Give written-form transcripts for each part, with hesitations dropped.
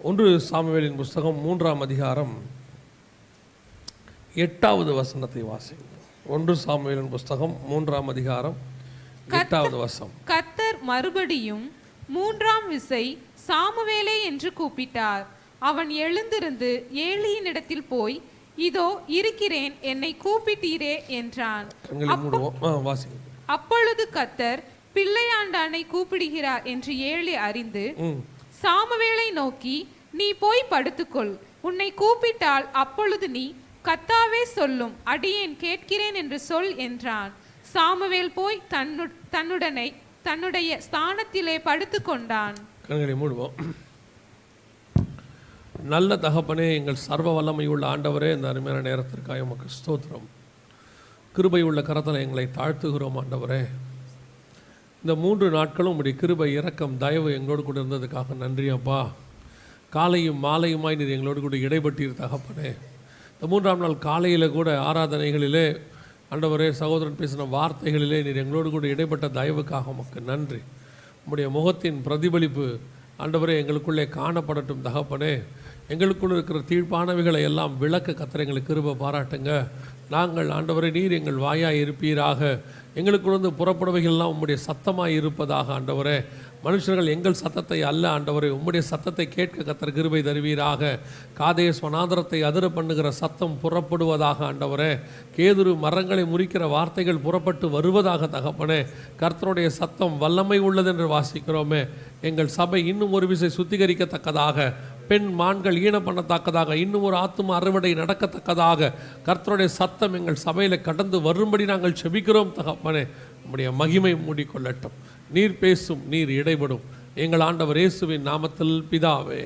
ஒன்று சாமுவேலின் புஸ்தகம் 3ஆம் அதிகாரம் 8வது வசனத்தை வாசிங்க. ஒன்று சாமுவேலின் புஸ்தகம் 3ஆம் அதிகாரம் 8வது வசனம். கர்த்தர் மறுபடியும் 3ஆம் விசை சாமுவேலே என்று கூப்பிட்டார். அவன் எழுந்திருந்து ஏலியின் இடத்தில் போய், இதோ இருக்கிறேன், என்னை கூப்பிட்டீரே என்றான். அப்பொழுது கர்த்தர் பிள்ளையாண்டானை கூப்பிடுகிறார் என்று ஏலி அறிந்து சாமுவேலை நோக்கி, நீ போய் படுத்துக்கொள், உன்னை கூப்பிட்டால் அப்பொழுது நீ, கர்த்தாவே சொல்லும், அடியேன் கேட்கிறேன் என்று சொல் என்றான். சாமுவேல் போய் தன்னுடைய ஸ்தானத்திலே படுத்து கொண்டான். கண்களை மூடுவோம். நல்ல தகப்பனே, எங்கள் சர்வ வல்லமை உள்ள ஆண்டவரே, இந்த அருமையான நேரத்திற்காக உமக்கு ஸ்தோத்திரம். கிருபை உள்ள கரத்தில் எங்களை தாழ்த்துகிறோம் ஆண்டவரே. இந்த 3 நாட்களும் உடைய கிருபை, இரக்கம், தயவு எங்களோடு கூட இருந்ததுக்காக நன்றி அப்பா. காலையும் மாலையுமாய் நீர் எங்களோடு கூட இடைப்பட்டீர் தகப்பனே. இந்த 3ஆம் நாள் காலையில் கூட ஆராதனைகளிலே ஆண்டவரே, சகோதரன் பேசின வார்த்தைகளிலே நீர் எங்களோடு கூட இடைப்பட்ட தயவுக்காக உமக்கு நன்றி. உம்முடைய முகத்தின் பிரதிபலிப்பு ஆண்டவரே எங்களுக்குள்ளே காணப்படட்டும் தகப்பனே. எங்களுக்குள்ள இருக்கிற தீழ்ப்பானவைகளை எல்லாம் விளக்க கர்த்தர் எங்களுக்கு கிருபை பாராட்டுங்க. நாங்கள் ஆண்டவரே, நீர் எங்கள் வாயாய் இருப்பீராக. எங்களுக்குள்ளே புறப்படுவைகள்லாம் உம்முடைய சத்தமாய் இருப்பதாக ஆண்டவரே. மனுஷர்கள் எங்கள் சத்தத்தை அல்ல ஆண்டவரே, உம்முடைய சத்தத்தை கேட்க கர்த்தர் கிருபை தருவீராக. காதேஸ் வனாந்தரத்தை அதிர பண்ணுகிற சத்தம் புறப்படுவதாக ஆண்டவரே. கேதுரு மரங்களை முறிக்கிற வார்த்தைகள் புறப்பட்டு வருவதாக தகப்பனே. கர்த்தருடைய சத்தம் வல்லமை உள்ளது என்று வாசிக்கிறோமே. எங்கள் சபை இன்னும் ஒரு விசை சுத்திகரிக்கத்தக்கதாக, பெண் மான்கள் ஈன பண்ணத்தக்கதாக, இன்னும் ஒரு ஆத்தும அறுவடை நடக்கத்தக்கதாக கர்த்தருடைய சத்தம் எங்கள் சபையில் கடந்து வரும்படி நாங்கள் செபிக்கிறோம் தகப்பனே. நம்முடைய மகிமை மூடிக்கொள்ளட்டும். நீர் பேசும், நீர் இடைபடும். எங்கள் ஆண்டவர் இயேசுவின் நாமத்தில் பிதாவே,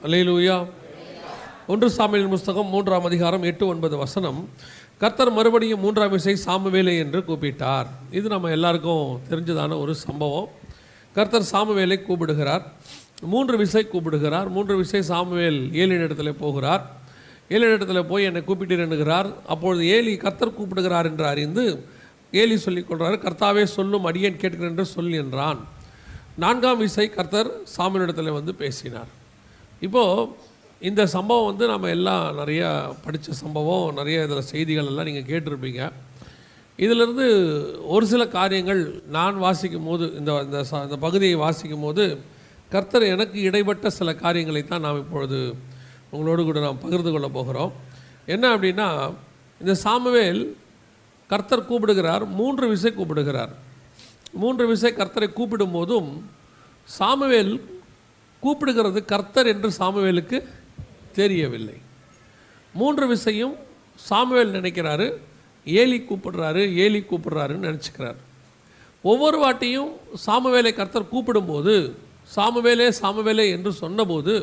அல்லேலூயா. 1 சாமுவேலின் புஸ்தகம் 3ஆம் அதிகாரம் 8-9 வசனம். கர்த்தர் மறுபடியும் 3ஆம் விசை சாமுவேலே என்று கூப்பிட்டார். இது நம்ம எல்லாருக்கும் தெரிஞ்சதான ஒரு சம்பவம். கர்த்தர் சாமுவேலை கூப்பிடுகிறார், 3 விசை கூப்பிடுகிறார். 3 விசை சாமுவேல் ஏலியின் இடத்துல போகிறார். ஏலியின் இடத்துல போய் என்னை கூப்பிட்டீர் என்கிறார். அப்பொழுது ஏலி கர்த்தர் கூப்பிடுகிறார் என்று அறிந்து ஏலி சொல்லிக் கொள்கிறார், கர்த்தாவே சொல்லும், அடியேன் கேட்கிறேன் என்று சொல் என்றான். 4ஆம் விசை கர்த்தர் சாமுவேலிடத்தில் வந்து பேசினார். இப்போது இந்த சம்பவம் நம்ம எல்லாம் நிறையா படித்த சம்பவம், நிறைய இதில் செய்திகள் எல்லாம் நீங்கள் கேட்டிருப்பீங்க. இதிலிருந்து ஒரு சில காரியங்கள் நான் வாசிக்கும் போது, இந்த பகுதியை வாசிக்கும் போது கர்த்தர் எனக்கு இடைப்பட்ட சில காரியங்களை தான் நாம் இப்பொழுது உங்களோடு கூட நாம் பகிர்ந்து கொள்ள போகிறோம். என்ன அப்படின்னா, இந்த சாமுவேல் கர்த்தர் கூப்பிடுகிறார், 3 விசை கூப்பிடுகிறார். 3 விசை கர்த்தரை கூப்பிடும் போதும் சாமுவேல் கூப்பிடுகிறது கர்த்தர் என்று சாமுவேலுக்கு தெரியவில்லை. 3 விசையும் சாமுவேல் நினைக்கிறாரு ஏலி கூப்பிடுறாருன்னு நினச்சிக்கிறார். ஒவ்வொரு வாட்டியும் சாமுவேலை கர்த்தர் கூப்பிடும்போது சாமுவேலே என்று சொன்னபோது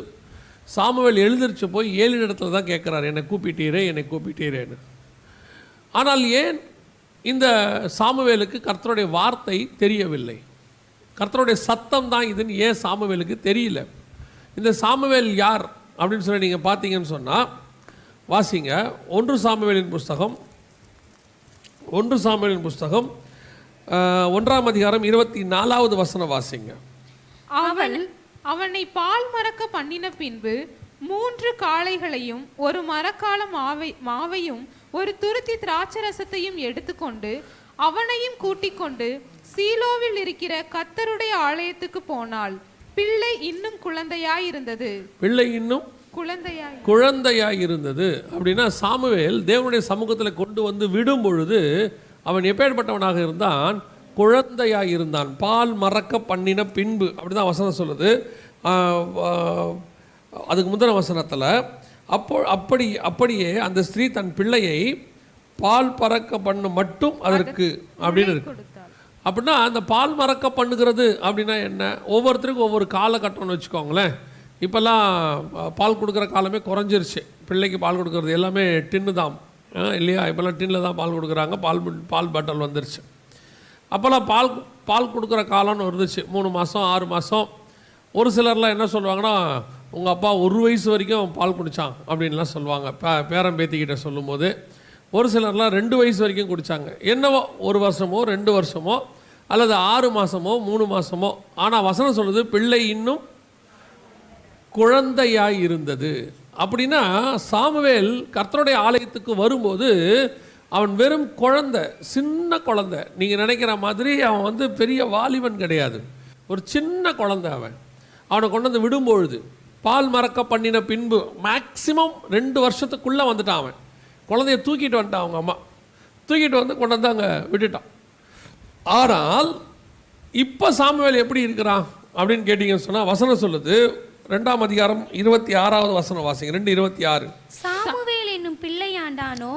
சாமுவேல் எழுந்திரிச்சு போய் ஏலியின் இடத்துல தான் கேட்குறார், என்னை கூப்பிட்டீரேன்னு. ஆனால் ஏன் இந்த சாமுவேலுக்கு கர்த்தருடைய வார்த்தை தெரியவில்லை? கர்த்தருடைய சத்தம் தான் இதுன்னு ஏன் சாமுவேலுக்கு தெரியல? இந்த சாமுவேல் யார் அப்படின்னு சொல்லி நீங்கள் பார்த்தீங்கன்னு சொன்னால் வாசிங்க. 1 சாமுவேலின் புஸ்தகம் 1ஆம் அதிகாரம் 24வது வசனம் வாசிங்க. அவனை பால் மறக்க பண்ணின பின்பு 3 காளைகளையும் 1 மரக்கால மாவையும் 1 துருத்தி திராட்சரசத்தையும் எடுத்துக்கொண்டு அவனையும் கூட்டிக் கொண்டு சீலோவில் இருக்கிற கர்த்தருடைய ஆலயத்துக்கு போனாள். பிள்ளை இன்னும் குழந்தையாயிருந்தது. அப்படின்னா சாமுவேல் தேவனுடைய சமூகத்தில் கொண்டு வந்து விடும் பொழுது அவன் எப்பேற்பட்டவனாக இருந்தான்? குழந்தையாயிருந்தான். பால் மறக்க பண்ணின பின்பு, அப்படிதான் வசனம் சொல்லுது. அதுக்கு முந்தின வசனத்தில் அப்படியே அந்த ஸ்திரீ தன் பிள்ளையை பால் பறக்க பண்ண மட்டும் அதற்கு அப்படின்னு இருக்கு. அப்படின்னா அந்த பால் மறக்க பண்ணுகிறது அப்படின்னா என்ன? ஒவ்வொருத்தருக்கும் ஒவ்வொரு காலகட்டம்னு வச்சுக்கோங்களேன். இப்போல்லாம் பால் கொடுக்குற காலமே குறைஞ்சிருச்சு. பிள்ளைக்கு பால் கொடுக்கறது எல்லாமே டின்னு தான் இல்லையா? இப்போல்லாம் டின்னில் தான் பால் கொடுக்குறாங்க. பால் பாட்டில் வந்துருச்சு. அப்போல்லாம் பால் கொடுக்குற காலம்னு இருந்துச்சு, 3 மாதம் 6 மாதம். ஒரு சிலர்லாம் என்ன சொல்லுவாங்கன்னா, உங்கள் அப்பா 1 வயசு வரைக்கும் பால் குடித்தான் அப்படின்லாம் சொல்லுவாங்க பேரன் பேத்திக்கிட்ட சொல்லும்போது. ஒரு சிலர்லாம் 2 வயசு வரைக்கும் குடித்தாங்க. என்னவோ 1 வருஷமோ 2 வருஷமோ அல்லது 6 மாதமோ 3 மாதமோ. ஆனால் வசனம் சொல்லுது பிள்ளை இன்னும் குழந்தையாய் இருந்தது. அப்படின்னா சாமுவேல் கர்த்தருடைய ஆலயத்துக்கு வரும்போது அவன் வெறும் குழந்தை, சின்ன குழந்தை. நீங்கள் நினைக்கிற மாதிரி அவன் பெரிய வாலிபன் கிடையாது, ஒரு சின்ன குழந்தை. அவனை கொண்டு வந்து விடும்பொழுது பால் மறக்க பண்ணின பின்பு மேக்சிமம் 2 வருஷத்துக்குள்ளே வந்துட்டான். அவன் குழந்தைய தூக்கிட்டு வந்துட்டான், அவங்க அம்மா தூக்கிட்டு வந்து கொண்டு வந்து அங்கே விட்டுட்டான். ஆனால் இப்போ சாமுவேல் எப்படி இருக்கிறான் அப்படின்னு கேட்டிங்கன்னு சொன்னால் வசனம் சொல்லுது, 2ஆம் அதிகாரம் 26வது வசனம் வாசிங்க. 2:26. சாமுவேல் என்னும் பிள்ளையாண்டானோ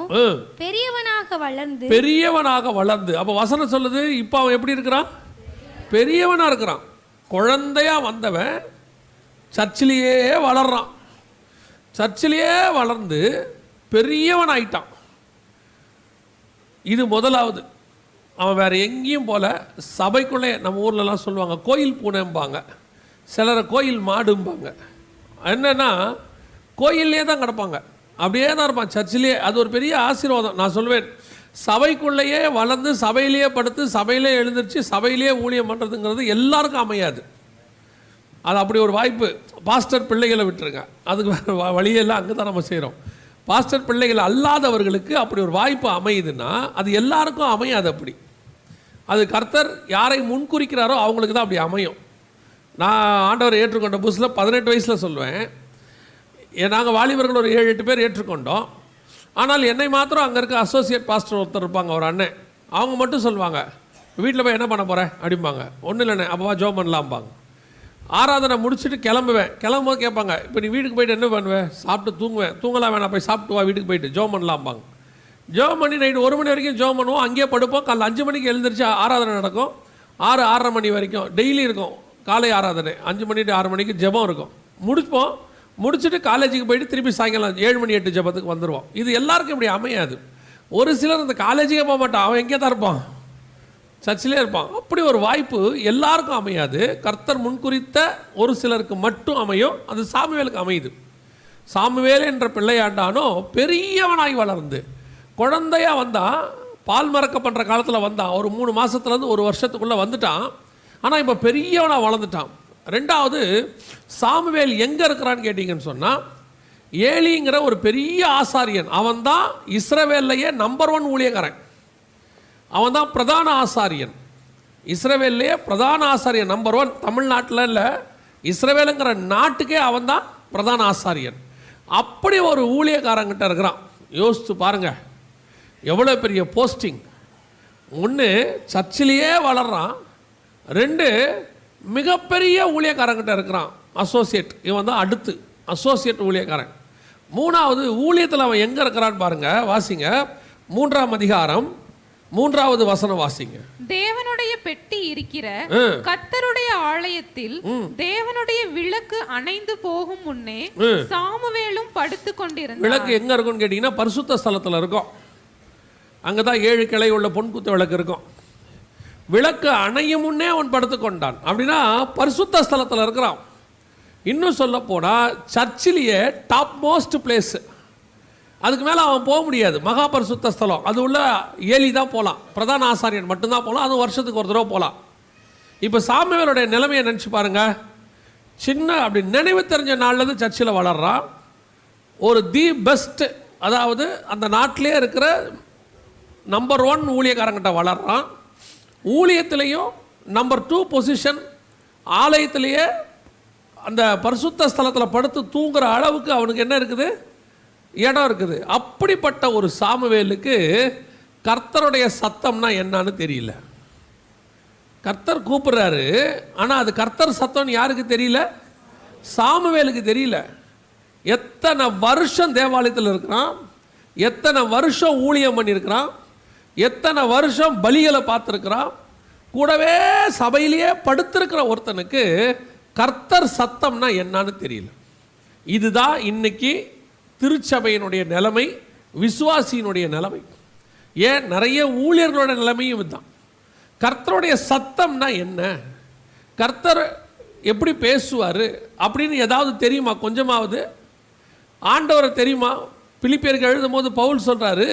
பெரியவனாக வளர்ந்து. அப்போ வசனம் சொல்லுது இப்போ அவன் எப்படி இருக்கிறான்? பெரியவனா இருக்கிறான். குழந்தையா வந்தவன் சர்ச்சிலேயே வளர்றான். சர்ச்சிலேயே வளர்ந்து பெரியவன் ஆயிட்டான். இது முதலாவது. அவன் வேற எங்கேயும் போல சபைக்குள்ளே, நம்ம ஊர்லலாம் சொல்லுவாங்க கோயில் பூனைம்பாங்க, சிலரை கோயில் மாடும்பாங்க. என்னன்னா கோயிலே தான் கிடப்பாங்க, அப்படியே தான் இருப்பான் சர்ச்சிலே. அது ஒரு பெரிய ஆசீர்வாதம். நான் சொல்வேன், சபைக்குள்ளேயே வளர்ந்து சபையிலேயே படுத்து சபையிலே எழுந்திரிச்சு சபையிலேயே ஊழியம் பண்ணுறதுங்கிறது எல்லாருக்கும் அமையாது. அது அப்படி ஒரு வாய்ப்பு. பாஸ்டர் பிள்ளைகளை விட்டுருங்க, அதுக்கு வேறு வழியெல்லாம் அங்கே தான் நம்ம செய்கிறோம். பாஸ்டர் பிள்ளைகள் அல்லாதவர்களுக்கு அப்படி ஒரு வாய்ப்பு அமையுதுன்னா அது எல்லாருக்கும் அமையாது. அப்படி அது கர்த்தர் யாரை முன்குறிக்கிறாரோ அவங்களுக்கு தான் அப்படி அமையும். நான் ஆண்டவரை ஏற்றுக்கொண்ட புதுசில் 18 வயசில் சொல்லுவேன், நாங்கள் வாலிபர்கள் ஒரு 7-8 பேர் ஏற்றுக்கொண்டோம். ஆனால் என்னை மாத்திரம் அங்கே இருக்க அசோசியேட் பாஸ்டர் ஒருத்தர் இருப்பாங்க, ஒரு அண்ணன். அவங்க மட்டும் சொல்லுவாங்க, வீட்டில் போய் என்ன பண்ண போகிறேன் அப்படிம்பாங்க. ஒன்றும் இல்லைண்ணே, அப்போவா ஜோம் பண்ணலாம்பாங்க. ஆராதனை முடிச்சுட்டு கிளம்பும்போது கேட்பாங்க, இப்போ நீ வீட்டுக்கு போய்ட்டு என்ன பண்ணுவேன்? சாப்பிட்டு தூங்குவேன். தூங்கலாம் வேணாம், போய் சாப்பிட்டு வா, வீட்டுக்கு போயிட்டு ஜோம் பண்ணலாம்பாங்க. ஜோம் பண்ணி நைட்டு 1 மணி வரைக்கும் ஜோம் பண்ணுவோம், அங்கேயே படுப்போம். காலைல 5 மணிக்கு எழுந்திரிச்சு ஆராதனை நடக்கும். 6-6:30 மணி வரைக்கும் டெய்லி இருக்கும் காலை ஆராதனை. 5 மணி to 6 மணிக்கு ஜெபம் இருக்கும். முடிச்சுட்டு காலேஜுக்கு போயிட்டு திருப்பி சாயங்காலம் 7 மணி 8 ஜெபத்துக்கு வந்துடுவோம். இது எல்லாருக்கும் இப்படி அமையாது. ஒரு சிலர் இந்த காலேஜுக்கே போக மாட்டான், அவன் எங்கே தான் இருப்பான்? சர்ச்சிலே இருப்பான். அப்படி ஒரு வாய்ப்பு எல்லாருக்கும் அமையாது. கர்த்தர் முன்குறித்த ஒரு சிலருக்கு மட்டும் அமையும். அது சாமுவேலுக்கு அமையுது. சாமுவேல் என்ற பிள்ளையாண்டானோ பெரியவனாய் வளர்ந்து குழந்தையாக வந்தான். பால் மறக்க பண்ணுற காலத்தில் வந்தான். ஒரு 3 மாதத்துலேருந்து 1 வருஷத்துக்குள்ளே வந்துட்டான். ஆனால் இப்போ பெரியவனாக வளர்ந்துட்டான். 2வது, சாமுவேல் எங்கே இருக்கிறான்னு கேட்டிங்கன்னு சொன்னால், ஏலிங்கிற ஒரு பெரிய ஆசாரியன், அவன் தான் இஸ்ரவேல்லையே நம்பர் 1 ஊழியக்காரன். அவன் தான் பிரதான ஆசாரியன். இஸ்ரவேல்லையே பிரதான ஆசாரியன் நம்பர் 1. தமிழ்நாட்டில் இல்லை, இஸ்ரவேலுங்கிற நாட்டுக்கே அவன் தான் பிரதான ஆசாரியன். அப்படி ஒரு ஊழியக்காரங்கிட்ட இருக்கிறான். யோசித்து பாருங்கள் எவ்வளோ பெரிய போஸ்டிங். 1 சர்ச்சிலேயே வளர்றான், 2 மிகப்பெரிய ஊழியக்காரங்கிட்ட இருக்கிறான், அசோசியேட். இவன் தான் அடுத்து அசோசியேட் ஊழியக்காரன். 3வது ஊழியத்தில் அவன் எங்கே இருக்கிறான்னு பாருங்கள், வாசிங்க. 3ஆம் அதிகாரம் 3வது வசனம் வாசிங்க. தேவனுடைய பெட்டி இருக்கிற கர்த்தருடைய ஆலயத்தில் தேவனுடைய விளக்கு அணைந்து போகும் முன்னே சாமுவேலும் படுத்து கொண்டிருந்தான். விளக்கு எங்க இருக்கும்னு கேட்டீங்கன்னா பரிசுத்த ஸ்தலத்தில் இருக்கும். அங்கதான் 7 கிளை உள்ள பொன்குத்த விளக்கு இருக்கும். விளக்கு அணையும் முன்னே அவன் படுத்து கொண்டான். அப்படின்னா பரிசுத்த ஸ்தலத்தில் இருக்கிறான். இன்னும் சொல்ல போனா சர்ச்சிலேயே டாப் மோஸ்ட் பிளேஸ். அதுக்கு மேலே அவன் போக முடியாது. மகா பரிசுத்த ஸ்தலம் அது உள்ள ஏலி தான் போகலாம், பிரதான ஆசாரியன் மட்டும்தான் போகலாம். அதுவும் வருஷத்துக்கு ஒரு தடவை போகலாம். இப்போ சாமுவேலுடைய நிலைமையை நினச்சி பாருங்க. சின்ன அப்படி நினைவு தெரிஞ்ச நாள்லேருந்து சர்ச்சில் வளர்றான். ஒரு தி பெஸ்ட், அதாவது அந்த நாட்டிலே இருக்கிற நம்பர் 1 ஊழியக்காரங்கிட்ட வளர்றான். ஊழியத்திலையும் நம்பர் 2 பொசிஷன். ஆலயத்திலேயே அந்த பரிசுத்த ஸ்தலத்தில் படுத்து தூங்குற அளவுக்கு அவனுக்கு என்ன இருக்குது? இடம் இருக்குது. அப்படிப்பட்ட ஒரு சாமுவேலுக்கு கர்த்தருடைய சத்தம்னா என்னன்னு தெரியல. கர்த்தர் கூப்பிடுறாரு, ஆனால் அது கர்த்தர் சத்தம்னு யாருக்கு தெரியல? சாமுவேலுக்கு தெரியல. எத்தனை வருஷம் தேவாலயத்தில் இருக்கிறான், எத்தனை வருஷம் ஊழியம் பண்ணியிருக்கிறான், எத்தனை வருஷம் பலிகளை பார்த்துருக்கிறான். கூடவே சபையிலேயே படுத்திருக்கிற ஒருத்தனுக்கு கர்த்தர் சத்தம்னா என்னன்னு தெரியல. இதுதான் இன்னைக்கு திருச்சபையினுடைய நிலைமை, விசுவாசியினுடைய நிலைமை. ஏன் நிறைய ஊழியர்களோட நிலைமையும் இதுதான். கர்த்தருடைய சத்தம்னா என்ன, கர்த்தர் எப்படி பேசுவார் அப்படின்னு ஏதாவது தெரியுமா? கொஞ்சமாவது ஆண்டவரை தெரியுமா? பிலிப்பியருக்கு எழுதும் போது பவுல் சொல்றாரு,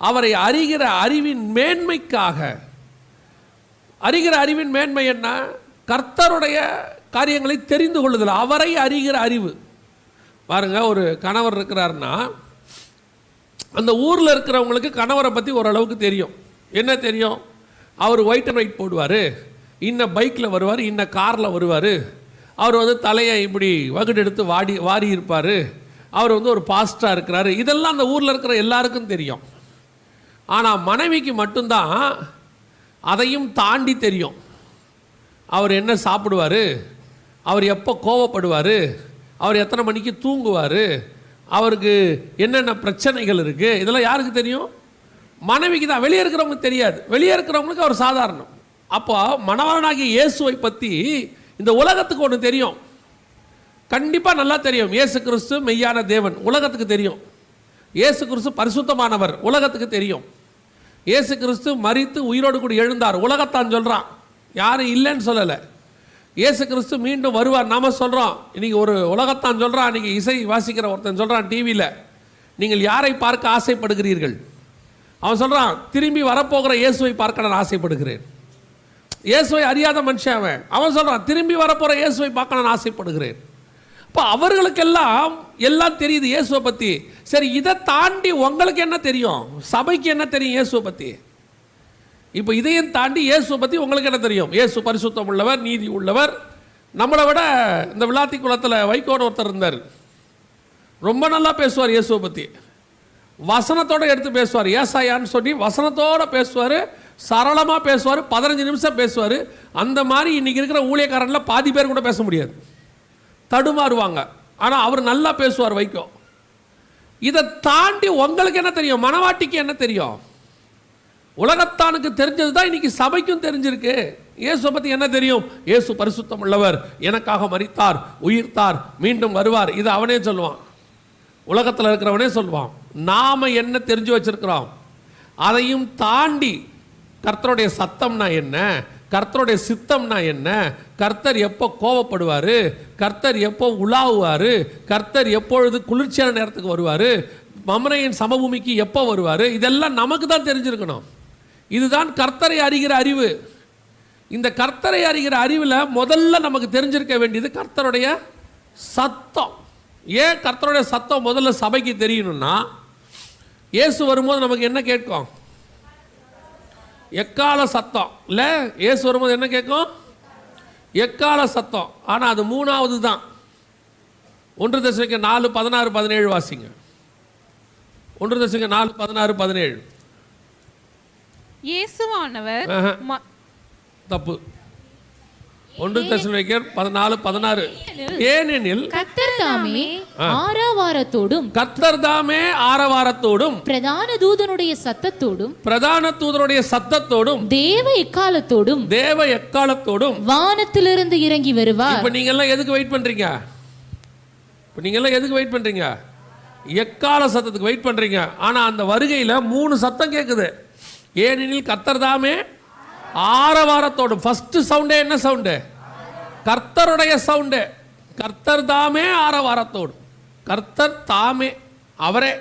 அவரை அறிகிற அறிவின் மேன்மைக்காக. அறிகிற அறிவின் மேன்மை என்ன? கர்த்தருடைய காரியங்களை தெரிந்து கொள்ளுதல். அவரை அறிகிற அறிவு. பாருங்க, ஒரு கணவர் இருக்கிறாருன்னா அந்த ஊரில் இருக்கிறவங்களுக்கு கணவரை பற்றி ஓரளவுக்கு தெரியும். என்ன தெரியும்? அவர் ஒயிட் அண்ட் ஒயிட் போடுவார், இன்ன பைக்கில் வருவார், இன்ன காரில் வருவார், அவர் வந்து தலையை இப்படி வகுடு எடுத்து வாரி இருப்பார், அவர் வந்து ஒரு பாஸ்டராக இருக்கிறாரு. இதெல்லாம் அந்த ஊரில் இருக்கிற எல்லாருக்கும் தெரியும். ஆனால் மனைவிக்கு மட்டும்தான் அதையும் தாண்டி தெரியும். அவர் என்ன சாப்பிடுவார், அவர் எப்போ கோவப்படுவார், அவர் எத்தனை மணிக்கு தூங்குவார், அவருக்கு என்னென்ன பிரச்சனைகள் இருக்குது, இதெல்லாம் யாருக்கு தெரியும்? மனைவிக்கு தான். வெளியே இருக்கிறவங்களுக்கு தெரியாது. வெளியே இருக்கிறவங்களுக்கு அவர் சாதாரணம். அப்போ மணவாளனாகிய இயேசுவை பற்றி இந்த உலகத்துக்கு ஒன்று தெரியும், கண்டிப்பாக நல்லா தெரியும். இயேசு கிறிஸ்து மெய்யான தேவன் உலகத்துக்கு தெரியும். இயேசு கிறிஸ்து பரிசுத்தமானவர் உலகத்துக்கு தெரியும். இயேசு கிறிஸ்து மரித்து உயிரோடு கூட எழுந்தார் உலகத்தான் சொல்கிறான், யாரும் இல்லைன்னு சொல்லலை. இயேசு கிறிஸ்து மீண்டும் வருவார் நாம சொல்கிறோம். இன்றைக்கி ஒரு உலகத்தான் சொல்கிறான். இன்றைக்கி இசை வாசிக்கிற ஒருத்தன் சொல்கிறான் டிவியில், நீங்கள் யாரை பார்க்க ஆசைப்படுகிறீர்கள்? அவன் சொல்கிறான், திரும்பி வரப்போகிற இயேசுவை பார்க்க நான் ஆசைப்படுகிறேன். இயேசுவை அறியாத மனுஷன் அவன் சொல்கிறான், திரும்பி வரப்போகிற இயேசுவை பார்க்க நான் ஆசைப்படுகிறேன். இப்போ அவர்களுக்கெல்லாம் எல்லாம் தெரியுது இயேசுவை பற்றி. சரி, இதை தாண்டி உங்களுக்கு என்ன தெரியும்? சபைக்கு என்ன தெரியும் இயேசுவை பற்றி? இப்போ இதையும் தாண்டி இயேசுவை பற்றி உங்களுக்கு என்ன தெரியும்? இயேசு பரிசுத்தம் உள்ளவர், நீதி உள்ளவர். நம்மளை விட இந்த விளாத்தி குளத்தில் வைகோன்னு ஒருத்தர் இருந்தார், ரொம்ப நல்லா பேசுவார் இயேசுவை பற்றி. வசனத்தோடு எடுத்து பேசுவார். ஏசாயான்னு சொல்லி வசனத்தோடு பேசுவார், சரளமாக பேசுவார், 15 நிமிஷம் பேசுவார். அந்த மாதிரி இன்றைக்கி இருக்கிற ஊழியக்காரனில் பாதி பேர் கூட பேச முடியாது, தடுமாறுவாங்க. ஆனால் அவர் நல்லா பேசுவார் வைகோ. இதை தாண்டி உங்களுக்கு என்ன தெரியும்? மணவாட்டிக்கு என்ன தெரியும்? உலகத்தானுக்கு தெரிஞ்சது தான் இன்னைக்கு சபைக்கும் தெரிஞ்சிருக்கு. இயேசுவை பற்றி என்ன தெரியும்? இயேசு பரிசுத்தம் உள்ளவர், எனக்காக மரித்தார், உயிர்த்தார், மீண்டும் வருவார். இது அவனே சொல்லுவான், உலகத்தில் இருக்கிறவனே சொல்லுவான். நாம் என்ன தெரிஞ்சு வச்சிருக்கிறோம்? அதையும் தாண்டி கர்த்தருடைய சத்தம்னா என்ன, கர்த்தருடைய சித்தம்னா என்ன, கர்த்தர் எப்போ கோபப்படுவார், கர்த்தர் எப்போ உலாவுவார், கர்த்தர் எப்பொழுது குளிர்ச்சியான நேரத்துக்கு வருவார், மமனையின் சமபூமிக்கு எப்போ வருவார், இதெல்லாம் நமக்கு தான் தெரிஞ்சிருக்கணும். இதுதான் கர்த்தரை அறிகிற அறிவு. இந்த கர்த்தரை அறிகிற அறிவில் முதல்ல நமக்கு தெரிஞ்சிருக்க வேண்டியது கர்த்தருடைய சத்தம். ஏன் கர்த்தருடைய சத்தம் முதல்ல சபைக்கு தெரியணும்னா, இயேசு வரும்போது நமக்கு என்ன கேட்கும்? எக்கால சத்தம். இல்லை, இயேசு வரும்போது என்ன கேட்கும்? எக்கால சத்தம். ஆனால் அது மூணாவது தான். 1 தெசலோனிக்கேயர் 4:16-17 வாசிங்க. 1 தெசலோனிக்கேயர் 4:16-17. இயேசுவானவர் தப்பு. 1 தெசலோனிக்கேயர் 4:16. ஏனெனில் கர்த்தர் தாமே ஆரவாரத்தோடும் பிரதான தூதனுடைய சத்தத்தோடும் தேவ எக்காலத்தோடும் வானத்திலிருந்து இறங்கி வருவார். இப்ப நீங்க எல்லாம் எதுக்கு வெயிட் பண்றீங்க? எக்கால சத்தத்துக்கு வெயிட் பண்றீங்க. ஆனா அந்த வருகையில 3 சத்தம் கேட்குது. ஏனெனில் கர்த்தர் தாமே ஆரவாரத்தோடும். ஃபர்ஸ்ட் சவுண்டே என்ன சவுண்டு? கர்த்தருடைய சவுண்டு. கர்த்தர் தாமே ஆரவாரத்தோடும். கர்த்தர் தாமே, அவரே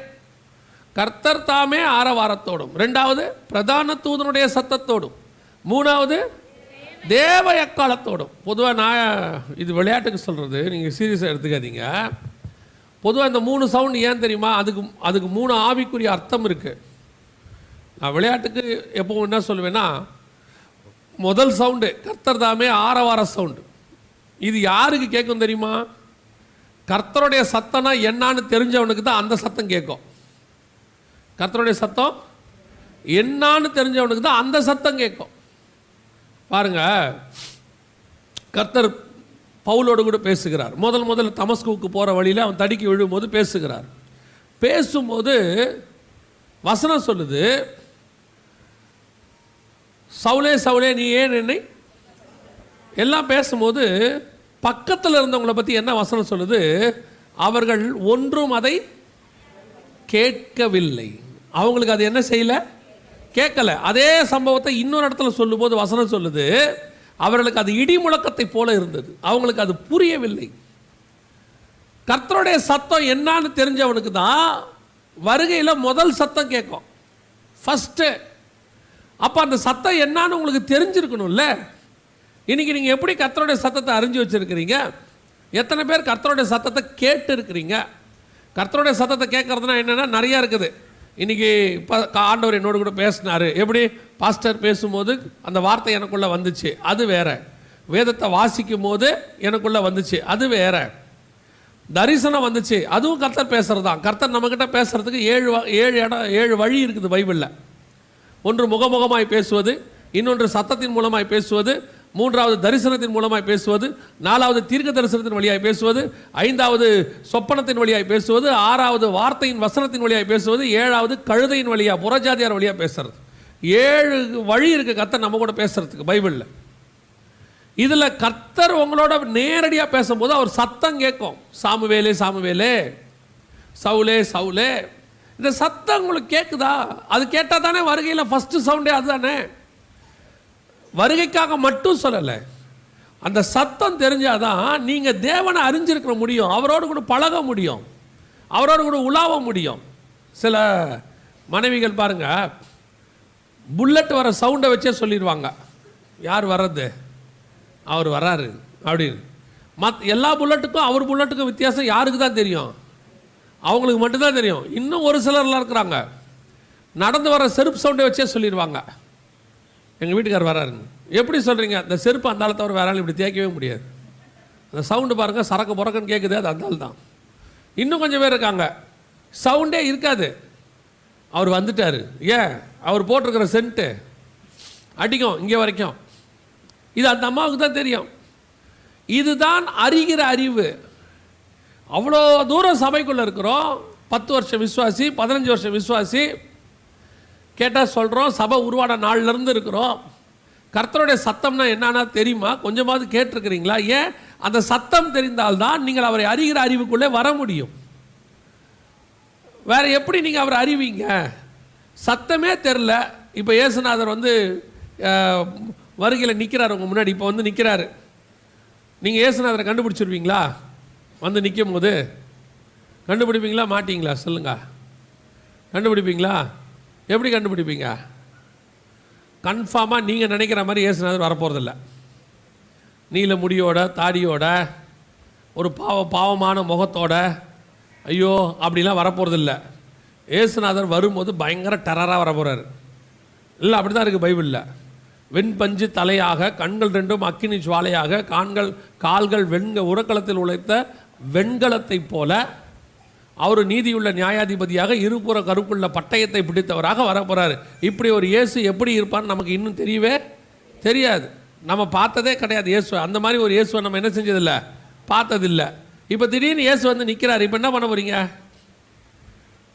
கர்த்தர் தாமே ஆரவாரத்தோடும். 2வது பிரதான தூதனுடைய சத்தத்தோடும். 3வது தேவ எக்காலத்தோடும். பொதுவாக நான் இது விளையாட்டுக்கு சொல்கிறது, நீங்கள் சீரியஸாக எடுத்துக்காதீங்க. பொதுவாக இந்த 3 சவுண்டு ஏன் தெரியுமா? அதுக்கு 3 ஆவிக்குரிய அர்த்தம் இருக்குது. நான் விளையாட்டுக்கு எப்போ என்ன சொல்லுவேன்னா, முதல் சவுண்டு கர்த்தர் தாமே ஆரவார சவுண்டு. இது யாருக்கு கேட்கும் தெரியுமா? கர்த்தருடைய சத்தம்னா என்னான்னு தெரிஞ்சவனுக்கு தான் அந்த சத்தம் கேட்கும். கர்த்தருடைய சத்தம் என்னான்னு தெரிஞ்சவனுக்கு தான் அந்த சத்தம் கேட்கும். பாருங்க, கர்த்தர் பவுலோடு கூட பேசுகிறார். முதல்ல தமஸ்குவுக்கு போகிற வழியில் அவன் தடிக்கி விழும்போது பேசுகிறார். பேசும்போது வசனம் சொல்லுது, சவுலே சவுலே நீ ஏன் என்னை, எல்லாம் பேசும்போது பக்கத்தில் இருந்தவங்களை பற்றி என்ன வசனம் சொல்லுது? அவர்கள் ஒன்றும் அதை கேட்கவில்லை. அவங்களுக்கு அது என்ன செய்யல? கேட்கல. அதே சம்பவத்தை இன்னொரு இடத்துல சொல்லும்போது வசனம் சொல்லுது, அவர்களுக்கு அது இடி முழக்கத்தை போல இருந்தது, அவங்களுக்கு அது புரியவில்லை. கர்த்தருடைய சத்தம் என்னான்னு தெரிஞ்சவனுக்கு தான் வருகையில் முதல் சத்தம் கேட்கும், ஃபஸ்ட்டு. அப்போ அந்த சத்தம் என்னான்னு உங்களுக்கு தெரிஞ்சிருக்கணும்ல. இன்னைக்கு நீங்கள் எப்படி கர்த்தருடைய சத்தத்தை அறிஞ்சு வச்சிருக்கிறீங்க? எத்தனை பேர் கர்த்தருடைய சத்தத்தை கேட்டு இருக்கிறீங்க? கர்த்தருடைய சத்தத்தை கேட்கறதுனா என்னென்னா நிறையா இருக்குது. இன்றைக்கி இப்போ ஆண்டவர் என்னோடு கூட பேசினார். எப்படி? பாஸ்டர் பேசும்போது அந்த வார்த்தை எனக்குள்ளே வந்துச்சு, அது வேற. வேதத்தை வாசிக்கும் போது எனக்குள்ளே வந்துச்சு, அது வேற. தரிசனம் வந்துச்சு, அதுவும் கர்த்தர் பேசுகிறது தான். கர்த்தர் நம்மக்கிட்ட பேசுகிறதுக்கு 7 வழி இருக்குது பைபிளில். ஒன்று முகமுகமாய் பேசுவது, இன்னொன்று சத்தத்தின் மூலமாய் பேசுவது, 3வது தரிசனத்தின் மூலமாய் பேசுவது, 4வது தீர்க்க தரிசனத்தின் வழியாய் பேசுவது, 5வது சொப்பனத்தின் வழியாய் பேசுவது, 6வது வார்த்தையின் வசனத்தின் வழியாய் பேசுவது, 7வது கழுதையின் வழியாக புறஜாதியார் வழியாக பேசுறது. 7 வழி இருக்குது கர்த்தர் நம்ம கூட பேசுறதுக்கு பைபிளில். இதில் கர்த்தர் உங்களோட நேரடியாக பேசும்போது அவர் சத்தம் கேட்கும். சாமுவேலே சாமுவேலே, சவுலே சவுலே. இந்த சத்தம் உங்களுக்கு கேட்குதா? அது கேட்டால் தானே வருகையில் ஃபஸ்ட்டு சவுண்டே அதுதானே. வருகைக்காக மட்டும் சொல்லலை, அந்த சத்தம் தெரிஞ்சாதான் நீங்கள் தேவனை அறிஞ்சிருக்க முடியும், அவரோடு கூட பழக முடியும், அவரோடு கூட உலாவ முடியும். சில மனைவிகள் பாருங்கள், புல்லட் வர சவுண்டை வச்சே சொல்லிடுவாங்க யார் வர்றது, அவர் வராரு அப்படின்னு. எல்லா புல்லட்டுக்கும் அவர் புல்லட்டுக்கும் வித்தியாசம் யாருக்கு தான் தெரியும்? அவங்களுக்கு மட்டும்தான் தெரியும். இன்னும் ஒரு சிலர்லாம் இருக்கிறாங்க, நடந்து வர செருப்பு சவுண்டை வச்சே சொல்லிடுவாங்க எங்கள் வீட்டுக்கார் வராருங்க. எப்படி சொல்கிறீங்க? அந்த செருப்பு அந்த ஆள் தவிர வேற ஆள் இப்படி தேய்க்கவே முடியாது. அந்த சவுண்டு பாருங்கள், சரக்கு புறக்குன்னு கேட்குது, அது அந்த ஆள் தான். இன்னும் கொஞ்சம் பேர் இருக்காங்க, சவுண்டே இருக்காது, அவர் வந்துட்டார். ஏன்? அவர் போட்டிருக்கிற சென்ட்டு அடிக்கும் இங்கே வரைக்கும். இது அந்த அம்மாவுக்கு தான் தெரியும். இதுதான் அறிகிற அறிவு. அவ்வளோ தூரம் சபைக்குள்ளே இருக்கிறோம், 10 வருஷம் விசுவாசி, 15 வருஷம் விசுவாசி, கேட்டால் சொல்கிறோம், சபை உருவான நாள்லேருந்து இருக்கிறோம். கர்த்தருடைய சத்தம்னா என்னன்னா தெரியுமா? கொஞ்சமாவது கேட்டிருக்கிறீங்களா? ஏன்? அந்த சத்தம் தெரிந்தால்தான் நீங்கள் அவரை அறிகிற அறிவுக்குள்ளே வர முடியும். வேறு எப்படி நீங்கள் அவரை அறிவீங்க? சத்தமே தெரில. இப்போ இயேசுநாதர் வந்து வருகையில் நிற்கிறார் உங்கள் முன்னாடி, இப்போ வந்து நிற்கிறாரு. நீங்கள் இயேசுநாதரை கண்டுபிடிச்சிருவீங்களா? வந்து நிற்கும் போது கண்டுபிடிப்பீங்களா மாட்டிங்களா? சொல்லுங்க. கண்டுபிடிப்பீங்களா? எப்படி கண்டுபிடிப்பீங்க? கன்ஃபார்மாக நீங்கள் நினைக்கிற மாதிரி இயேசுநாதர் வரப்போகிறதில்ல. நீல முடியோட, தாடியோட, ஒரு பாவமான முகத்தோட, ஐயோ அப்படிலாம் வரப்போகிறதில்ல. இயேசுநாதர் வரும்போது பயங்கர டெரராக வரப்போகிறார். இல்லை, அப்படி தான் இருக்குது பைபிளில். வெண்பஞ்சு தலையாக, கண்கள் 2 அக்கினி ஜுவாலையாக, கால்கள் உரக்களத்தில் உழைத்த வெண்கலத்தை போல, அவர் நீதியுள்ள நியாயாதிபதியாக, இருபுற கருப்புள்ள பட்டயத்தை பிடித்தவராக வரப்போகிறார். இப்படி ஒரு இயேசு எப்படி இருப்பான்னு நமக்கு இன்னும் தெரியவே தெரியாது. நம்ம பார்த்ததே கிடையாது இயேசு. அந்த மாதிரி ஒரு இயேசுவை நம்ம என்ன செஞ்சதில்லை, பார்த்ததில்லை. இப்போ திடீர்னு இயேசு வந்து நிற்கிறார். இப்போ என்ன பண்ண போகிறீங்க?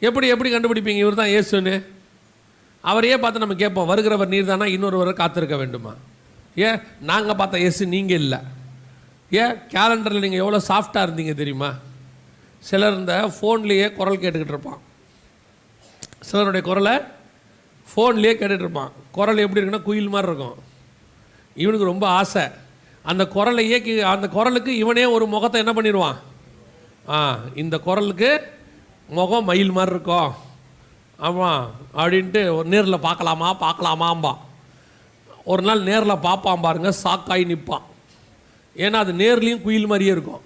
எப்படி கண்டுபிடிப்பீங்க இவர் தான் இயேசுன்னு? அவரையே பார்த்து நம்ம கேட்போம், வருகிறவர் நீர் தானா, இன்னொருவரை காத்திருக்க வேண்டுமா? ஏன் நாங்கள் பார்த்த இயேசு நீங்கள் இல்லை? ஏன் கேலண்டரில் நீங்கள் எவ்வளோ சாஃப்டாக இருந்தீங்க தெரியுமா? சிலர் இந்த ஃபோன்லேயே குரல் கேட்டுக்கிட்டு இருப்பான். சிலருடைய குரலை ஃபோன்லேயே கேட்டுகிட்டு இருப்பான். குரல் எப்படி இருக்குன்னா குயில் மாதிரி இருக்கும். இவனுக்கு ரொம்ப ஆசை அந்த குரலையே, அந்த குரலுக்கு இவனே ஒரு முகத்தை என்ன பண்ணிடுவான், இந்த குரலுக்கு முகம் மயில் மாதிரி இருக்கும், ஆமாம் அப்படின்ட்டு ஒரு நேரில் பார்க்கலாமாம்பா. ஒரு நாள் நேரில் பார்ப்பான் பாருங்க, சாக்காய் நிற்பான். ஏன்னா அது நேர்லேயும் குயில் மாதிரியே இருக்கும்.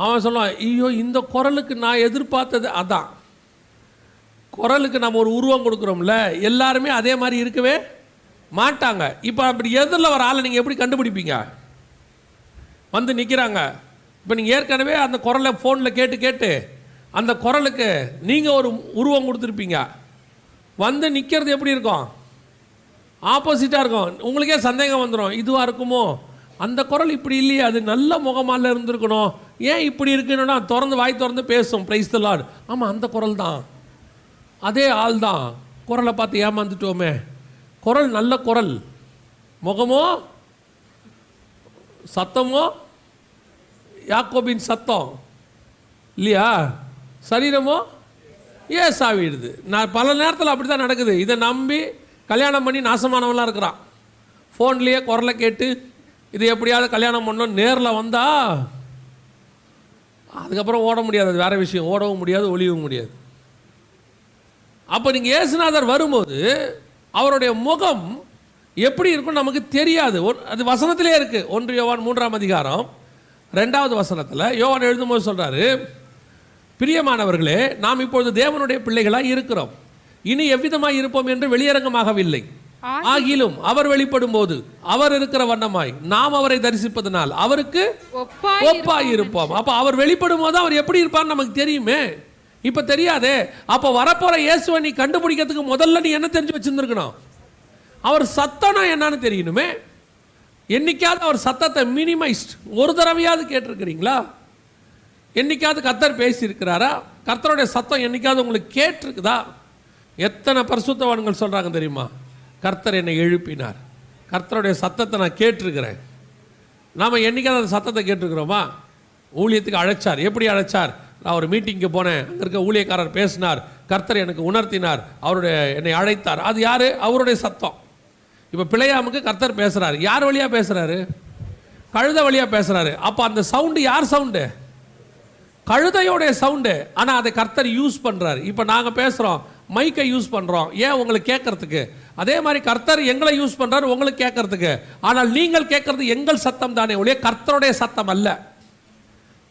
அவன் சொல்லுவான், ஐயோ இந்த குரலுக்கு நான் எதிர்பார்த்தது அதான். குரலுக்கு நம்ம ஒரு உருவம் கொடுக்குறோம்ல, எல்லாருமே அதே மாதிரி இருக்கவே மாட்டாங்க. இப்போ அப்படி எதிரில் வர ஆளை நீங்கள் எப்படி கண்டுபிடிப்பீங்க? வந்து நிற்கிறாங்க. இப்போ நீங்கள் ஏற்கனவே அந்த குரலை ஃபோனில் கேட்டு அந்த குரலுக்கு நீங்கள் ஒரு உருவம் கொடுத்துருப்பீங்க. வந்து நிற்கிறது எப்படி இருக்கும்? ஆப்போசிட்டாக இருக்கும். உங்களுக்கே சந்தேகம் வந்துடும், இதுவாக இருக்குமோ, அந்த குரல் இப்படி இல்லையே, அது நல்ல முகமால இருந்திருக்கணும், ஏன் இப்படி இருக்குன்னா வாய் திறந்து பேசும், பிரைஸ் தி லார்ட். ஆமாம், அந்த குரல் தான், அதே ஆள் தான். குரலை பார்த்து ஏமாந்துட்டோமே. குரல் நல்ல குரல், முகமோ சத்தமோ யாக்கோபின் சத்தம் இல்லையா, சரீரமோ ஏசாவிடுது. நான் பல நேரத்தில் அப்படி தான் நடக்குது. இதை நம்பி கல்யாணம் பண்ணி நாசமானவெல்லாம் இருக்கிறான். ஃபோன்லேயே குரலை கேட்டு இது எப்படியாவது கல்யாணம் பண்ணோம், நேரில் வந்தால் அதுக்கப்புறம் ஓட முடியாது, அது வேறு விஷயம். ஓடவும் முடியாது, ஒளியவும் முடியாது. அப்போ நீங்கள் இயேசுநாதர் வரும்போது அவருடைய முகம் எப்படி இருக்கும் நமக்கு தெரியாது. அது வசனத்திலே இருக்குது. 1 யோவான் 3ஆம் அதிகாரம் 2வது வசனத்தில் யோவான் எழுதும்போது சொல்கிறாரு, பிரியமானவர்களே, நாம் இப்பொழுது தேவனுடைய பிள்ளைகளாய் இருக்கிறோம். இனி எவ்விதமாய் இருப்போம் என்று வெளியரங்கமாகவில்லை. ஆகிலும் அவர் வெளிப்படும் போது அவர் இருக்கிற வண்ணமாய் நாம் அவரை தரிசிப்பதனால் அவருக்கு ஒப்பாய் இருப்போம். அப்ப அவர் வெளிப்படும் போது அவர் எப்படி இருப்பான்னு நமக்கு தெரியுமே. இப்ப தெரியாதே. அப்ப வரப்போற இயேசுவை நீ கண்டுபிடிக்கிறதுக்கு முதல்ல நீ என்ன தெரிஞ்சு வச்சிருந்துருக்கணும்? அவர் சத்தம்னா என்னன்னு தெரியணுமே. என்னைக்காவது அவர் சத்தத்தை மினிமைஸ்ட் ஒரு தடவையாவது கேட்டிருக்கிறீங்களா? என்னைக்காவது கர்த்தர் பேசியிருக்கிறாரா? கர்த்தருடைய சத்தம் என்னைக்காவது உங்களுக்கு கேட்டிருக்குதா? எத்தனை பரிசுத்தவான்கள் சொல்றாங்க தெரியுமா? கர்த்தர் என்னை எழுப்பினார், கர்த்தருடைய சத்தத்தை நான் கேட்டிருக்கிறேன். நாம் என்னைக்காவது அந்த சத்தத்தை கேட்டிருக்கிறோமா? ஊழியத்துக்கு அழைச்சார். எப்படி அழைச்சார்? நான் ஒரு மீட்டிங்க்கு போனேன், அங்கே இருக்க ஊழியக்காரர் பேசினார், கர்த்தர் எனக்கு உணர்த்தினார், அவருடைய என்னை அழைத்தார். அது யாரு? அவருடைய சத்தம். இப்போ பிள்ளையாமுக்கு கர்த்தர் பேசுகிறார். யார் வழியாக பேசுகிறாரு? கழுதை வழியாக பேசுகிறாரு. அப்போ அந்த சவுண்டு யார் சவுண்டு? கழுதையோடைய சவுண்டு. ஆனால் அதை கர்த்தர் யூஸ் பண்ணுறாரு. இப்போ நாங்கள் பேசுகிறோம், மைக்கை யூஸ் பண்ணுறோம். ஏன்? உங்களுக்கு கேட்கறதுக்கு. அதே மாதிரி கர்த்தர் எங்களை யூஸ் பண்ணுறாரு உங்களுக்கு கேட்கறதுக்கு. ஆனால் நீங்கள் கேட்கறது எங்கள் சத்தம் தானே ஒழிய கர்த்தருடைய சத்தம் அல்ல.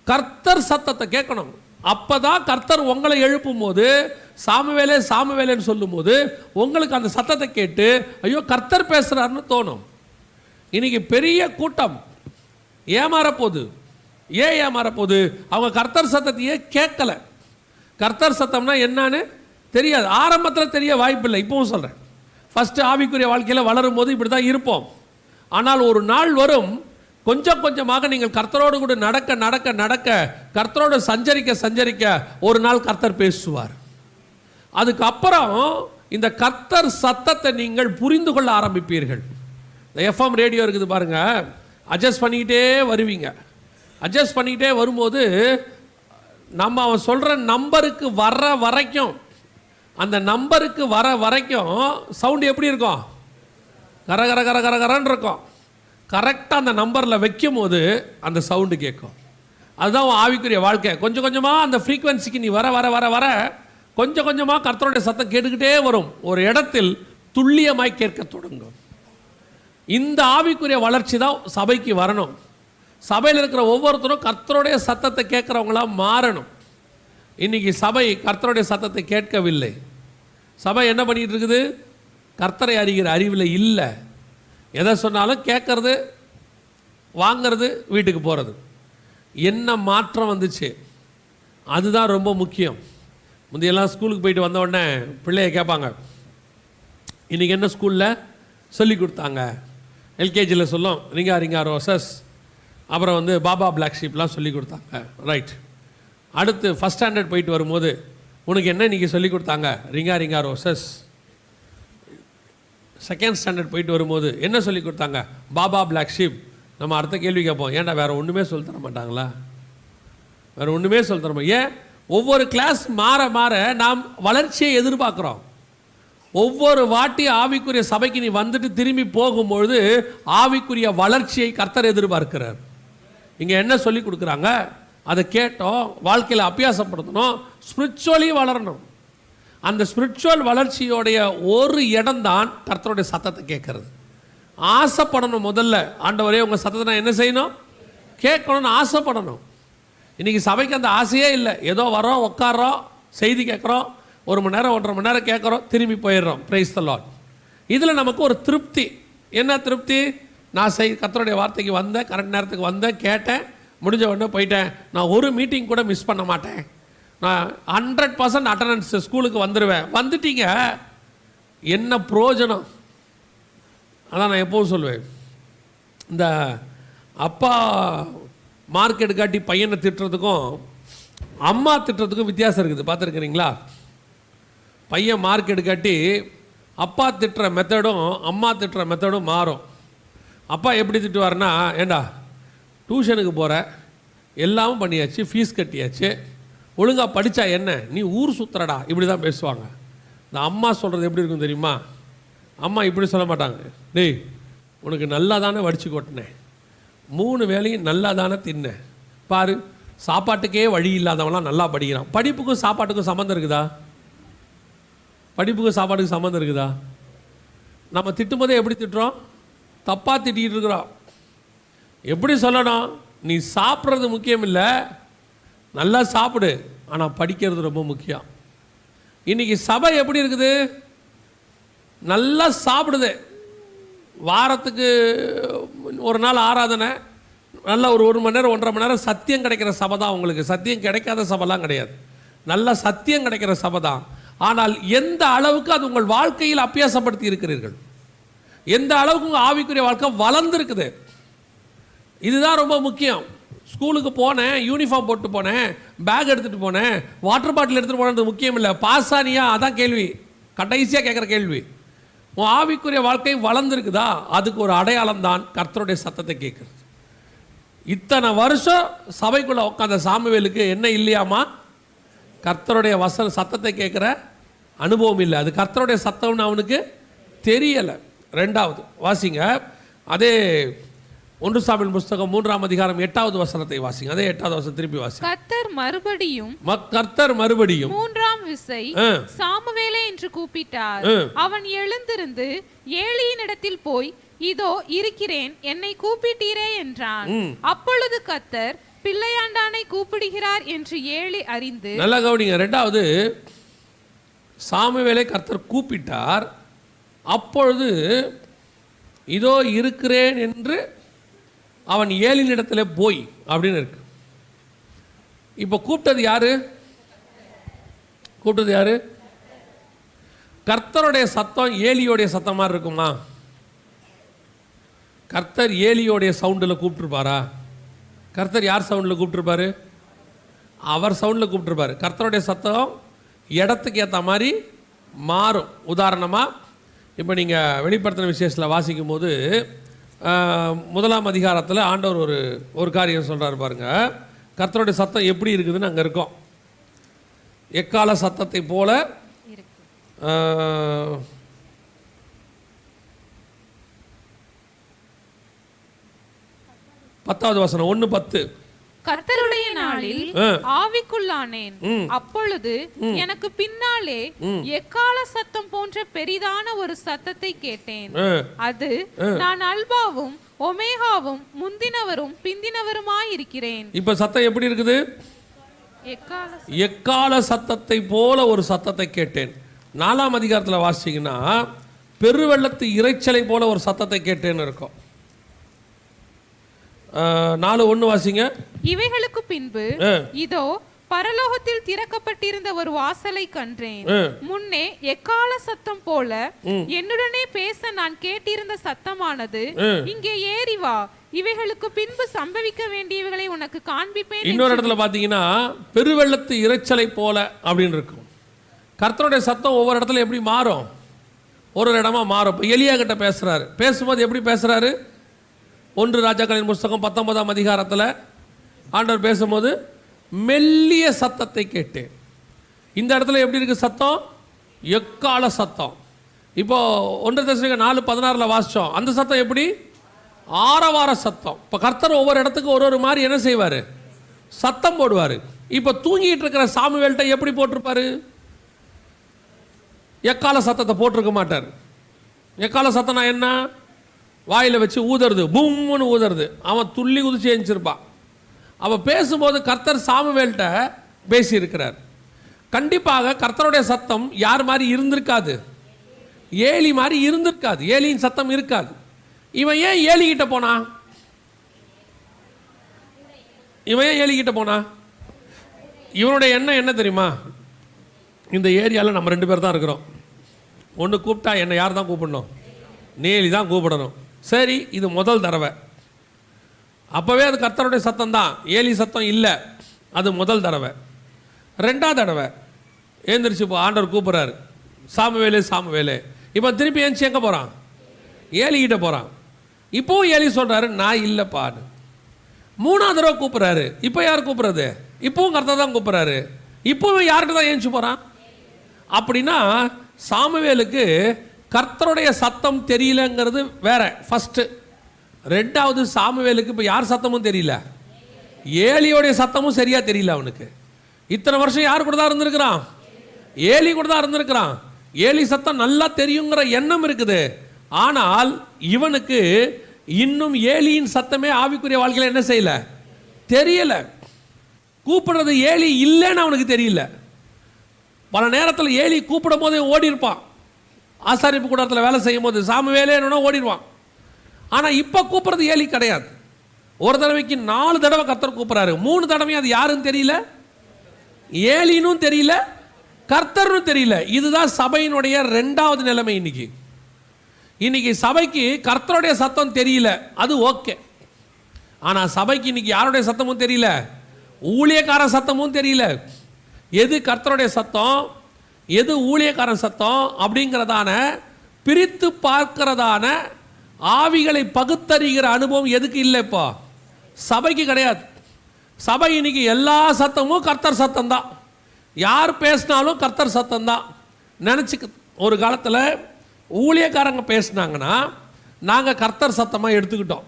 கர்த்தர் சத்தத்தை கேட்கணும். அப்பதான் கர்த்தர் உங்களை எழுப்பும் போது சாமுவேலே சாமுவேலேன்னு சொல்லும் போது உங்களுக்கு அந்த சத்தத்தை கேட்டு ஐயோ கர்த்தர் பேசுறாருன்னு தோணும். இன்னைக்கு பெரிய கூட்டம் ஏமாறப்போகுது. ஏன் ஏமாறப்போகுது? அவங்க கர்த்தர் சத்தத்தையே கேட்கல. கர்த்தர் சத்தம்னா என்னன்னு தெரியாது. ஆரம்பத்தில் தெரிய வாய்ப்பில்லை. இப்பவும் சொல்கிறேன், ஃபஸ்ட்டு ஆவிக்குரிய வாழ்க்கையில் வளரும் போது இப்படி தான் இருப்போம். ஆனால் ஒரு நாள் வரும், கொஞ்சம் கொஞ்சமாக நீங்கள் கர்த்தரோடு கூட நடக்க நடக்க நடக்க கர்த்தரோடு சஞ்சரிக்க சஞ்சரிக்க ஒரு நாள் கர்த்தர் பேசுவார். அதுக்கப்புறம் இந்த கர்த்தர் சத்தத்தை நீங்கள் புரிந்து கொள்ள ஆரம்பிப்பீர்கள். இந்த எஃப்எம் ரேடியோ இருக்குது பாருங்க, அட்ஜஸ்ட் பண்ணிக்கிட்டே வருவீங்க. அட்ஜஸ்ட் பண்ணிக்கிட்டே வரும்போது நம்ம அவன் சொல்கிற நம்பருக்கு வர்ற வரைக்கும், அந்த நம்பருக்கு வர வரைக்கும் சவுண்டு எப்படி இருக்கும்? கர கர கர கர கரன்னு இருக்கும். கரெக்டாக அந்த நம்பரில் வைக்கும் போது அந்த சவுண்டு கேட்கும். அதுதான் ஆவிக்குரிய வாழ்க்கை. கொஞ்சம் கொஞ்சமாக அந்த ஃப்ரீக்வன்சிக்கு நீ வர வர வர வர கொஞ்சம் கொஞ்சமாக கர்த்தருடைய சத்தம் கேட்டுக்கிட்டே வரும். ஒரு இடத்தில் துல்லியமாய் கேட்க தொடங்கும். இந்த ஆவிக்குரிய வளர்ச்சி தான் சபைக்கு வரணும். சபையில் இருக்கிற ஒவ்வொருத்தரும் கர்த்தருடைய சத்தத்தை கேட்குறவங்களா மாறணும். இன்னைக்கு சபை கர்த்தருடைய சத்தத்தை கேட்கவில்லை. சபை என்ன பண்ணிட்டு இருக்குது? கர்த்தரை அறிகிற அறிவில் இல்லை. எதை சொன்னாலும் கேட்கறது, வாங்கிறது, வீட்டுக்கு போகிறது. என்ன மாற்றம் வந்துச்சு? அதுதான் ரொம்ப முக்கியம். முந்தையெல்லாம் ஸ்கூலுக்கு போயிட்டு வந்த உடனே பிள்ளைய கேட்பாங்க, இன்றைக்கி என்ன ஸ்கூலில் சொல்லி கொடுத்தாங்க? எல்கேஜியில் சொல்லும் ரிங்கா ரிங்கா ரோசஸ், அப்புறம் பாபா பிளாக் ஷீப்லாம் சொல்லி கொடுத்தாங்க. ரைட். அடுத்து ஃபஸ்ட் ஸ்டாண்டர்ட் போயிட்டு வரும்போது உனக்கு என்ன இன்றைக்கி சொல்லி கொடுத்தாங்க? ரிங்கா ரிங்கா ரோசஸ். செகண்ட் ஸ்டாண்டர்ட் போயிட்டு வரும்போது என்ன சொல்லி கொடுத்தாங்க? Baba black sheep. நம்ம அடுத்த கேள்வி கேட்போம், ஏன்டா வேறு ஒன்றுமே சொல்லி தர மாட்டாங்களா? வேறு ஒன்றுமே சொல்லி தர மாட்டோம். ஏன்? ஒவ்வொரு கிளாஸ் மாற மாற நாம் வளர்ச்சியை எதிர்பார்க்குறோம். ஒவ்வொரு வாட்டி ஆவிக்குரிய சபைக்கு நீ வந்துட்டு திரும்பி போகும்பொழுது ஆவிக்குரிய வளர்ச்சியை கர்த்தர் எதிர்பார்க்கிறார். இங்கே என்ன சொல்லி கொடுக்குறாங்க? அதை கேட்டோம், வாழ்க்கையில் அபியாசப்படுத்தணும், ஸ்பிரிச்சுவலி வளரணும். அந்த ஸ்பிரிச்சுவல் வளர்ச்சியோடைய ஒரு இடம்தான் கர்த்தருடைய சத்தத்தை கேட்கறது. ஆசைப்படணும். முதல்ல ஆண்டவரே உங்கள் சத்தத்தை நான் என்ன செய்யணும்? கேட்கணும்னு ஆசைப்படணும். இன்றைக்கி சபைக்கு அந்த ஆசையே இல்லை. ஏதோ வரோம், உட்காரோம், செய்தி கேட்குறோம், 1 மணி நேரம் 1.5 மணி நேரம் கேட்குறோம், திரும்பி போயிடுறோம். Praise the Lord. இதில் நமக்கு ஒரு திருப்தி. என்ன திருப்தி? நான் கர்த்தருடைய வார்த்தைக்கு வந்தேன், கரெக்ட் நேரத்துக்கு வந்தேன், கேட்டேன், முடிஞ்ச உடனே போயிட்டேன். நான் ஒரு மீட்டிங் கூட மிஸ் பண்ண மாட்டேன். நான் 100% அட்டண்டன்ஸ் ஸ்கூலுக்கு வந்துடுவேன். வந்துட்டீங்க, என்ன பிரயோஜனம்? அதான் நான் எப்போவும் சொல்லுவேன், இந்த அப்பா மார்க் எடுக்காட்டி பையனை திட்டுறதுக்கும் அம்மா திட்டுறதுக்கும் வித்தியாசம் இருக்குது. பார்த்துருக்குறீங்களா? பையன் மார்க் எடுக்காட்டி அப்பா திட்டுற மெத்தடும் அம்மா திட்டுற மெத்தடும் மாறும். அப்பா எப்படி திட்டுவார்னா, ஏண்டா டியூஷனுக்கு போகிற, எல்லாமும் பண்ணியாச்சு, ஃபீஸ் கட்டியாச்சு, ஒழுங்காக படித்தா என்ன, நீ ஊர் சுற்றுறடா, இப்படி தான் பேசுவாங்க. இந்த அம்மா சொல்கிறது எப்படி இருக்கும் தெரியுமா? அம்மா இப்படி சொல்ல மாட்டாங்க, டேய் உனக்கு நல்லா தானே வடித்து கொட்டினேன், 3 வேளையும் நல்லா தானே தின்னேன், பாரு சாப்பாட்டுக்கே வழி இல்லாதவங்களாம் நல்லா படிக்கிறான். படிப்புக்கும் சாப்பாட்டுக்கும் சம்மந்தம் இருக்குதா? படிப்புக்கும் சாப்பாட்டுக்கும் சம்மந்தம் இருக்குதா? நம்ம திட்டும் போதே எப்படி திட்டுறோம்? தப்பாக திட்டிகிட்டு இருக்கிறோம். எப்படி சொல்லணும்? நீ சாப்பிட்றது முக்கியம் இல்லை, நல்லா சாப்பிடு, ஆனால் படிக்கிறது ரொம்ப முக்கியம். இன்றைக்கி சபை எப்படி இருக்குது? நல்லா சாப்பிடுது, வாரத்துக்கு ஒரு நாள் ஆராதனை, நல்லா ஒரு மணி நேரம் 1.5 மணி நேரம் சத்தியம் கிடைக்கிற சபை தான் உங்களுக்கு. சத்தியம் கிடைக்காத சபைலாம் கிடையாது, நல்ல சத்தியம் கிடைக்கிற சபை தான். ஆனால் எந்த அளவுக்கு அது உங்கள் வாழ்க்கையில் அபியாசப்படுத்தி இருக்கிறீர்கள், எந்த அளவுக்கு உங்கள் ஆவிக்குரிய வாழ்க்கை வளர்ந்துருக்குது, இதுதான் ரொம்ப முக்கியம். ஸ்கூலுக்கு போனேன், யூனிஃபார்ம் போட்டு போனேன், பேக் எடுத்துகிட்டு போனேன், வாட்டர் பாட்டில் எடுத்துகிட்டு போனது முக்கியம் இல்லை. பாஸானியா? அதான் கேள்வி, கடைசியாக கேட்குற கேள்வி. உன் ஆவிக்குரிய வாழ்க்கை வளர்ந்துருக்குதா? அதுக்கு ஒரு அடையாளம் தான் கர்த்தருடைய சத்தத்தை கேட்குறது. இத்தனை வருஷம் சபைக்குள்ளே உட்காந்த சாமுவேலுக்கு என்ன இல்லையாமா? கர்த்தருடைய சத்தத்தை கேட்குற அனுபவம் இல்லை. அது கர்த்தருடைய சத்தம்னு அவனுக்கு தெரியலை. 2வது வாசிங்க, அதே 1 சாமுவேல் புஸ்தகம் 3ஆம் அதிகாரம் 8வது வசனத்தை வாசிங்க. அதே 8வது வசனம் திருப்பி வாசிங்க. கர்த்தர் மறுபடியும் 3ஆம் விசை சாமுவேலே என்று கூப்பிட்டார். அவன் எழுந்திருந்து ஏலியின் இடத்தில் போய், இதோ இருக்கிறேன், என்னை கூப்பிட்டீரே என்றான். அப்பொழுது கர்த்தர் பிள்ளையாண்டானை கூப்பிடுகிறார் என்று ஏலி அறிந்து. நல்லா கவனிங்க. 2வது சாமுவேலை கர்த்தர் கூப்பிட்டார். அப்பொழுது இதோ இருக்கிறேன் என்று அவன் ஏலியின் இடத்துல போய் அப்படின்னு இருக்கு. இப்போ கூப்பிட்டது யாரு? கர்த்தருடைய சத்தம் ஏலியோடைய சத்தம் மாதிரி இருக்குமா? கர்த்தர் ஏலியோடைய சவுண்டில் கூப்பிட்டுருப்பாரா? கர்த்தர் யார் சவுண்டில் கூப்பிட்டுருப்பாரு? அவர் சவுண்டில் கூப்பிட்டுருப்பாரு. கர்த்தருடைய சத்தம் இடத்துக்கு ஏற்ற மாதிரி மாறும். உதாரணமாக இப்போ நீங்கள் வெளிப்படுத்தின விசேஷத்தில் வாசிக்கும் போது 1ஆம் அதிகாரத்தில் ஆண்டவர் ஒரு காரியம் சொல்கிறார் பாருங்க. கர்த்தருடைய சத்தம் எப்படி இருக்குதுன்னு அங்கே இருக்கும். எக்கால சத்தத்தை போல 10வது வசனம் 1:10. கர்த்தருடைய நாளில் ஆவிக்குள்ளானேன். அப்பொழுது எனக்கு பின்னாலே எக்கால சத்தம் போன்ற பெரிதான ஒரு சத்தத்தை கேட்டேன். அது, நான் அல்பாவும் ஒமேகாவும் முந்தினவரும் பிந்தினவருமாயிருக்கிறேன். இப்ப சத்தம் எப்படி இருக்குது? எக்கால சத்தத்தை போல ஒரு சத்தத்தை கேட்டேன். 4ஆம் அதிகாரத்தில் வாசிச்சீங்கன்னா பெருவெள்ளத்து இரைச்சலை போல ஒரு சத்தத்தை கேட்டேன்னு இருக்கும். 4:1 வாசிங்க. இவைகளுக்கு பின்பு இதோ பரலோகத்தில் திறக்கப்பட்டிருந்த ஒரு வாசலை கண்டேன். முன்னே எக்கால சத்தம் போல என்னுடனே பேச நான் கேட்டிருந்த சத்தமானது, இங்கே ஏறி வா, இவைகளுக்கு பின்பு சம்பவிக்க வேண்டியவைகளை உனக்கு காண்பிப்பேன். இன்னொரு இடத்துல பாத்தீங்கன்னா பெருவெள்ளத்து இரைச்சலை போல அப்படின்னு இருக்கும். கர்த்தருடைய சத்தம் ஒவ்வொரு இடத்துல எப்படி மாறும்? ஒரு இடமா மாறும். இப்போ எலியா கிட்ட பேசுறாரு. பேசும்போது எப்படி பேசுறாரு? 1 ராஜாக்களின் புஸ்தகம் 19ஆம் அதிகாரத்தில் ஆண்டவர் பேசும்போது மெல்லிய சத்தத்தை கேட்டேன். இந்த இடத்துல எப்படி இருக்கு சத்தம்? எக்கால சத்தம். இப்போ 1 தெசலோனிக்கேயர் 4:16 வாசிச்சோம். அந்த சத்தம் எப்படி? ஆரவார சத்தம். இப்போ கர்த்தர் ஒவ்வொரு இடத்துக்கு ஒரு மாதிரி என்ன செய்வார்? சத்தம் போடுவார். இப்போ தூங்கிட்டு இருக்கிற சாமுவேல்கிட்ட எப்படி போட்டிருப்பாரு? எக்கால சத்தத்தை போட்டிருக்க மாட்டார். எக்கால சத்தம்னா என்ன? வாயில் வச்சு ஊதுறது, பூம்னு ஊதுறது. அவன் துள்ளி குதிச்சு எழுந்திருப்பான். அவன் பேசும்போது கர்த்தர் சாமுவேல்கிட்ட பேசியிருக்கிறார். கண்டிப்பாக கர்த்தருடைய சத்தம் யார் மாதிரி இருந்திருக்காது? ஏலி மாதிரி இருந்திருக்காது. ஏலியின் சத்தம் இருக்காது. இவன் ஏன் ஏலிகிட்ட போனா? இவனுடைய எண்ணம் என்ன தெரியுமா? இந்த ஏரியாவில் நம்ம 2 பேர் தான் இருக்கிறோம். ஒன்று கூப்பிட்டா என்னை யார் தான் கூப்பிடணும்? ஏலி தான் கூப்பிடணும். சரி, இது முதல் தடவை. அப்போவே அது கர்த்தருடைய சத்தம் தான், ஏலி சத்தம் இல்லை. அது முதல் தடவை. 2வது தடவை ஏந்திரிச்சு இப்போ ஆண்டவர் கூப்பிட்றாரு, சாமுவேலே சாமுவேலே. இப்போ திருப்பி ஏந்திச்சு எங்கே போகிறான்? ஏலிகிட்ட போகிறான். இப்போவும் ஏலி சொல்கிறாரு, நான் இல்லைப்பான்னு. 3வது தடவை கூப்பிட்றாரு. இப்போ யார் கூப்பிட்றது? இப்போவும் கர்த்தர் தான் கூப்பிட்றாரு. இப்போவும் யார்கிட்ட தான் ஏந்திச்சு போகிறான்? அப்படின்னா சாமுவேலுக்கு கர்த்தருடைய சத்தம் தெரியலங்கிறது வேற ஃபர்ஸ்ட். 2வது சாமுவேலுக்கு இப்போ யார் சத்தமும் தெரியல, ஏலியோடைய சத்தமும் சரியா தெரியல அவனுக்கு. இத்தனை வருஷம் யார் கூட தான் இருந்திருக்கிறான்? ஏலி கூட தான் இருந்திருக்கிறான். ஏலி சத்தம் நல்லா தெரியுங்கிற எண்ணம் இருக்குது. ஆனால் இவனுக்கு இன்னும் ஏலியின் சத்தமே ஆவிக்குரிய வாழ்க்கையில் என்ன செய்யல, தெரியல. கூப்பிடுறது ஏலி இல்லைன்னு அவனுக்கு தெரியல. பல நேரத்தில் ஏலி கூப்பிடும் போதே ஓடி இருப்பான். ஆசாரிப்பு கூடத்தில் வேலை செய்யும் போது சாமுவேலே என்னன்னா ஓடிடுவான். ஆனால் இப்போ கூப்பிடுறது ஏலி கிடையாது. ஒரு தடவைக்கு 4 தடவை கர்த்தர் கூப்பிட்றாரு. 3 தடவையும் அது யாருன்னு தெரியல, ஏலினும் தெரியல, கர்த்தர்னும் தெரியல. இதுதான் சபையினுடைய 2வது நிலைமை. இன்னைக்கு சபைக்கு கர்த்தருடைய சத்தம் தெரியல, அது ஓகே. ஆனால் சபைக்கு இன்னைக்கு யாருடைய சத்தமும் தெரியல, ஊழியக்கார சத்தமும் தெரியல. எது கர்த்தருடைய சத்தம், எது ஊழியக்காரன் சத்தம் அப்படிங்கிறதான பிரித்து பார்க்கிறதான ஆவிகளை பகுத்தறிகிற அனுபவம் எதுக்கு இல்லை? இப்போ சபைக்கு கிடையாது. சபை இன்னைக்கு எல்லா சத்தமும் கர்த்தர் சத்தம் தான். யார் பேசினாலும் கர்த்தர் சத்தம் தான் நினச்சிக்க. ஒரு காலத்தில் ஊழியக்காரங்க பேசினாங்கன்னா நாங்கள் கர்த்தர் சத்தமாக எடுத்துக்கிட்டோம்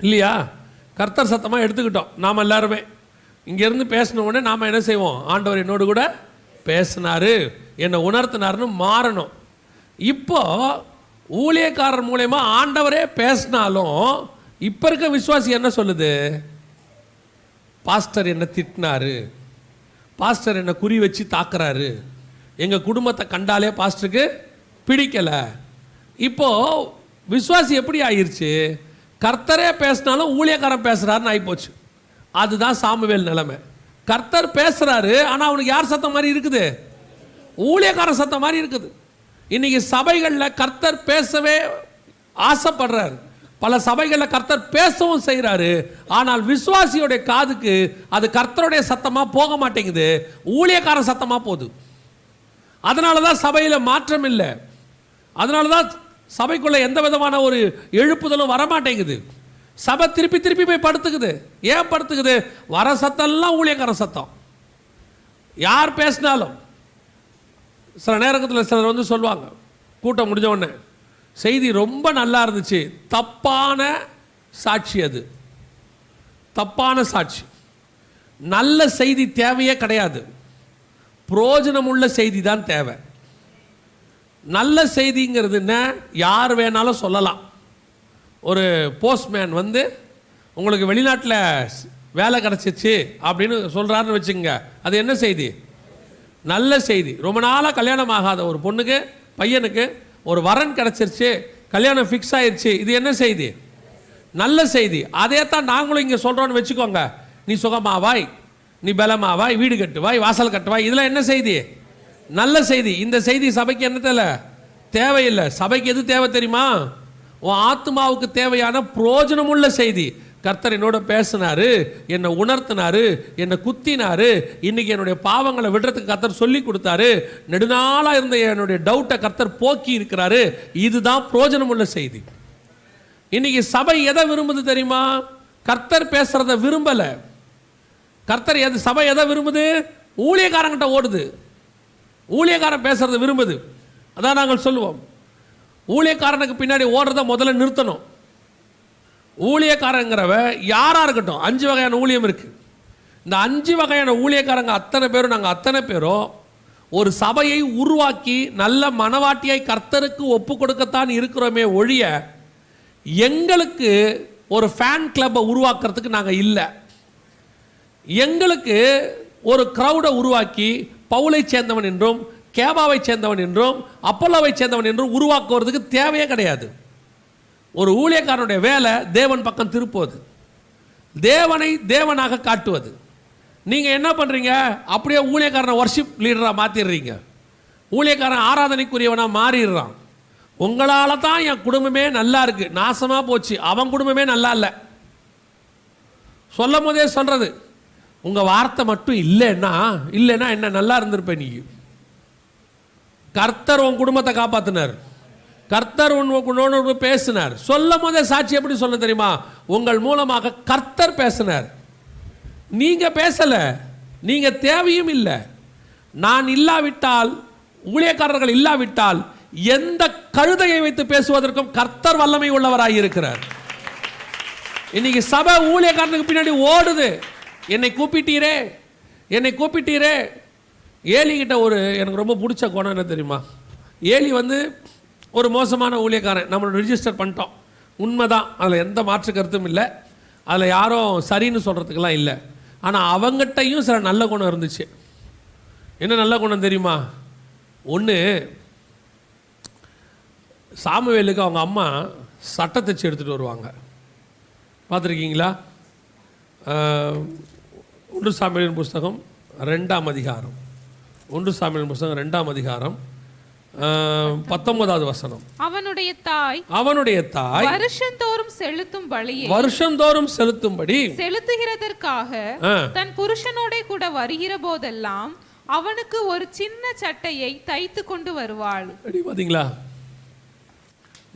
இல்லையா? கர்த்தர் சத்தமாக எடுத்துக்கிட்டோம். நாம் எல்லாருமே இங்கேருந்து பேசின உடனே நாம் என்ன செய்வோம்? ஆண்டவர் என்னோடு கூட பேசினாரு, என்னை உணர்த்தினாருன்னு மாறணும். இப்போ ஊழியக்காரர் மூலயமா ஆண்டவரே பேசினாலும் இப்போ இருக்க விசுவாசி என்ன சொல்லுது? பாஸ்டர் என்னை திட்டினாரு, பாஸ்டர் என்னை குறி வச்சு தாக்குறாரு, எங்கள் குடும்பத்தை கண்டாலே பாஸ்டருக்கு பிடிக்கலை. இப்போது விசுவாசி எப்படி ஆயிடுச்சு? கர்த்தரே பேசினாலும் ஊழியக்காரன் பேசுகிறாருன்னு ஆகிப்போச்சு. அதுதான் சாமுவேல் நிலைமை. கர்த்தர் பேசுகிறாரு, ஆனால் அவனுக்கு யார் சத்தம் மாதிரி இருக்குது? ஊழியக்காரன் சத்தம் மாதிரி இருக்குது. இன்றைக்கி சபைகளில் கர்த்தர் பேசவே ஆசைப்படுறாரு. பல சபைகளில் கர்த்தர் பேசவும் செய்கிறாரு. ஆனால் விசுவாசியோடைய காதுக்கு அது கர்த்தருடைய சத்தமாக போக மாட்டேங்குது, ஊழியக்காரன் சத்தமாக போகுது. அதனால தான் சபையில் மாற்றம் இல்லை. அதனால தான் சபைக்குள்ளே எந்த விதமான ஒரு எழுப்புதலும் வரமாட்டேங்குது. சபை திருப்பி திருப்பி போய் படுத்துக்குது. ஏன் படுத்துக்குது? வர சத்தம்லாம் ஊழியக்கார சத்தம். யார் பேசினாலும் சில நேரத்தில் சிலர் வந்து சொல்லுவாங்க, கூட்டம் முடிஞ்ச உடனே செய்தி ரொம்ப நல்லா இருந்துச்சு, தப்பான சாட்சி. அது தப்பான சாட்சி. நல்ல செய்தி தேவையே கிடையாது, பிரயோஜனமுள்ள செய்தி தான் தேவை. நல்ல செய்திங்கிறது என்ன? யார் வேணாலும் சொல்லலாம். ஒரு போஸ்ட்மேன் வந்து உங்களுக்கு வெளிநாட்டில் வேலை கிடச்சிச்சு அப்படின்னு சொல்கிறாருன்னு வச்சுக்கோங்க, அது என்ன செய்தி? நல்ல செய்தி. ரொம்ப நாளாக கல்யாணம் ஆகாத ஒரு பொண்ணுக்கு பையனுக்கு ஒரு வரன் கிடச்சிருச்சு, கல்யாணம் ஃபிக்ஸ் ஆயிடுச்சு, இது என்ன செய்தி? நல்ல செய்தி. அதே தான் நாங்களும் இங்கே சொல்கிறோன்னு வச்சுக்கோங்க. நீ சுகமாவாய், நீ பலமாவாய், வீடு கட்டுவாய், வாசல் கட்டுவாய், இதெல்லாம் என்ன செய்தி? நல்ல செய்தி. இந்த செய்தி சபைக்கு என்ன தேவை? தேவையில்லை. சபைக்கு எது தேவை தெரியுமா? உன் ஆத்மாவுக்கு தேவையான பிரயோஜனமுள்ள செய்தி. கர்த்தர் என்னோட பேசினாரு, என்னை உணர்த்தினாரு, என்னை குத்தினாரு, இன்னைக்கு என்னுடைய பாவங்களை விடுறதுக்கு கர்த்தர் சொல்லி கொடுத்தாரு, நெடுநாளாக இருந்த என்னுடைய டவுட்டை கர்த்தர் போக்கி இருக்கிறாரு. இதுதான் பிரயோஜனமுள்ள செய்தி. இன்னைக்கு சபை எதை விரும்புது தெரியுமா? கர்த்தர் பேசுறத விரும்பலை. சபை எதை விரும்புது? ஊழியக்காரங்கிட்ட ஓடுது. ஊழியக்காரன் பேசுறத விரும்புது. அதான் நாங்கள் சொல்லுவோம், ஊழியக்காரனுக்கு பின்னாடி ஓடுறத முதல்ல நிறுத்தணும். ஊழியக்காரங்கிறவ யாராக இருக்கட்டும், 5 வகையான ஊழியம் இருக்குது. இந்த 5 வகையான ஊழியக்காரங்க அத்தனை பேரும், நாங்கள் அத்தனை பேரும் ஒரு சபையை உருவாக்கி நல்ல மனவாட்டியை கர்த்தருக்கு ஒப்பு கொடுக்கத்தான் இருக்கிறோமே ஒழிய எங்களுக்கு ஒரு ஃபேன் கிளப்பை உருவாக்குறதுக்கு நாங்கள் இல்லை. எங்களுக்கு ஒரு க்ரௌடை உருவாக்கி பவுலை சேர்ந்தவன் என்றும் கேபாவை சேர்ந்தவன் என்றும் அப்போலோவை சேர்ந்தவன் என்றும் உருவாக்குவதற்கு தேவையே கிடையாது. ஒரு ஊழியக்காரனுடைய வேலை தேவன் பக்கம் திருப்புவது, தேவனை தேவனாக காட்டுவது. நீங்கள் என்ன பண்ணுறீங்க? அப்படியே ஊழியக்காரனை வர்ஷிப் லீடராக மாற்றிடுறீங்க. ஊழியக்காரன் ஆராதனைக்குரியவனாக மாறிடுறான். உங்களால் தான் என் குடும்பமே நல்லா இருக்குது, நாசமாக போச்சு, அவன் குடும்பமே நல்லா இல்லை சொல்லும் போதே சொல்கிறது. உங்கள் வார்த்தை மட்டும் இல்லைன்னா என்ன நல்லா இருந்திருப்பேன் நீ. கர்த்தர் உன் குடும்பத்தை காப்பாற்றினார், கர்த்தர் உன்னோடு பேசினார். சொல்லும் போதே சாட்சி எப்படி சொல்ல தெரியுமா? உங்கள் மூலமாக கர்த்தர் பேசினார். நீங்கள் பேசலை, நீங்கள் தேவையும் இல்லை. நான் இல்லாவிட்டால், ஊழியக்காரர்கள் இல்லாவிட்டால் எந்த கழுதையை வைத்து பேசுவதற்கும் கர்த்தர் வல்லமை உள்ளவராக இருக்கிறார். இன்னைக்கு சபை ஊழியக்காரனுக்கு பின்னாடி ஓடுது. என்னை கூப்பிட்டீரே, என்னை கூப்பிட்டீரே. ஏலிகிட்ட ஒரு எனக்கு ரொம்ப பிடிச்ச குணம் என்ன தெரியுமா? ஏலி வந்து ஒரு மோசமான ஊழியக்காரன், நம்மளோட ரிஜிஸ்டர் பண்ணிட்டோம், உண்மைதான், அதில் எந்த மாற்று கருத்தும் இல்லை, அதில் யாரும் சரின்னு சொல்கிறதுக்கெல்லாம் இல்லை. ஆனால் அவங்ககிட்டையும் சில நல்ல குணம் இருந்துச்சு. என்ன நல்ல குணம் தெரியுமா? ஒன்று, சாமுவேலுக்கு அவங்க அம்மா சட்டை தைச்சு எடுத்துகிட்டு வருவாங்க. பார்த்துருக்கீங்களா? 1 சாமுவேலின் புஸ்தகம் 2ஆம் அதிகாரம், 1 சாமுவேலின் புஸ்தகம் 2ஆம் அதிகாரம் 19வது வசனம். அவனுடைய தாய் வருஷந்தோறும் செலுத்தும்படி செலுத்துகிறதற்காக தன் புருஷனோட கூட வருகிற போதெல்லாம் அவனுக்கு ஒரு சின்ன சட்டையை தைத்து கொண்டு வருவாள். பாத்தீங்களா?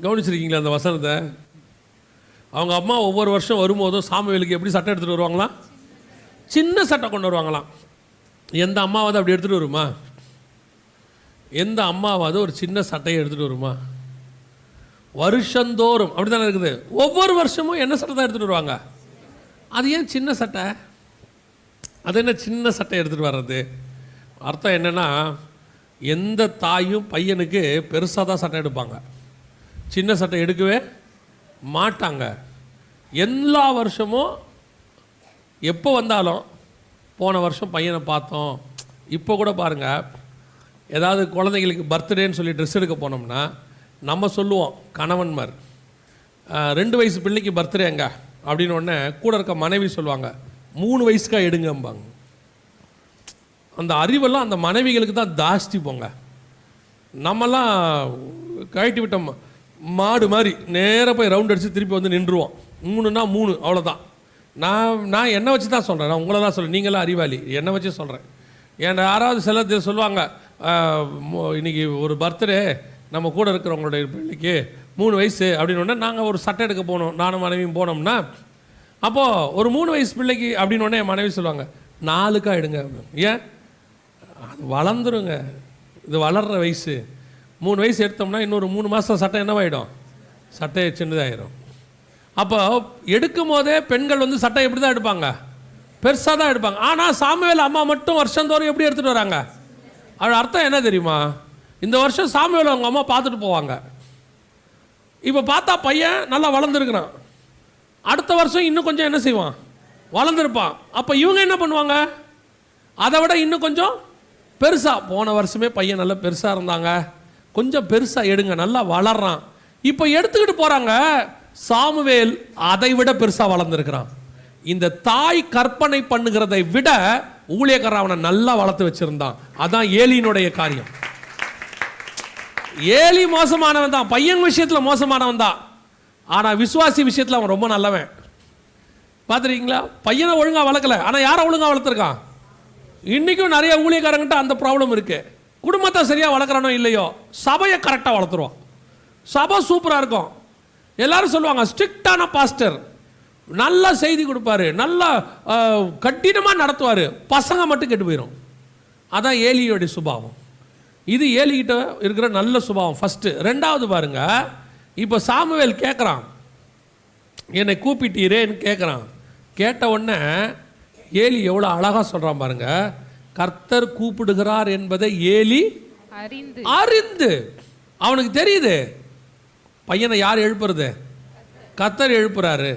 கவனிச்சிருக்கீங்களா அந்த வசனத்தை? அவங்க அம்மா ஒவ்வொரு வருஷம் வரும்போதும் சாமுவேலுக்கு எப்படி சட்டை எடுத்துகிட்டு வருவாங்களாம்? சின்ன சட்டை கொண்டு வருவாங்களாம். எந்த அம்மாவாவது அப்படி எடுத்துகிட்டு வருமா? எந்த அம்மாவாவது ஒரு சின்ன சட்டையை எடுத்துகிட்டு வருமா? வருஷந்தோறும் அப்படி தானே இருக்குது. ஒவ்வொரு வருஷமும் என்ன சட்டை தான் எடுத்துகிட்டு வருவாங்க? அது ஏன் சின்ன சட்டை? அது என்ன சின்ன சட்டை எடுத்துகிட்டு வர்றது? அர்த்தம் என்னென்னா, எந்த தாயும் பையனுக்கு பெருசாக தான் சட்டை எடுப்பாங்க, சின்ன சட்டை எடுக்கவே மாட்டாங்க. எல்லா வருஷமும் எப்போ வந்தாலும், போன வருஷம் பையனை பார்த்தோம், இப்போ கூட பாருங்கள், ஏதாவது குழந்தைங்களுக்கு பர்த்டேன்னு சொல்லி ட்ரெஸ் எடுக்க போனோம்னா நம்ம சொல்லுவோம், கணவன்மார் 2 வயசு பிள்ளைக்கு பர்த்டேங்க அப்படின்னு உடனே கூட இருக்க மனைவி சொல்லுவாங்க 3 வயசுக்கா எடுங்கம்பாங்க. அந்த அறிவெல்லாம் அந்த மனைவிகளுக்கு தான் ஜாஸ்தி போங்க. நம்மலாம் கழட்டி விட்டோம் மாடு மாதிரி நேராக போய் ரவுண்ட் அடித்து திருப்பி வந்து நின்றுவோம். 3னா 3 அவ்வளோதான். நான் என்னை வச்சு தான் சொல்கிறேன், நான் உங்களை தான் சொல்கிறேன், நீங்களாம் அறிவாளி, என்னை வச்சு சொல்கிறேன். ஏன்னா யாராவது சில சொல்லுவாங்க, இன்றைக்கி ஒரு பர்த்டே நம்ம கூட இருக்கிறவங்களுடைய பிள்ளைக்கு 3 வயசு அப்படின்னு நாங்கள் ஒரு சட்டை எடுக்க போனோம், நானும் மனைவியும் போனோம்னா, அப்போது ஒரு 3 வயசு பிள்ளைக்கு அப்படின்னு என் மனைவி சொல்லுவாங்க 4க்கா எடுங்க. ஏன்? அது வளர்ந்துருங்க, இது வளர்கிற வயசு. 3 வயசு எடுத்தோம்னா இன்னொரு 3 மாதம் சட்டை என்னவாயிடும்? சட்டை சின்னதாயிடும். அப்போ எடுக்கும் போதே பெண்கள் வந்து சட்டை எப்படி தான் எடுப்பாங்க? பெருசாக தான் எடுப்பாங்க. ஆனால் சாமுவேல் அம்மா மட்டும் வருஷந்தோறும் எப்படி எடுத்துகிட்டு வராங்க? அதோட அர்த்தம் என்ன தெரியுமா? இந்த வருஷம் சாமுவேல் அவங்க அம்மா பார்த்துட்டு போவாங்க. இப்போ பார்த்தா பையன் நல்லா வளர்ந்துருக்கிறான், அடுத்த வருஷம் இன்னும் கொஞ்சம் என்ன செய்வான்? வளர்ந்துருப்பான். அப்போ இவங்க என்ன பண்ணுவாங்க? அதை விட இன்னும் கொஞ்சம் பெருசாக, போன வருஷமே பையன் நல்லா பெருசாக இருந்தாங்க, கொஞ்சம் பெருசாக எடுங்க, நல்லா வளர்றான். இப்போ எடுத்துக்கிட்டு போகிறாங்க. சாமுவேல் அதை விட பெருசாக வளர்ந்துருக்கிறான். இந்த தாய் கற்பனை பண்ணுகிறதை விட ஊழியக்காரன் அவனை நல்லா வளர்த்து வச்சிருந்தான். அதான் ஏலியினுடைய காரியம். ஏலி மோசமானவன் தான், பையன் விஷயத்தில் மோசமானவன் தான், ஆனால் விசுவாசி விஷயத்தில் அவன் ரொம்ப நல்லவன். பார்த்துருக்கீங்களா? பையனை ஒழுங்காக வளர்க்கல, ஆனால் யாரை ஒழுங்காக வளர்த்துருக்கான்? இன்றைக்கும் நிறைய ஊழியக்காரங்கிட்ட அந்த ப்ராப்ளம் இருக்குது. குடும்பத்தை சரியாக வளர்க்குறானோ இல்லையோ, சபையை கரெக்டாக வளர்த்துருவான். சபை சூப்பராக இருக்கும். எல்லாரும் சொல்லுவாங்க ஸ்ட்ரிக்டான பாஸ்டர், நல்லா செய்தி கொடுப்பாரு, நல்லா கட்டிடமாக நடத்துவார், பசங்க மட்டும் கெட்டு போயிடும். அதான் ஏலியோடைய சுபாவம். இது ஏலிகிட்ட இருக்கிற நல்ல சுபாவம் ஃபஸ்ட்டு. 2வது பாருங்க, இப்போ சாமுவேல் கேட்குறான், என்னை கூப்பிட்டீரேன்னு கேட்குறான். கேட்ட உடனே ஏலி எவ்வளோ அழகாக சொல்கிறான் பாருங்க. கர்த்தர் கூப்பிடுகிறார் என்பதை ஏலி அறிந்து, அவனுக்கு தெரியுது பையனை யார் எழுப்புறது? கர்த்தர் எழுப்புறாரு.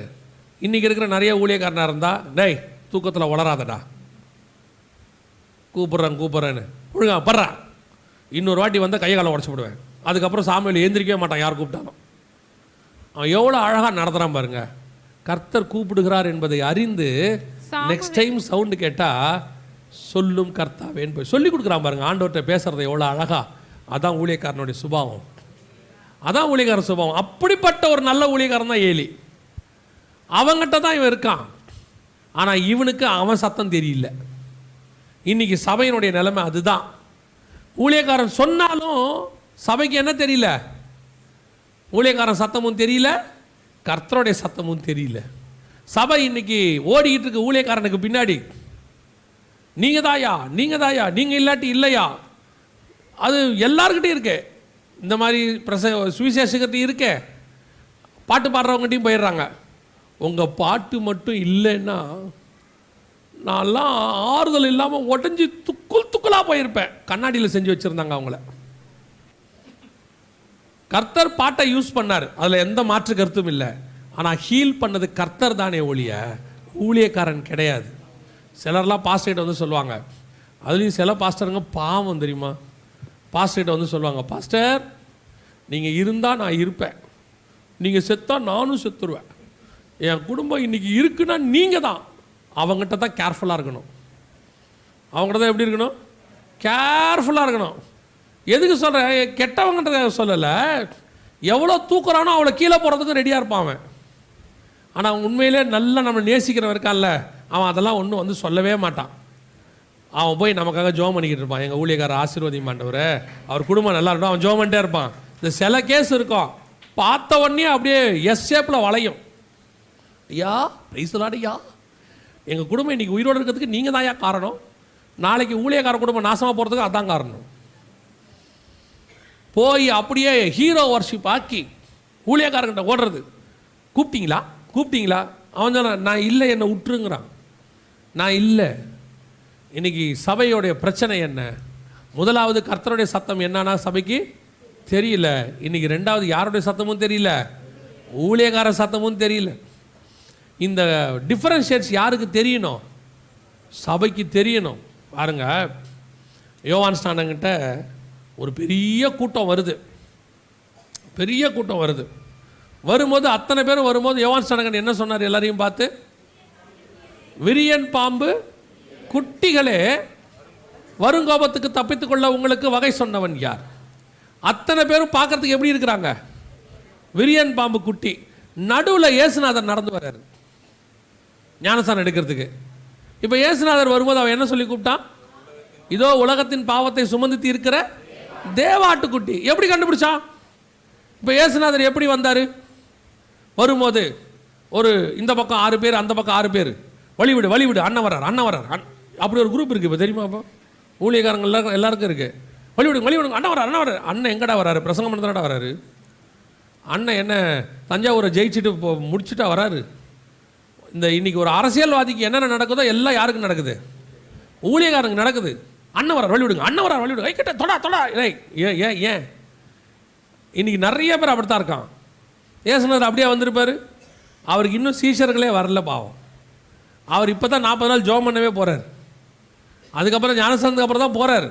இன்றைக்கி இருக்கிற நிறைய ஊழியக்காரனாக இருந்தால், டேய் தூக்கத்தில் வளராதடா, கூப்பிட்றேன்னு ஒழுங்கா படுறா, இன்னொரு வாட்டி வந்து கையை காலம் உடச்சி விடுவேன். அதுக்கப்புறம் சாமியில் எழுந்திரிக்கவே மாட்டான் யார் கூப்பிட்டாலும். அவன் எவ்வளோ அழகாக நடத்துகிறான் பாருங்க. கர்த்தர் கூப்பிடுகிறார் என்பதை அறிந்து நெக்ஸ்ட் டைம் சவுண்டு கேட்டால் சொல்லும் கர்த்தாவேன்னு போய் சொல்லி கொடுக்குறான் பாருங்க. ஆண்டவர்கிட்ட பேசுறது எவ்வளோ அழகா. அதான் ஊழியக்காரனுடைய சுபாவம், அதான் ஊழியக்காரன் சுபாவம். அப்படிப்பட்ட ஒரு நல்ல ஊழியக்காரன் தான் ஏலி. அவங்ககிட்ட தான் இவன் இருக்கான், ஆனால் இவனுக்கு அவன் சத்தம் தெரியல. இன்னைக்கு சபையினுடைய நிலைமை அதுதான். ஊழியக்காரன் சொன்னாலும் சபைக்கு என்ன தெரியல? ஊழியக்காரன் சத்தமும் தெரியல, கர்த்தருடைய சத்தமும் தெரியல. சபை இன்னைக்கு ஓடிக்கிட்டு இருக்கு ஊழியக்காரனுக்கு பின்னாடி. நீங்கள் தாயா, நீங்கள் தாயா, நீங்கள் இல்லாட்டி இல்லையா. அது எல்லாருக்கிட்டையும் இருக்கு. இந்த மாதிரி சுவிசேஷகத்தையும் இருக்கே, பாட்டு பாடுறவங்ககிட்டையும் போயிடுறாங்க. உங்கள் பாட்டு மட்டும் இல்லைன்னா நான்லாம் ஆறுதல் இல்லாமல் உடஞ்சி துக்குலாக போயிருப்பேன். கண்ணாடியில் செஞ்சு வச்சுருந்தாங்க அவங்கள. கர்த்தர் பாட்டை யூஸ் பண்ணார், அதில் எந்த மாற்று கருத்தும் இல்லை. ஆனால் ஹீல் பண்ணது கர்த்தர் தானே ஒழிய ஊழியக்காரன் கிடையாது. சிலர்லாம் பாஸ்டர்கிட்ட வந்து சொல்லுவாங்க, அதுலேயும் சில பாஸ்டருங்க பாவம் தெரியுமா, பாஸ்டர்கிட்ட வந்து சொல்லுவாங்க, பாஸ்டர் நீங்கள் இருந்தால் நான் இருப்பேன், நீங்கள் செத்தா நானும் செத்துருவேன், என் குடும்பம் இன்றைக்கி இருக்குன்னா நீங்கள் தான். அவங்ககிட்ட தான் கேர்ஃபுல்லாக இருக்கணும். அவங்ககிட்ட தான் எப்படி இருக்கணும்? கேர்ஃபுல்லாக இருக்கணும். எதுக்கு சொல்கிறேன்? கெட்டவங்கன்ற சொல்லலை, எவ்வளோ தூக்குறானோ அவ்வளோ கீழே போகிறதுக்கும் ரெடியாக இருப்பான் அவன். ஆனால் அவன் உண்மையிலே நல்லா நம்ம நேசிக்கிறவன் இருக்கான்ல, அவன் அதெல்லாம் ஒன்றும் வந்து சொல்லவே மாட்டான். அவன் போய் நமக்காக ஜோம் பண்ணிக்கிட்டு இருப்பான், எங்கள் ஊழியக்காரர் ஆசீர்வதியும் ஆண்டவரே, அவர் குடும்பம் நல்லா இருக்கட்டும், அவன் ஜோம் பண்ணிட்டே இருப்பான். இந்த சில கேஸ் இருக்கும், பார்த்த உடனே அப்படியே எஸ் ஷேப்பில் வளையும். ஐயா பிரைஸ் தி லார்ட் ஐயா, எங்கள் குடும்பம் இன்றைக்கி உயிரோடு இருக்கிறதுக்கு நீங்கள் தான் ஐயா காரணம், நாளைக்கு ஊழியக்கார குடும்பம் நாசமாக போகிறதுக்கு அதான் காரணம். போய் அப்படியே ஹீரோ வர்ஷிப் ஆக்கி ஊழியக்காரங்கிட்ட ஓடுறது. கூப்பிட்டீங்களா? அவன் சொன்னான், நான் இல்லை, என்னை விட்டுருங்கிறான். நான் இல்லை. இன்னைக்கு சபையோடைய பிரச்சனை என்ன? முதலாவது கர்த்தருடைய சத்தம் என்னன்னா சபைக்கு தெரியல. இன்னைக்கு ரெண்டாவது யாருடைய சத்தமும் தெரியல, ஊழியக்கார சத்தமும் தெரியல. இந்த டிஃபரன்ஷியேட்ஸ் யாருக்கு தெரியணும்? சபைக்கு தெரியணும். பாருங்க, யோவான் ஸ்நானங்கிட்ட ஒரு பெரிய கூட்டம் வருது. வரும்போது அத்தனை பேரும் வரும்போது யோவான் ஸ்நானகன் என்ன சொன்னார்? எல்லாரையும் பார்த்து, விரியன் பாம்பு குட்டிகளே, வருங்கோபத்துக்கு தப்பித்துக்கொள்ள உங்களுக்கு வகை சொன்னவன் யார்? அத்தனை பேரும் பார்க்கறதுக்கு எப்படி இருக்கிறாங்க? விரியன் பாம்பு குட்டி. நடுவில் இயேசுநாதர் நடந்து வர்றாரு ஞானஸ்தானம் எடுக்கிறதுக்கு. இப்போ இயேசுநாதர் வரும்போது அவன் என்ன சொல்லி கூப்பிட்டான்? இதோ உலகத்தின் பாவத்தை சுமந்து இருக்கிற தேவாட்டுக்குட்டி. எப்படி கண்டுபிடிச்சான்? இப்போ இயேசுநாதர் எப்படி வந்தார்? வரும்போது ஒரு இந்த பக்கம் 6 பேர், அந்த பக்கம் 6 பேர், வழிவிடு அண்ணன் வரார் அப்படி ஒரு குரூப் இருக்குது. இப்போ தெரியுமா? இப்போ ஊழியக்காரங்க எல்லாருக்கும் இருக்குது. வழிவிடுங்க அண்ணன் வரார். அண்ணன் எங்கடா வராரு? பிரசங்கம் பண்ண வராரு. அண்ணன் என்ன தஞ்சாவூரை ஜெயிச்சுட்டு முடிச்சுட்டா வராரு? இந்த இன்னைக்கு ஒரு அரசியல்வாதிக்கு என்னென்ன நடக்குதோ எல்லாம் யாருக்கு நடக்குது? ஊழியக்காரங்க நடக்குது. அண்ணன் வரார், வழிவிடுங்க ஐ கிட்ட தொடா ஏன் இன்னைக்கு நிறைய பேர் அப்படித்தான் இருக்கான். ஏசுநாதர் அப்படியே வந்திருப்பார், அவருக்கு இன்னும் சீஷர்களே வரல பாவம். அவர் இப்போ தான் 40 நாள் ஜோம் பண்ணவே போகிறார். அதுக்கப்புறம் ஞானஸ்தானத்துக்கு அப்புறம் தான் போகிறார்.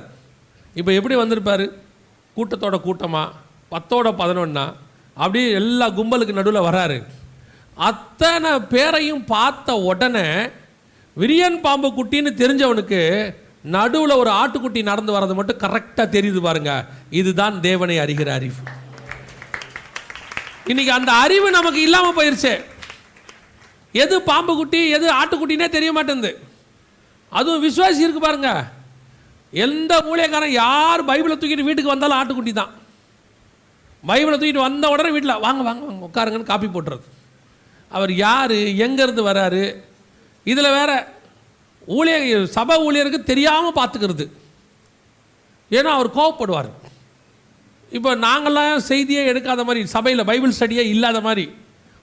இப்போ எப்படி வந்திருப்பார்? கூட்டத்தோட கூட்டமாக 10ஓட 11 அப்படியே எல்லா கும்பலுக்கு நடுவில் வராரு. அத்தனை பேரையும் பார்த்த உடனே விரியன் பாம்பு குட்டின்னு தெரிஞ்சவனுக்கு நடுவில் ஒரு ஆட்டுக்குட்டி நடந்து வர்றது மட்டும் கரெக்டாக தெரியுது. பாருங்க, இதுதான் தேவனை அறிகிற அறிவு. இன்னைக்கு அந்த அறிவு நமக்கு இல்லாமல் போயிருச்சு. எது பாம்பு குட்டி எது ஆட்டுக்குட்டினே தெரிய மாட்டேங்குது. அதுவும் விசுவாசி இருக்கு பாருங்க, எந்த ஊழியக்காரன் யார் பைபிளை தூக்கிட்டு வீட்டுக்கு வந்தாலும் ஆட்டுக்குட்டி தான். பைபிளை தூக்கிட்டு வந்த உடனே வீட்டில் வாங்க உட்காருங்கன்னு காப்பி போட்டுறது. அவர் யார், எங்கேருந்து வராரு, இதில் வேற சபை ஊழியருக்கு தெரியாமல் பார்த்துக்கிறது. ஏன்னா அவர் கோவப்படுவார். இப்போ நாங்கள்லாம் செய்தியே எடுக்காத மாதிரி, சபையில் பைபிள் ஸ்டடியே இல்லாத மாதிரி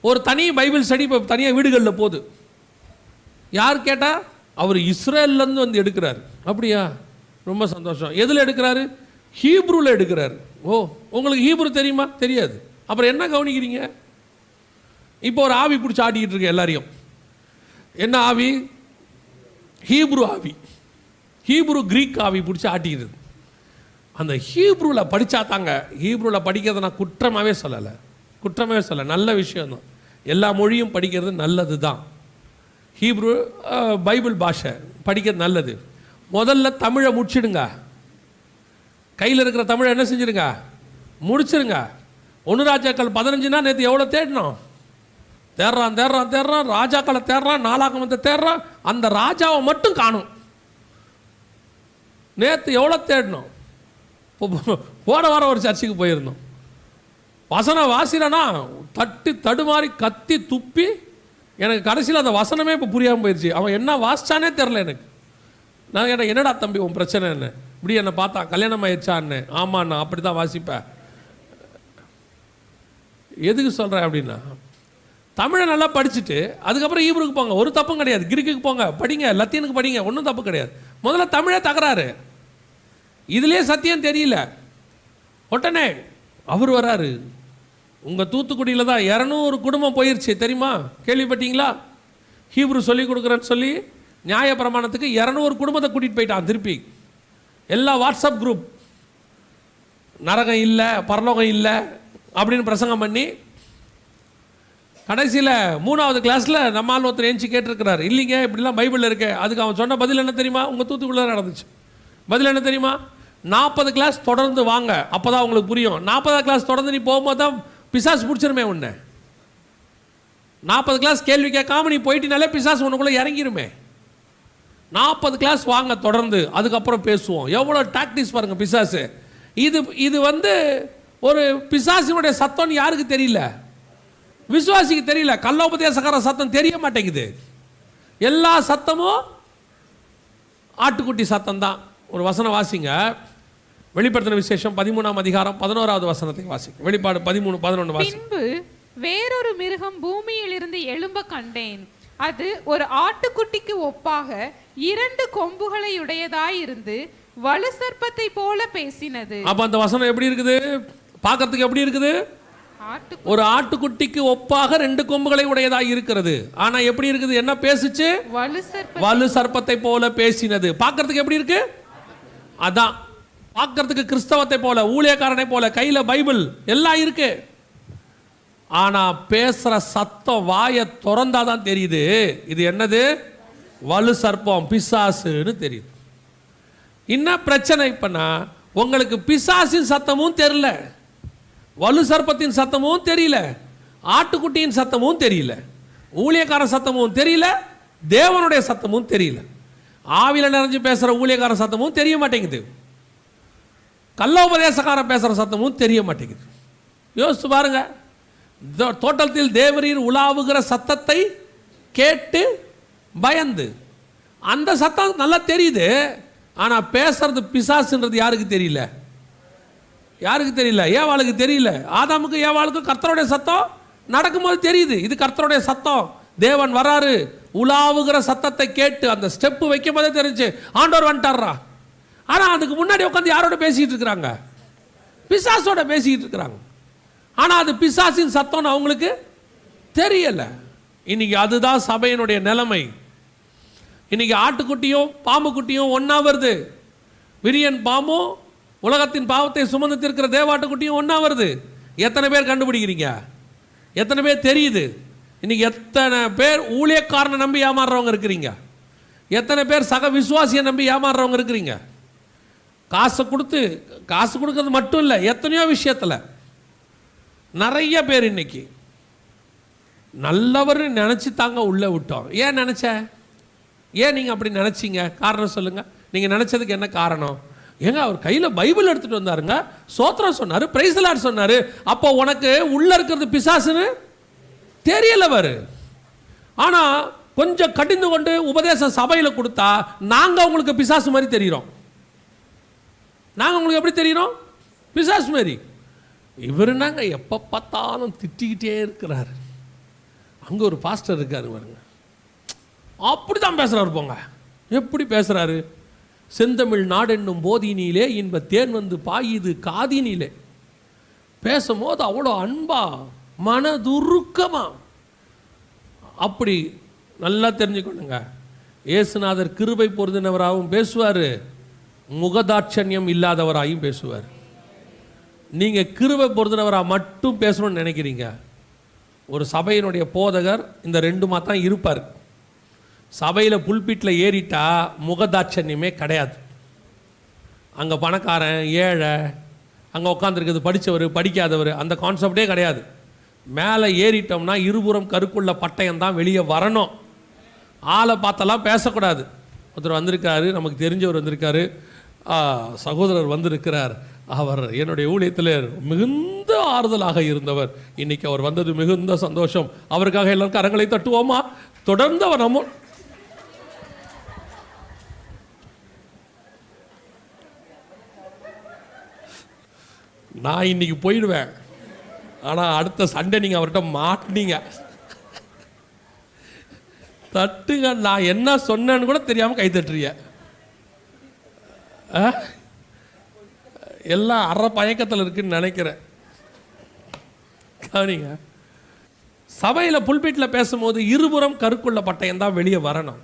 ஒரு தனி பைபிள் ஸ்டடி இப்போ தனியாக வீடுகளில் போகுது. யார் கேட்டால் அவர் இஸ்ரேல்லேருந்து வந்து எடுக்கிறார். அப்படியா? ரொம்ப சந்தோஷம். எதில் எடுக்கிறாரு? ஹீப்ரூவில் எடுக்கிறாரு. ஓ, உங்களுக்கு ஹீப்ரு தெரியுமா? தெரியாது. அப்புறம் என்ன கவனிக்கிறீங்க? இப்போ ஒரு ஆவி பிடிச்சி ஆட்டிக்கிட்டு இருக்கு எல்லாரையும். என்ன ஆவி? ஹீப்ரு ஆவி, ஹீப்ரு கிரீக் ஆவி பிடிச்சி ஆட்டிக்கிறது. அந்த ஹீப்ருவில் படித்தா தாங்க, ஹீப்ருவில் படிக்கிறத நான் குற்றமாகவே சொல்லலை, நல்ல விஷயம்தான். எல்லா மொழியும் படிக்கிறது நல்லது தான். ஹீப்ரு பைபிள் பாஷை படிக்கிறது நல்லது. முதல்ல தமிழை முடிச்சிடுங்க. கையில் இருக்கிற தமிழை என்ன செஞ்சிருங்க? முடிச்சிருங்க. 1 ராஜாக்கள் 15 நேற்று எவ்வளோ தேடினோம்? தேடுறான் ராஜாக்களை தேடுறான், 4 தேடுறான், அந்த ராஜாவை மட்டும் காணும். நேற்று எவ்வளோ தேடினோம்? போன வாரம் ஒரு சர்ச்சுக்கு போயிருந்தோம். வசனம் வாசினா தடுமாறி கத்தி துப்பி எனக்கு கடைசியில் அந்த வசனமே இப்போ புரியாமல் போயிடுச்சு. அவன் என்ன வாசிச்சானே தெரில எனக்கு. நான் கேட்டேன், என்னடா தம்பி உன் பிரச்சனை என்ன? இப்படி என்னை பார்த்தா கல்யாணம் ஆயிடுச்சான்னு. ஆமாண்ணா, அப்படி தான் வாசிப்பேன். எதுக்கு சொல்கிறேன் அப்படின்னா, தமிழை நல்லா படிச்சுட்டு அதுக்கப்புறம் ஹீப்ருக்கு போங்க, ஒரு தப்பும் கிடையாது. கிரீக்குக்கு போங்க, படிங்க, லத்தீனுக்கு படிங்க, ஒன்றும் தப்பு கிடையாது. முதல்ல தமிழே தகராறு. இதுலேயே சத்தியம் தெரியல, உடனே அவர் வராரு. உங்கள் தூத்துக்குடியில் தான் 200 குடும்பம் போயிடுச்சு தெரியுமா? கேள்விப்பட்டீங்களா? ஹீப்ரு சொல்லி கொடுக்குறேன்னு சொல்லி நியாயப்பிரமாணத்துக்கு 200 குடும்பத்தை கூட்டிகிட்டு போயிட்டான் திருப்பி. எல்லா வாட்ஸ்அப் குரூப், நரகம் இல்லை பரலோகம் இல்லை அப்படின்னு பிரசங்கம் பண்ணி கடைசியில் 3வது கிளாஸில் நம்மால் ஒருத்தர் ஏஞ்சி கேட்டிருக்கிறார், இல்லைங்க இப்படிலாம் பைபிளில் இருக்கு. அதுக்கு அவன் சொன்ன பதில் என்ன தெரியுமா? உங்கள் தூத்துக்குள்ளே நடந்துச்சு. பதில் என்ன தெரியுமா? 40 கிளாஸ் தொடர்ந்து வாங்க, அப்போ தான் உங்களுக்கு புரியும். 40வது கிளாஸ் தொடர்ந்து நீ போகும்போது தான் பிசாசு பிடிச்சிருமே உன்னை. 40 கிளாஸ் கேள்வி கேட்காம நீ போயிட்டினாலே பிசாசு உனக்குள்ளே இறங்கிருமே. 40 கிளாஸ் வாங்க தொடர்ந்து, அதுக்கப்புறம் பேசுவோம். எவ்வளோ டாக்டிஸ் பாருங்கள் பிசாசு. இது ஒரு பிசாசினுடைய சத்தம்னு யாருக்கு தெரியல? விசுவாசிக்கு தெரியல. கள்ளோபதேசக்கார சத்தம் தெரிய மாட்டேங்குது. எல்லா சத்தமும் ஆட்டுக்குட்டி சத்தம் தான். ஒரு வசனம் வாசிங்க, வெளிப்படுத்தின விசேஷம் 13ஆம் அதிகாரம் 11வது வசனத்தை வாசிங்க. வெளிப்பாடு 13:11 வாசிங்க. பின்பு வேறொரு மிருகம் பூமியில் இருந்து எழும்ப கண்டேன். அது ஒரு ஆட்டுக்குட்டிக்கு ஒப்பாக 2 கொம்புகளை உடையதாயிருந்து வலு சர்ப்பத்தை போல பேசினது. அப்ப அந்த வசனம் எப்படி இருக்குது? பார்க்கிறதுக்கு எப்படி இருக்குது? ஒரு ஆட்டுக்குட்டிக்கு ஒப்பாக 2 கொம்புகளை உடையதாய் இருக்கிறது. ஆனா எப்படி இருக்குது? என்ன பேசுச்சு? வலு சர்ப்பத்தை போல பேசினது. பார்க்கிறதுக்கு எப்படி இருக்கு? அதான் பார்க்கிறதுக்கு கிறிஸ்தவத்தை போல, ஊழியக்காரனை போல, கையில பைபிள் எல்லாம் இருக்கு. ஆனா பேசுற சத்தம் வாயை திறந்தாதான் தெரியுது இது என்னது? வலு சர்ப்பம், பிசாசுன்னு தெரியுது. என்ன பிரச்சனை இப்பனா? உங்களுக்கு பிசாசின் சத்தமும் தெரியல, வலு சர்ப்பத்தின் சத்தமும் தெரியல, ஆட்டுக்குட்டியின் சத்தமும் தெரியல, ஊழியக்கார சத்தமும் தெரியல, தேவனுடைய சத்தமும் தெரியல. ஆவில நிறைஞ்சு பேசுற ஊழியக்கார சத்தமும் தெரிய மாட்டேங்குது, கள்ளோபதேசக்கார பேசுற சத்தமும் தெரிய மாட்டேங்குது. யோசிச்சு பாருங்க. தோட்டத்தில் தேவரீர் உலாவுகிற சத்தத்தை கேட்டு பயந்து, அந்த சத்தம் நல்லா தெரியுது. ஆனா பேசுறது பிசாசுன்றது யாருக்கு தெரியல? யாருக்கு தெரியல? ஏவாளுக்கு தெரியல. ஆதாமுக்கு ஏவாளுக்கு கர்த்தருடைய சத்தம் நடக்கும்போது தெரியுது, இது கர்த்தருடைய சத்தம், தேவன் வராரு. உலாவுகிற சத்தத்தை கேட்டு அந்த ஸ்டெப்பு வைக்கும் போதே தெரிஞ்சு ஆண்டவர் வந்துட்டாரா. ஆனா அதுக்கு முன்னாடி உட்காந்து யாரோட பேசிட்டு இருக்கிறாங்க? பிசாசோட பேசிட்டு இருக்கிறாங்க. ஆனா அது பிசாசின் சத்தம்னு அவங்களுக்கு தெரியல. இன்னைக்கு அதுதான் சபையினுடைய நிலைமை. இன்னைக்கு ஆட்டுக்குட்டியும் பாம்பு குட்டியும் ஒன்னா வருது. விரியன் பாம்பும் உலகத்தின் பாவத்தை சுமந்து இருக்கிற தேவாட்டுக்குட்டியும் ஒன்னா வருது. எத்தனை பேர் கண்டுபிடிக்கிறீங்க? எத்தனை பேர் தெரியுது? இன்னைக்கு எத்தனை பேர் ஊழியக்காரனை நம்பி ஏமாறுறவங்க இருக்கிறீங்க? எத்தனை பேர் சக விசுவாசியை நம்பி ஏமாறுறவங்க இருக்கிறீங்க? காசு கொடுக்கறது மட்டும் இல்லை, எத்தனையோ விஷயத்தில் நிறைய பேர் இன்னைக்கு நல்லவர் நினச்சி தாங்க உள்ளே விட்டோம். ஏன் நினச்ச? ஏன் நீங்கள் அப்படி நினச்சிங்க? காரணம் சொல்லுங்கள். நீங்கள் நினச்சதுக்கு என்ன காரணம்? ஏங்க அவர் கையில் பைபிள் எடுத்துகிட்டு வந்தாருங்க, சோத்திரம் சொன்னார், பிரைஸ் தி லார்ட் சொன்னார். அப்போ உனக்கு உள்ளே இருக்கிறது பிசாசுன்னு தெரியலவர். ஆனால் கொஞ்சம் கடிந்து கொண்டு உபதேசம் சபையில் கொடுத்தா நாங்கள் உங்களுக்கு பிசாசு மாதிரி தெரிகிறோம். நாங்கள் உங்களுக்கு எப்படி தெரிகிறோம்? பிசாசு மாதிரி. இவர் நாங்க எப்போ பார்த்தாலும் திட்டிக்கிட்டே இருக்கிறார். அங்கே ஒரு பாஸ்டர் இருக்காரு பாருங்க, அப்படி தான் பேசுகிறாரு. போங்க, எப்படி பேசுகிறாரு? செந்தமிழ் நாடென்னும் போதினிலே இன்ப தேன் வந்து பாயுது காதினிலே. பேசும்போது அவ்வளோ அன்பா, மனதுருக்கமா. அப்படி நல்லா தெரிஞ்சுக்கணுங்க. இயேசுநாதர் கிருபை பொருந்தினவராகவும் பேசுவார், முகதாட்சண்யம் இல்லாதவராயும் பேசுவார். நீங்கள் கிருபை பொருந்தினவராக மட்டும் பேசணும்னு நினைக்கிறீங்க. ஒரு சபையினுடைய போதகர் இந்த 2மா தான் இருப்பார். சபையில் புல்பிட்டில் ஏறிட்டா முகதாட்சண்யமே கிடையாது. அங்கே பணக்காரன் ஏழை, அங்கே உட்காந்துருக்குது படித்தவர் படிக்காதவர், அந்த கான்செப்டே கிடையாது. மேலே ஏறிட்டோம்னா இருபுறம் கருக்குள்ள பட்டயம் தான் வெளியே வரணும். ஆளை பார்த்தெல்லாம் பேசக்கூடாது. ஒருத்தர் வந்திருக்காரு, நமக்கு தெரிஞ்சவர் வந்திருக்காரு, சகோதரர் வந்திருக்கிறார். அவர் என்னுடைய ஊழியத்தில் மிகுந்த ஆறுதலாக இருந்தவர். இன்னைக்கு அவர் வந்தது மிகுந்த சந்தோஷம். அவருக்காக எல்லாரும் கரங்களை தட்டுவோமா? தொடர்ந்து அவர் நான் இன்னைக்கு போயிடுவேன். ஆனால் அடுத்த சண்டே நீங்கள் அவர்கிட்ட மாட்டினீங்க, தட்டுங்க. நான் என்ன சொன்னேன்னு கூட தெரியாமல் கை தட்டுறீங்க. எல்லாம் அரை பயக்கத்தில் இருக்குன்னு நினைக்கிறேன். கவனிங்க, சபையில் புல்பீட்டில் பேசும்போது இருபுறம் கருக்குள்ள பட்டயம் தான் வெளியே வரணும்.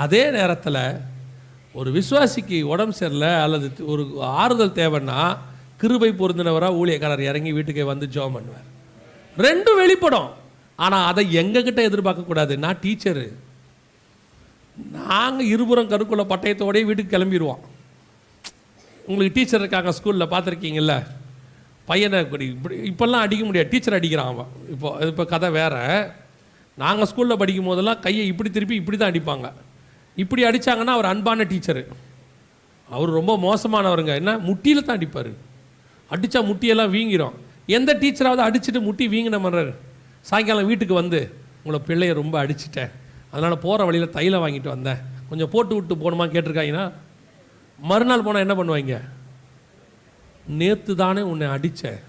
அதே நேரத்தில் ஒரு விசுவாசிக்கு உடம்பு சரியில்லை அல்லது ஒரு ஆறுதல் தேவைன்னா கிருபை பொருந்தினவராக ஊழியக்காரர் இறங்கி வீட்டுக்கே வந்து ஜெபம் பண்ணுவார். ரெண்டும் வெளிப்படும். ஆனால் அதை எங்ககிட்ட எதிர்பார்க்கக்கூடாது. நான் டீச்சரு, நாங்கள் இருபுறம் கருக்குள்ள பட்டயத்தோடய வீட்டுக்கு கிளம்பிடுவோம். உங்களுக்கு டீச்சர் இருக்காங்க ஸ்கூலில், பார்த்துருக்கீங்கல்ல, பையனை இப்படி இப்போல்லாம் அடிக்க முடியாது, டீச்சர் அடிக்கிறான் அவன். இப்போ கதை வேறு. நாங்கள் ஸ்கூலில் படிக்கும் போதெல்லாம் கையை இப்படி திருப்பி இப்படி தான் அடிப்பாங்க. இப்படி அடித்தாங்கன்னா அவர் அன்பான டீச்சரு. அவர் ரொம்ப மோசமானவருங்க. என்ன, முட்டியில் தான் அடிப்பார். அடித்தா முட்டியெல்லாம் வீங்கிடும். எந்த டீச்சராவது அடிச்சுட்டு முட்டி வீங்கின பண்ணுறாரு. சாயங்காலம் வீட்டுக்கு வந்து, உங்களை பிள்ளைய ரொம்ப அடிச்சிட்டேன், அதனால் போகிற வழியில் தைலம் வாங்கிட்டு வந்தேன், கொஞ்சம் போட்டு விட்டு போகணுமா கேட்டிருக்காங்கன்னா, மறுநாள் போனால் என்ன பண்ணுவாங்க? நேற்று தானே உன்னை அடித்தேன்,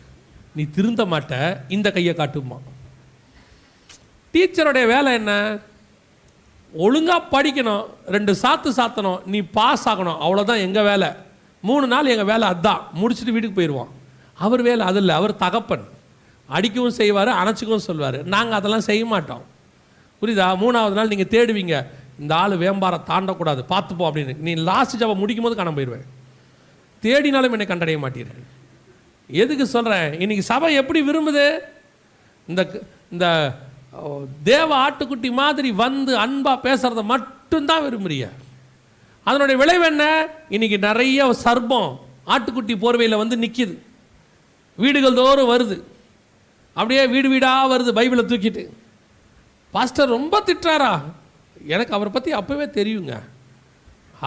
நீ திருந்த மாட்ட, இந்த கையை காட்டுமா. டீச்சருடைய வேலை என்ன? ஒழுங்காக படிக்கணும், 2 சாத்து சாத்தணும், நீ பாஸ் ஆகணும், அவ்வளோதான் எங்கள் வேலை. 3 நாள் எங்கள் வேலை அதுதான். முடிச்சுட்டு வீட்டுக்கு போயிடுவோம். அவர் வேலை அது இல்லை. அவர் தகப்பன், அடிக்கவும் செய்வார், அணைச்சிக்கவும் சொல்வார். நாங்கள் அதெல்லாம் செய்ய மாட்டோம். புரியுதா? 3ஆவது நாள் நீங்கள் தேடுவீங்க, இந்த ஆள் வேம்பாரம் தாண்டக்கூடாது, பார்த்துப்போம் அப்படின்னு. நீ லாஸ்ட் ஜாபை முடிக்கும் போது காணாம போயிடுவேன். தேடினாலும் என்னை கண்டடைய மாட்டீர்கள். எதுக்கு சொல்கிறேன்? இன்னைக்கு சபை எப்படி விரும்புது? இந்த தேவ ஆட்டுக்குட்டி மாதிரி வந்து அன்பாக பேசுகிறத மட்டும்தான் விரும்புறிய. அதனுடைய விளைவு என்ன? இன்னைக்கு நிறைய சர்ப்பம் ஆட்டுக்குட்டி போர்வையில் வந்து நிற்கிது, வீடுகள் தோறும் வருது, அப்படியே வீடு வீடாக வருது பைபிளை தூக்கிட்டு. பாஸ்டர் ரொம்ப திட்டுறாரா? எனக்கு அவரை பற்றி அப்போவே தெரியுங்க.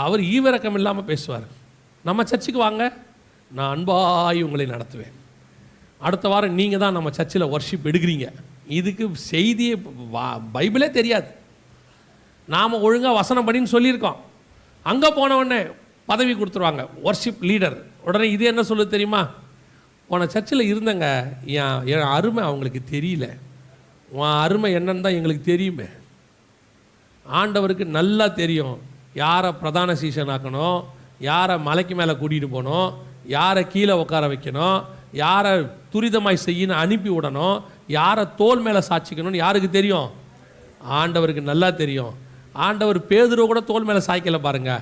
அவர் ஈவிரக்கம் இல்லாமல் பேசுவார். நம்ம சர்ச்சுக்கு வாங்க, நான் அன்பாய் உங்களை நடத்துவேன். அடுத்த வாரம் நீங்கள் தான் நம்ம சர்ச்சில் ஒர்ஷிப் எடுக்கிறீங்க. இதுக்கு செய்தியே பைபிளே தெரியாது. நாம் ஒழுங்காக வசனம் படின்னு சொல்லியிருக்கோம். அங்கே போனவுடனே பதவி கொடுத்துருவாங்க, ஒர்ஷிப் லீடர். உடனே இது என்ன சொல்லுது தெரியுமா? உன சர்ச்சில் இருந்தங்க, என் அருமை அவங்களுக்கு தெரியல, உன் அருமை என்னன்னு தான் எங்களுக்கு தெரியுமே. ஆண்டவருக்கு நல்லா தெரியும் யாரை பிரதான சீசன் ஆக்கணும், யாரை மலைக்கு மேலே கூட்டிகிட்டு போகணும், யாரை கீழே உட்கார வைக்கணும், யாரை துரிதமாய் செய்யணும் அனுப்பி விடணும், யாரை தோல் மேலே சாட்சிக்கணும்னு யாருக்கு தெரியும்? ஆண்டவருக்கு நல்லா தெரியும். ஆண்டவர் பேதுருவை கூட தோல் மேலே சாய்க்கலை பாருங்க,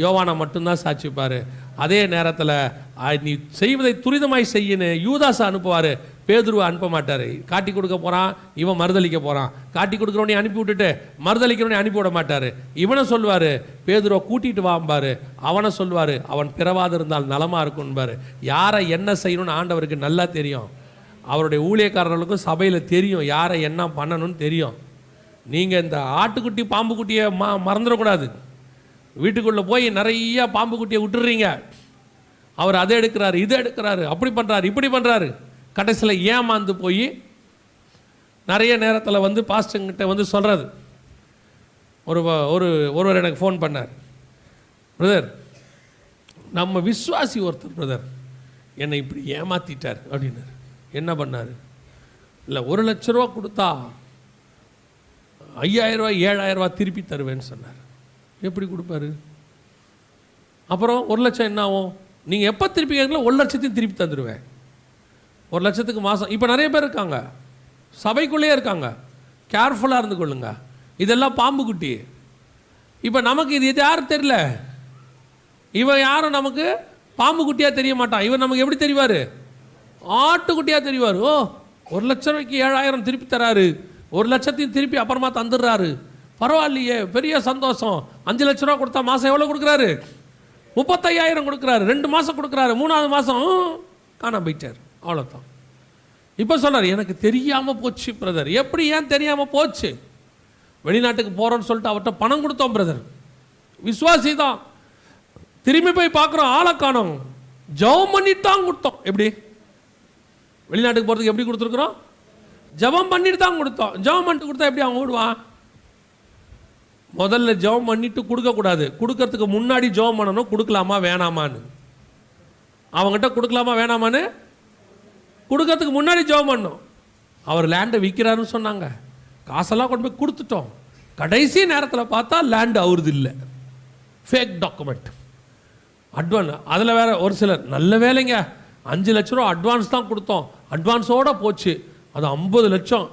யோவானை மட்டும்தான் சாட்சிப்பார். அதே நேரத்தில் நீ செய்வதை துரிதமாய் செய்யணும் யூதாசை அனுப்புவார், பேதுருவை அனுப்ப மாட்டார். காட்டி கொடுக்க போகிறான், இவன் மறுதளிக்க போகிறான். காட்டி கொடுக்குறவனே அனுப்பி விட்டுட்டு மறுதளிக்கிறவனே அனுப்பி விட மாட்டார். இவனை சொல்வார், பேதுருவை கூட்டிகிட்டு வாம்பார். அவனை சொல்வார், அவன் பிறவாது இருந்தால் நலமாக இருக்கும்பார். யாரை என்ன செய்யணும்னு ஆண்டவருக்கு நல்லா தெரியும். அவருடைய ஊழியக்காரர்களுக்கும் சபையில் தெரியும் யாரை என்ன பண்ணணும்னு தெரியும். நீங்கள் இந்த ஆட்டுக்குட்டி பாம்பு குட்டியை மறந்துடக்கூடாது. வீட்டுக்குள்ளே போய் நிறைய பாம்பு குட்டியை விட்டுடுறீங்க. அவர் அதை எடுக்கிறாரு, இதை எடுக்கிறாரு, அப்படி பண்ணுறாரு, இப்படி பண்ணுறாரு. கடைசியில் ஏமாந்து போய் நிறைய நேரத்தில் வந்து பாஸ்டர்கிட்ட வந்து சொல்கிறது. ஒருவர் எனக்கு ஃபோன் பண்ணார், பிரதர் நம்ம விசுவாசி ஒருத்தர் பிரதர் என்னை இப்படி ஏமாற்றிட்டார் அப்படின்னாரு. என்ன பண்ணார்? இல்லை 1 லட்ச ரூபா கொடுத்தா 5000 ரூபா 7000 ரூபா திருப்பி தருவேன்னு சொன்னார். எப்படி கொடுப்பாரு? அப்புறம் 1 லட்சம் என்ன ஆகும்? நீங்கள் எப்போ திருப்பி கேட்கல 1 லட்சத்தையும் திருப்பி தந்துடுவேன். 1 லட்சத்துக்கு மாதம். இப்போ நிறைய பேர் இருக்காங்க, சபைக்குள்ளேயே இருக்காங்க. கேர்ஃபுல்லாக இருந்து கொள்ளுங்க. இதெல்லாம் பாம்பு குட்டி. இப்போ நமக்கு இது யாரும் தெரியல. இவன் யாரும் நமக்கு பாம்பு குட்டியாக தெரிய மாட்டான். இவன் நமக்கு எப்படி தெரிவார்? ஆட்டுக்குட்டியாக தெரிவார். ஓ 1 லட்ச ரூபாய்க்கு 7000 திருப்பி தராரு, 1 லட்சத்தையும் திருப்பி அப்புறமா தந்துடுறாரு, பரவாயில்லையே பெரிய சந்தோஷம். 5 லட்ச ரூபா கொடுத்தா மாதம் எவ்வளோ கொடுக்குறாரு? 35000 கொடுக்குறாரு. 2 மாதம் கொடுக்குறாரு, 3ஆவது மாதம் காணாம போயிட்டார். அவ்வளோதான். இப்போ சொல்கிறார், எனக்கு தெரியாமல் போச்சு பிரதர். எப்படி ஏன் தெரியாமல் போச்சு? வெளிநாட்டுக்கு போகிறோன்னு சொல்லிட்டு அவர்கிட்ட பணம் கொடுத்தோம் பிரதர், விசுவாசி தான். திரும்பி போய் பார்க்குறோம், ஆளை காணோம். ஜெபம் பண்ணிட்டு தான் கொடுத்தோம். எப்படி வெளிநாட்டுக்கு போகிறதுக்கு எப்படி கொடுத்துருக்குறோம்? ஜெபம் பண்ணிட்டு தான் கொடுத்தோம். ஜெபம் பண்ணிட்டு கொடுத்தா எப்படி அவன் ஓடுவான்? முதல்ல ஜெபம் பண்ணிட்டு கொடுக்கக்கூடாது, கொடுக்கறதுக்கு முன்னாடி ஜெபம் பண்ணணும், கொடுக்கலாமா வேணாமான்னு. அவங்ககிட்ட கொடுக்கலாமா வேணாமான்னு கொடுக்கறதுக்கு முன்னாடி ஜெபம் பண்ணணும். அவர் லேண்டை விற்கிறாருன்னு சொன்னாங்க, காசெல்லாம் கொண்டு போய் கொடுத்துட்டோம். கடைசி நேரத்தில் பார்த்தா லேண்டு அவருது இல்லை, ஃபேக் டாக்குமெண்ட், அட்வான்ஸ். அதில் வேற ஒரு சிலர் நல்ல வேலைங்க 5 லட்ச ரூபா அட்வான்ஸ் தான் கொடுத்தோம், அட்வான்ஸோடு போச்சு, அது 50 லட்சம்.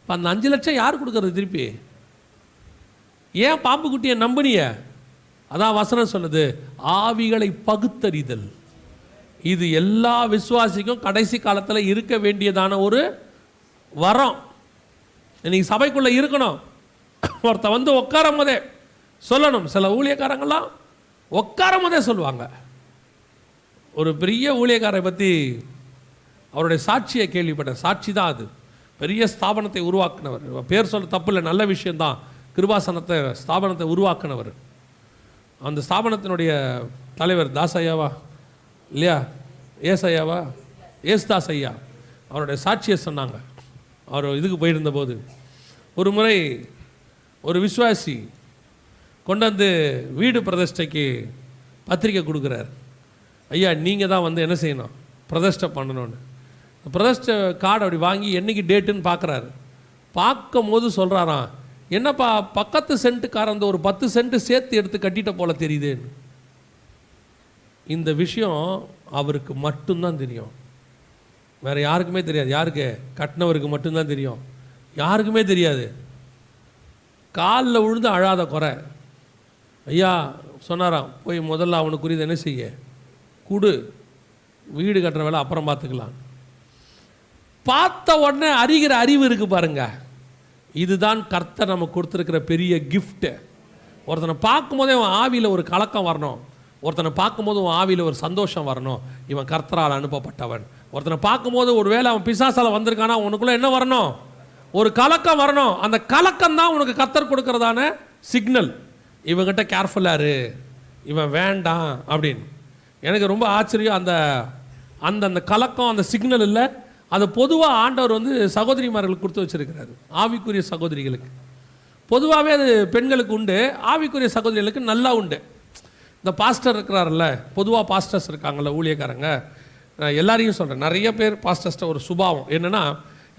இப்போ அந்த 5 லட்சம் யார் கொடுக்கறது திருப்பி? ஏன் பாம்பு குட்டியை நம்பினிய? அதான் வசனம் சொல்லுது, ஆவிகளை பகுத்தறிதல். இது எல்லா விசுவாசிக்கும் கடைசி காலத்தில் இருக்க வேண்டியதான ஒரு வரம். இன்னைக்கு சபைக்குள்ளே இருக்கணும். ஒருத்த வந்து உட்காரும் போதே சொல்லணும். சில ஊழியக்காரங்களாம் உட்காரும் போதே சொல்லுவாங்க. ஒரு பெரிய ஊழியக்காரை பற்றி அவருடைய சாட்சியை கேள்விப்பட்டேன். சாட்சி தான் அது. பெரிய ஸ்தாபனத்தை உருவாக்குனவர். பேர் சொல்ல தப்பு இல்லை, நல்ல விஷயந்தான். கிருபாசனத்தை ஸ்தாபனத்தை உருவாக்குனவர். அந்த ஸ்தாபனத்தினுடைய தலைவர் தாசையாவா இல்லையா, ஏசையாவா, ஏசுதாஸ் ஐயா, அவருடைய சாட்சியை சொன்னாங்க. அவர் இதுக்கு போயிருந்தபோது ஒரு முறை ஒரு விசுவாசி கொண்டு வந்து வீடு பிரதிஷ்டைக்கு பத்திரிக்கை கொடுக்குறார். ஐயா நீங்கள் தான் வந்து என்ன செய்யணும், பிரதிஷ்டை பண்ணணும்னு. பிரதிஷ்டை கார்டு அப்படி வாங்கி என்னைக்கு டேட்டுன்னு பார்க்குறாரு. பார்க்கும் போது சொல்கிறாராம், என்னப்பா பக்கத்து சென்ட்டுக்காரந்த ஒரு 10 சென்ட் சேர்த்து எடுத்து கட்டிட்ட போல தெரியுதுன்னு. இந்த விஷயம் அவருக்கு மட்டும்தான் தெரியும், வேறு யாருக்குமே தெரியாது. யாருக்கு? கட்டினவருக்கு மட்டும்தான் தெரியும், யாருக்குமே தெரியாது. காலில் விழுந்து அழாத குறை. ஐயா சொன்னாராம், போய் முதல்ல அவனுக்குரியது என்ன செய்ய கொடு, வீடு கட்டுற வேலை அப்புறம் பார்த்துக்கலாம். பார்த்த உடனே அறிகிற அறிவு இருக்குது பாருங்க. இதுதான் கர்த்தர் நமக்கு கொடுத்துருக்கிற பெரிய கிஃப்ட்டு. ஒருத்தனை பார்க்கும்போதே அவன் ஆவியில் ஒரு கலக்கம் வரணும். ஒருத்தனை பார்க்கும்போது அவன் ஆவியில் ஒரு சந்தோஷம் வரணும். இவன் கர்த்தரால் அனுப்பப்பட்டவன். ஒருத்தனை பார்க்கும்போது ஒரு வேளை அவன் பிசாசால் வந்திருக்கானா, உனக்குள்ளே என்ன வரணும், ஒரு கலக்கம் வரணும். அந்த கலக்கம் தான் உனக்கு கர்த்தர் கொடுக்கறதான சிக்னல். இவங்கிட்ட கேர்ஃபுல்லாக இரு, இவன் வேண்டாம் அப்படின்னு. எனக்கு ரொம்ப ஆச்சரியம். அந்த அந்த அந்த கலக்கம், அந்த சிக்னல் இல்லை, அது பொதுவாக ஆண்டவர் வந்து சகோதரிமார்களுக்கு கொடுத்து வச்சிருக்கிறாரு. ஆவிக்குரிய சகோதரிகளுக்கு பொதுவாகவே அது பெண்களுக்கு உண்டு, ஆவிக்குரிய சகோதரிகளுக்கு நல்லா உண்டு. இந்த பாஸ்டர் இருக்கிறார்ல, பொதுவாக பாஸ்டர்ஸ் இருக்காங்கள்ல ஊழியக்காரங்க, எல்லாரையும் சொல்கிறேன், நிறைய பேர் பாஸ்டர்ஸ்ட்ட ஒரு சுபாவம் என்னென்னா,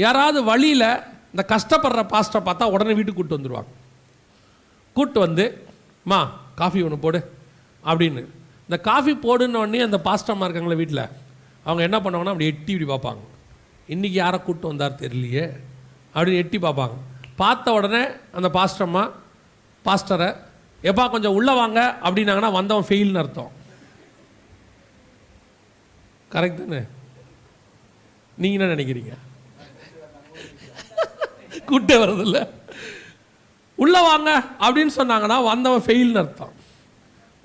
யாராவது வழியில் இந்த கஷ்டப்படுற பாஸ்டரை பார்த்தா உடனே வீட்டுக்கு கூப்பிட்டு வந்துடுவாங்க. கூப்பிட்டு வந்து மா காஃபி ஒன்று போடு அப்படின்னு. இந்த காஃபி போடுன்னு உடனே அந்த பாஸ்டர்மா இருக்காங்களே வீட்டில், அவங்க என்ன பண்ணுவாங்கன்னா அப்படி எட்டி இப்படி பார்ப்பாங்க, இன்றைக்கி யாரை கூப்பிட்டு வந்தார் தெரியலையே அப்படின்னு எட்டி பார்ப்பாங்க. பார்த்த உடனே அந்த பாஸ்டரை எப்பா கொஞ்சம் உள்ளே வாங்க அப்படின்னாங்கன்னா வந்தவன் ஃபெயில்னு அர்த்தம். கரெக்ட் தானே? நீங்கள் என்ன நினைக்கிறீங்க? கூட்டே வர்றதில்ல. உள்ளே வாங்க அப்படின்னு சொன்னாங்கன்னா வந்தவன் ஃபெயில்னு அர்த்தம்.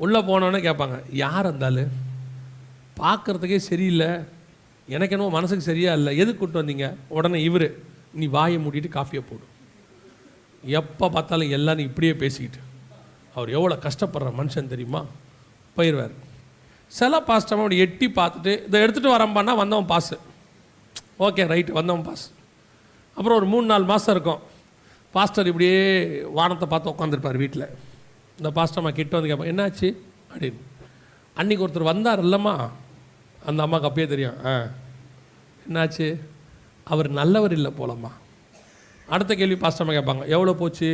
உள்ளே போனோன்னே கேட்பாங்க, யார் இருந்தாலும் பார்க்குறதுக்கே சரியில்லை, எனக்கு என்னவோ மனசுக்கு சரியா இல்லை, எதுக்கு கூப்பிட்டு வந்தீங்க? உடனே இவர், நீ வாயை மூடிட்டு காஃபியை போடும். எப்போ பார்த்தாலும் எல்லாரும் இப்படியே பேசிக்கிட்டு, அவர் எவ்வளோ கஷ்டப்படுற மனுஷன் தெரியுமா, போயிடுவார். சில பாஸ்டர் அப்படி எட்டி பார்த்துட்டு இதை எடுத்துகிட்டு வரம்பான்னா வந்தவன் பாஸு, ஓகே ரைட்டு வந்தவன் பாஸ். அப்புறம் ஒரு 3-4 மாதம் இருக்கும், பாஸ்டர் இப்படியே வானத்தை பார்த்து உட்காந்துருப்பார் வீட்டில். இந்த பாஸ்டர்மா கிட்ட வந்து கேட்பான், என்னாச்சு அப்படின்னு. அன்றைக்கி ஒருத்தர் வந்தார் இல்லைம்மா, அந்த அம்மாவுக்கு அப்பயே தெரியும், என்னாச்சு, அவர் நல்லவர் இல்லை போலம்மா. அடுத்த கேள்வி பாஸ்டர்மா கேட்பாங்க, எவ்வளோ போச்சு?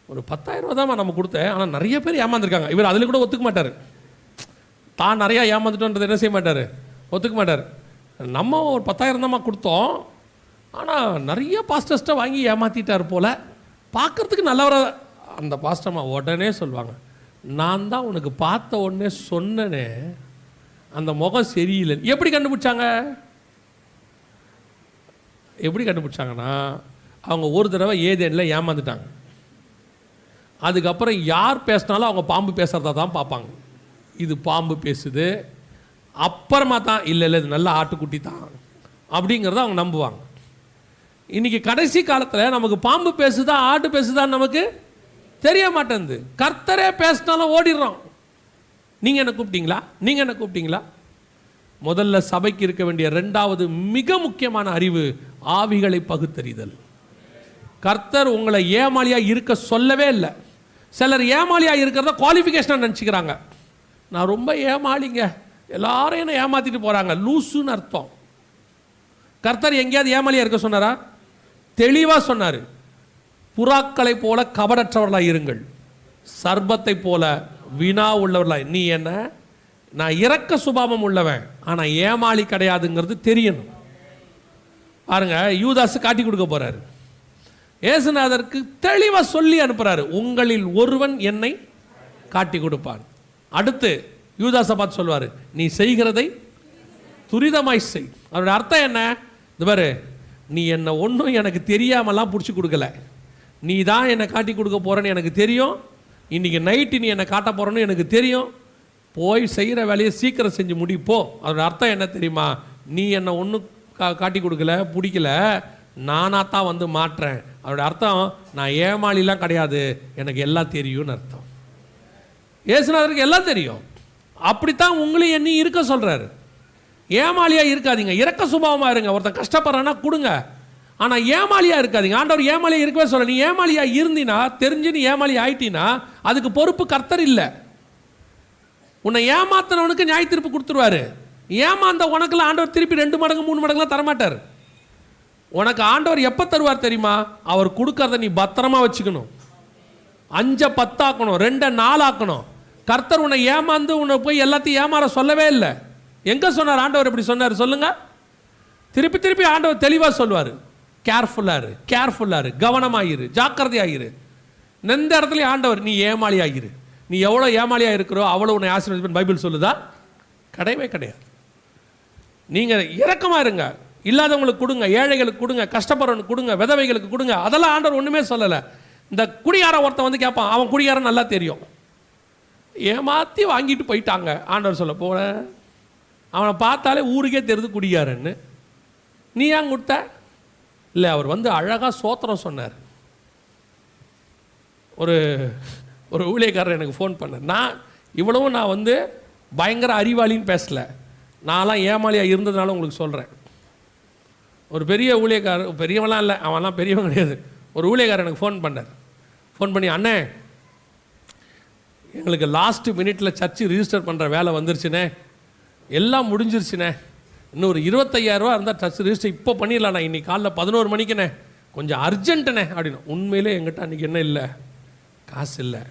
ஒரு 10,000 ரூபா தான்மா நம்ம கொடுத்தேன், ஆனால் நிறைய பேர் ஏமாந்துருக்காங்க. இவர் அதில் கூட ஒத்துக்க மாட்டார், தான் நிறையா ஏமாந்துட்டோன்றது என்ன செய்ய மாட்டார், ஒத்துக்க மாட்டார். நம்ம ஒரு 10,000 தான்மா கொடுத்தோம், ஆனால் நிறைய பாஸ்டர்ஸ்ட்டை வாங்கி ஏமாற்றிட்டார் போல், பார்க்குறதுக்கு நல்லவர. அந்த பாஸ்டர்மா உடனே சொல்லுவாங்க, நான் தான் உனக்கு பார்த்த உடனே சொன்னனே அந்த முகம் சரியில்லை. எப்படி கண்டுபிடிச்சாங்க? எப்படி கண்டுபிடிச்சாங்கன்னா, அவங்க ஒரு தடவை ஏதேனில் ஏமாந்துட்டாங்க. அதுக்கப்புறம் யார் பேசினாலும் அவங்க பாம்பு பேசுகிறதா தான் பார்ப்பாங்க. இது பாம்பு பேசுது, அப்புறமா தான் இல்லை இது நல்ல ஆட்டுக்குட்டி தான் அப்படிங்கிறத அவங்க நம்புவாங்க. இன்றைக்கி கடைசி காலத்தில் நமக்கு பாம்பு பேசுதா ஆட்டு பேசுதான்னு நமக்கு தெரிய மாட்டேங்குது. கர்த்தரே பேசினாலும் ஓடிடுறோம். நீங்கள் என்ன கூப்பிட்டீங்களா, நீங்கள் என்ன கூப்பிட்டீங்களா? முதல்ல சபைக்கு இருக்க வேண்டிய 2வது மிக முக்கியமான அறிவு ஆவிகளை பகுத்தறிதல். கர்த்தர் உங்களை ஏமாளியாக இருக்க சொல்லவே இல்லை. சிலர் ஏமாளியாக இருக்கிறத குவாலிஃபிகேஷனாக நினச்சிக்கிறாங்க. நான் ரொம்ப ஏமாளிங்க, எல்லாரும் என்ன ஏமாற்றிட்டு போகிறாங்க, லூசுன்னு அர்த்தம். கர்த்தர் எங்கேயாவது ஏமாளியாக இருக்க சொன்னாரா? தெளிவாக சொன்னார், புறாக்களை போல கபடற்றவர்களாக இருங்கள், சர்பத்தை போல வினா உள்ளவர்களாக. நீ என்ன, நான் இரக்க சுபாவம் உள்ளவன், ஆனால் ஏமாளி கிடையாதுங்கிறது தெரியணும். பாருங்க, யூதாஸ் காட்டி கொடுக்க போறாரு. ஏசுநாதருக்கு தெளிவாக சொல்லி அனுப்புகிறாரு, உங்களில் ஒருவன் என்னை காட்டி கொடுப்பான். அடுத்து யூதாசை பார்த்து சொல்வார், நீ செய்கிறதை துரிதமாய் செய். அவருடைய அர்த்தம் என்ன? இது பாரு, நீ என்னை ஒன்றும் எனக்கு தெரியாமலாம் பிடிச்சி கொடுக்கல, நீ தான் என்னை காட்டி கொடுக்க போகிறேன்னு எனக்கு தெரியும், இன்றைக்கி நைட்டு நீ என்னை காட்ட போகிறேன்னு எனக்கு தெரியும், போய் செய்கிற வேலையை சீக்கிரம் செஞ்சு முடிப்போ. அதோட அர்த்தம் என்ன தெரியுமா? நீ என்னை ஒன்றும் காட்டி கொடுக்கல, பிடிக்கல, நானாக தான் வந்து மாட்டுறேன். அதோட அர்த்தம் நான் ஏமாளிலாம் கிடையாது, எனக்கு எல்லாம் தெரியும்னு அர்த்தம். ஏசுநாதருக்கு எல்லாம் தெரியும். அப்படித்தான் உங்களையும் என்னையும் இருக்க சொல்கிறாரு. ஏமாளியாக இருக்காதீங்க, இரக்க சுபாவமாக இருங்க. ஒருத்தன் கஷ்டப்படுறான்னா கொடுங்க, ஆனால் ஏமாளியாக இருக்காதீங்க. ஆண்டவர் ஏமாளியாக இருக்கவே சொல்ல. நீ ஏமாளியாக இருந்தினா, தெரிஞ்சு நீ ஏமாளி ஆயிட்டினா அதுக்கு பொறுப்பு கர்த்தர் இல்லை. உன்னை ஏமாத்தினவனுக்கு நியாய தீர்ப்பு கொடுத்துருவாரு. ஏமாந்த உனக்குலாம் ஆண்டவர் திருப்பி 2 மடங்கு 3 மடங்குலாம் தரமாட்டார். உனக்கு ஆண்டவர் எப்போ தருவார் தெரியுமா? அவர் கொடுக்கறத நீ பத்திரமா வச்சுக்கணும். 5 10 ஆக்கணும், 2 4 ஆக்கணும். கர்த்தர் உன்னை ஏமாந்து உன்னை போய் எல்லாத்தையும் ஏமாற சொல்லவே இல்லை. எங்கே சொன்னார் ஆண்டவர்? எப்படி சொன்னார் சொல்லுங்க? திருப்பி திருப்பி ஆண்டவர் தெளிவாக சொல்வார், கேர்ஃபுல்லாரு, கேர்ஃபுல்லாரு, கவனமாயிரு, ஜாக்கிரதையாயிரு. எந்த இடத்துலையும் ஆண்டவர் நீ ஏமாளியாகிரு, நீ எவ்வளோ ஏமாளியாக இருக்கிறோ அவ்வளோ உன்னை ஆசீர்வதிப்பேன் பைபிள் சொல்லுதா? கிடையவே கிடையாது. நீங்கள் இரக்கமாக இருங்க, இல்லாதவங்களுக்கு கொடுங்க, ஏழைகளுக்கு கொடுங்க, கஷ்டப்படுறவனுக்கு கொடுங்க, விதவைகளுக்கு கொடுங்க. அதெல்லாம் ஆண்டவர் ஒன்றுமே சொல்லலை. இந்த குடியார ஒருத்தன் வந்து கேட்பான், அவன் குடியாரன் நல்லா தெரியும், ஏமாற்றி வாங்கிட்டு போயிட்டாங்க. ஆண்டவர் சொல்ல போல, அவனை பார்த்தாலே ஊருக்கே தெரியுது குடியாரன்னு. நீ ஏன் கொடுத்த? இல்லை, அவர் வந்து அழகாக சோத்திரம் சொன்னார். ஒரு ஒரு ஊழியக்காரர் எனக்கு ஃபோன் பண்ணார். நான் வந்து பயங்கர அறிவாளின்னு பேசலை, நான்லாம் ஏமாளியாக இருந்ததுனால உங்களுக்கு சொல்கிறேன். ஒரு பெரிய ஊழியக்காரர், பெரியவெல்லாம் இல்லை, அவன்லாம் பெரியவன் கிடையாது, ஒரு ஊழியக்காரர் எனக்கு ஃபோன் பண்ணார். ஃபோன் பண்ணி, அண்ணே எங்களுக்கு லாஸ்ட் மினிட்டில் சர்ச்சு ரிஜிஸ்டர் பண்ணுற வேலை வந்துருச்சுண்ணே, எல்லாம் முடிஞ்சிருச்சுண்ணே, இன்னும் ஒரு 25,000 ரூபா இருந்தால் சர்ச் ரிஜிஸ்டர் இப்போ பண்ணிடலாண்ணா, இன்றைக்கி காலைல 11 மணிக்குண்ணே, கொஞ்சம் அர்ஜென்ட்டுண்ணே அப்படின்னு. உண்மையிலே எங்கிட்ட அன்றைக்கி என்ன இல்லை, காசு இல்லை,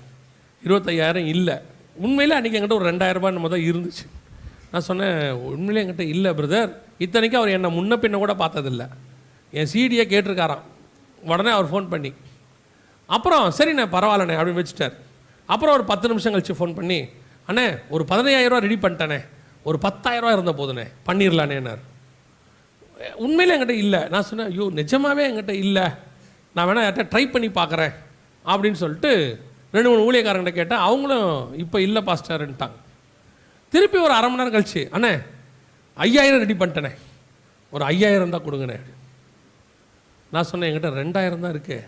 25,000 இல்லை. உண்மையிலே அன்றைக்கி என்கிட்ட ஒரு 2,000 ரூபாய் நம்ம தான் இருந்துச்சு. நான் சொன்னேன், உண்மையிலே என்கிட்ட இல்லை பிரதர். இத்தனைக்கும் அவர் என்னை முன்ன பின்ன கூட பார்த்ததில்லை, என் சீடியை கேட்டிருக்காராம். உடனே அவர் ஃபோன் பண்ணி, அப்புறம் சரிண்ணே பரவாயில்லண்ணே அப்படின்னு வச்சுட்டார். அப்புறம் ஒரு 10 நிமிஷம் கழிச்சு ஃபோன் பண்ணி, அண்ணே ஒரு 15,000 ரூபா ரெடி பண்ணிட்டேனே, ஒரு 10,000 ரூபா இருந்த போதுண்ணே, பண்ணிடலானேன்னார். உண்மையிலே என்கிட்ட இல்லை. நான் சொன்னேன், ஐயோ நிஜமாகவே என்கிட்ட இல்லை, நான் வேணா யார்கிட்ட ட்ரை பண்ணி பார்க்குறேன் அப்படின்னு சொல்லிட்டு 2-3 ஊழியக்காரங்கிட்ட கேட்டேன். அவங்களும் இப்போ இல்லை பாஸ்டர்ன்ட்டாங்க. திருப்பி ஒரு அரை மணி நேரம் கழிச்சு, அண்ணே 5,000 ரெடி பண்ணிட்டேனே, ஒரு 5,000 தான் கொடுங்கண்ணே. நான் சொன்னேன், என்கிட்ட 2,000 தான் இருக்குது,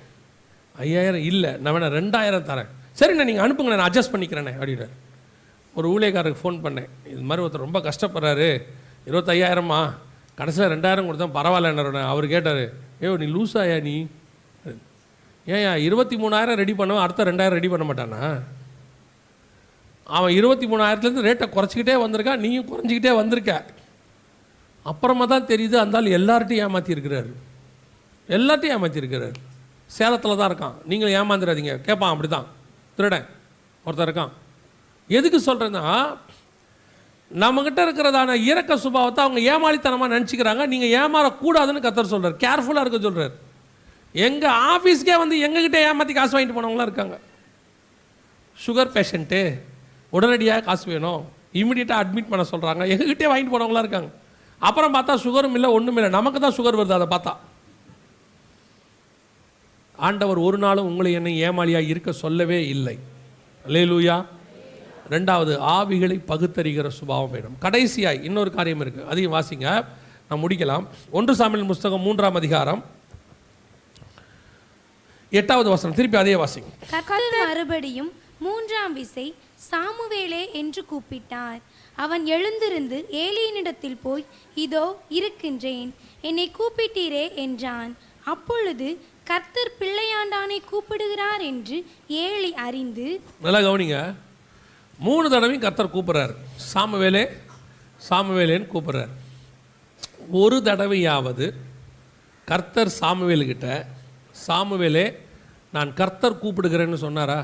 5,000 இல்லை, நான் வேணா 2,000 தரேன். சரிண்ணே நீங்கள் அனுப்புங்கண்ணே, நான் அட்ஜஸ்ட் பண்ணிக்கிறேனே அப்படின்னு. ஒரு ஊழியக்காரருக்கு ஃபோன் பண்ணேன், இது மாதிரி ஒருத்தர் ரொம்ப கஷ்டப்படுறாரு, 25,000மா, கடைசியில் 2,000 கொடுத்தா பரவாயில்லன்னு. அவர் கேட்டார், ஏயோ நீ லூஸாயா நீ, ஏயா 23,000 ரெடி பண்ணுவோம், அடுத்த 2,000 ரெடி பண்ண மாட்டானா? அவன் 23,000லேருந்து ரேட்டை குறைச்சிக்கிட்டே வந்திருக்கான், நீயும் குறைஞ்சிக்கிட்டே வந்திருக்க. அப்புறமா தான் தெரியுது அந்த ஆள் எல்லார்ட்டையும் ஏமாற்றிருக்கிறாரு, எல்லார்ட்டையும் ஏமாற்றிருக்கிறாரு. சேலத்தில் தான் இருக்கான், நீங்களும் ஏமாந்துடாதீங்க. கேட்பான், அப்படி தான் திருடன் ஒருத்தர் இருக்கான். எதுக்கு சொல்கிறேன்னா, நம்மக்கிட்ட இருக்கிறதான இரக்க சுபாவத்தை அவங்க ஏமாளித்தனமாக நினச்சிக்கிறாங்க. நீங்கள் ஏமாறக்கூடாதுன்னு கர்த்தர் சொல்கிறார், கேர்ஃபுல்லாக இருக்க சொல்கிறார். எங்கள் ஆஃபீஸ்க்கே வந்து எங்ககிட்ட ஏமாற்றி காசு வாங்கிட்டு போனவங்களாம் இருக்காங்க. சுகர் பேஷண்ட்டு, உடனடியாக காசு வேணும், இமீடியட்டாக அட்மிட் பண்ண சொல்கிறாங்க, எங்ககிட்டே வாங்கிட்டு போனவங்களாம் இருக்காங்க. அப்புறம் பார்த்தா சுகரும் இல்லை, ஒன்றும் இல்லை, நமக்கு தான் சுகர் வருது. அதை பார்த்தா ஆண்டவர் ஒரு நாளும் உங்களை என்னை ஏமாளியாக இருக்க சொல்லவே இல்லை. அல்லேலூயா. 2வது, ஆவிகளை பகுத்தறிகிற சுபாவம் வேணும். கடைசியாய் இன்னொரு காரியம் இருக்குது, அதையும் வாசிங்க, நான் முடிக்கலாம். 1 சாமுவேல் புஸ்தகம் 3ஆம் அதிகாரம் 8வது வசனம், திருப்பி அதே வாசிங்க. கர்த்தர் மறுபடியும் 3ஆம் விசை சாமுவேலே என்று கூப்பிட்டார். அவன் எழுந்திருந்து ஏலியினிடத்தில் போய், இதோ இருக்கின்றேன், என்னை கூப்பிட்டீரே என்றான். அப்பொழுது கர்த்தர் பிள்ளையாண்டானை கூப்பிடுகிறார் என்று ஏலி அறிந்து. நல்லா கவனிங்க, 3 தடவையும் கர்த்தர் கூப்பிட்றாரு, சாமுவேலே சாமுவேலேன்னு கூப்பிட்றாரு. ஒரு தடவையாவது கர்த்தர் சாமுவேலுக்கிட்ட, சாமுவேலே நான் கர்த்தர் கூப்பிடுகிறேன்னு சொன்னாரா?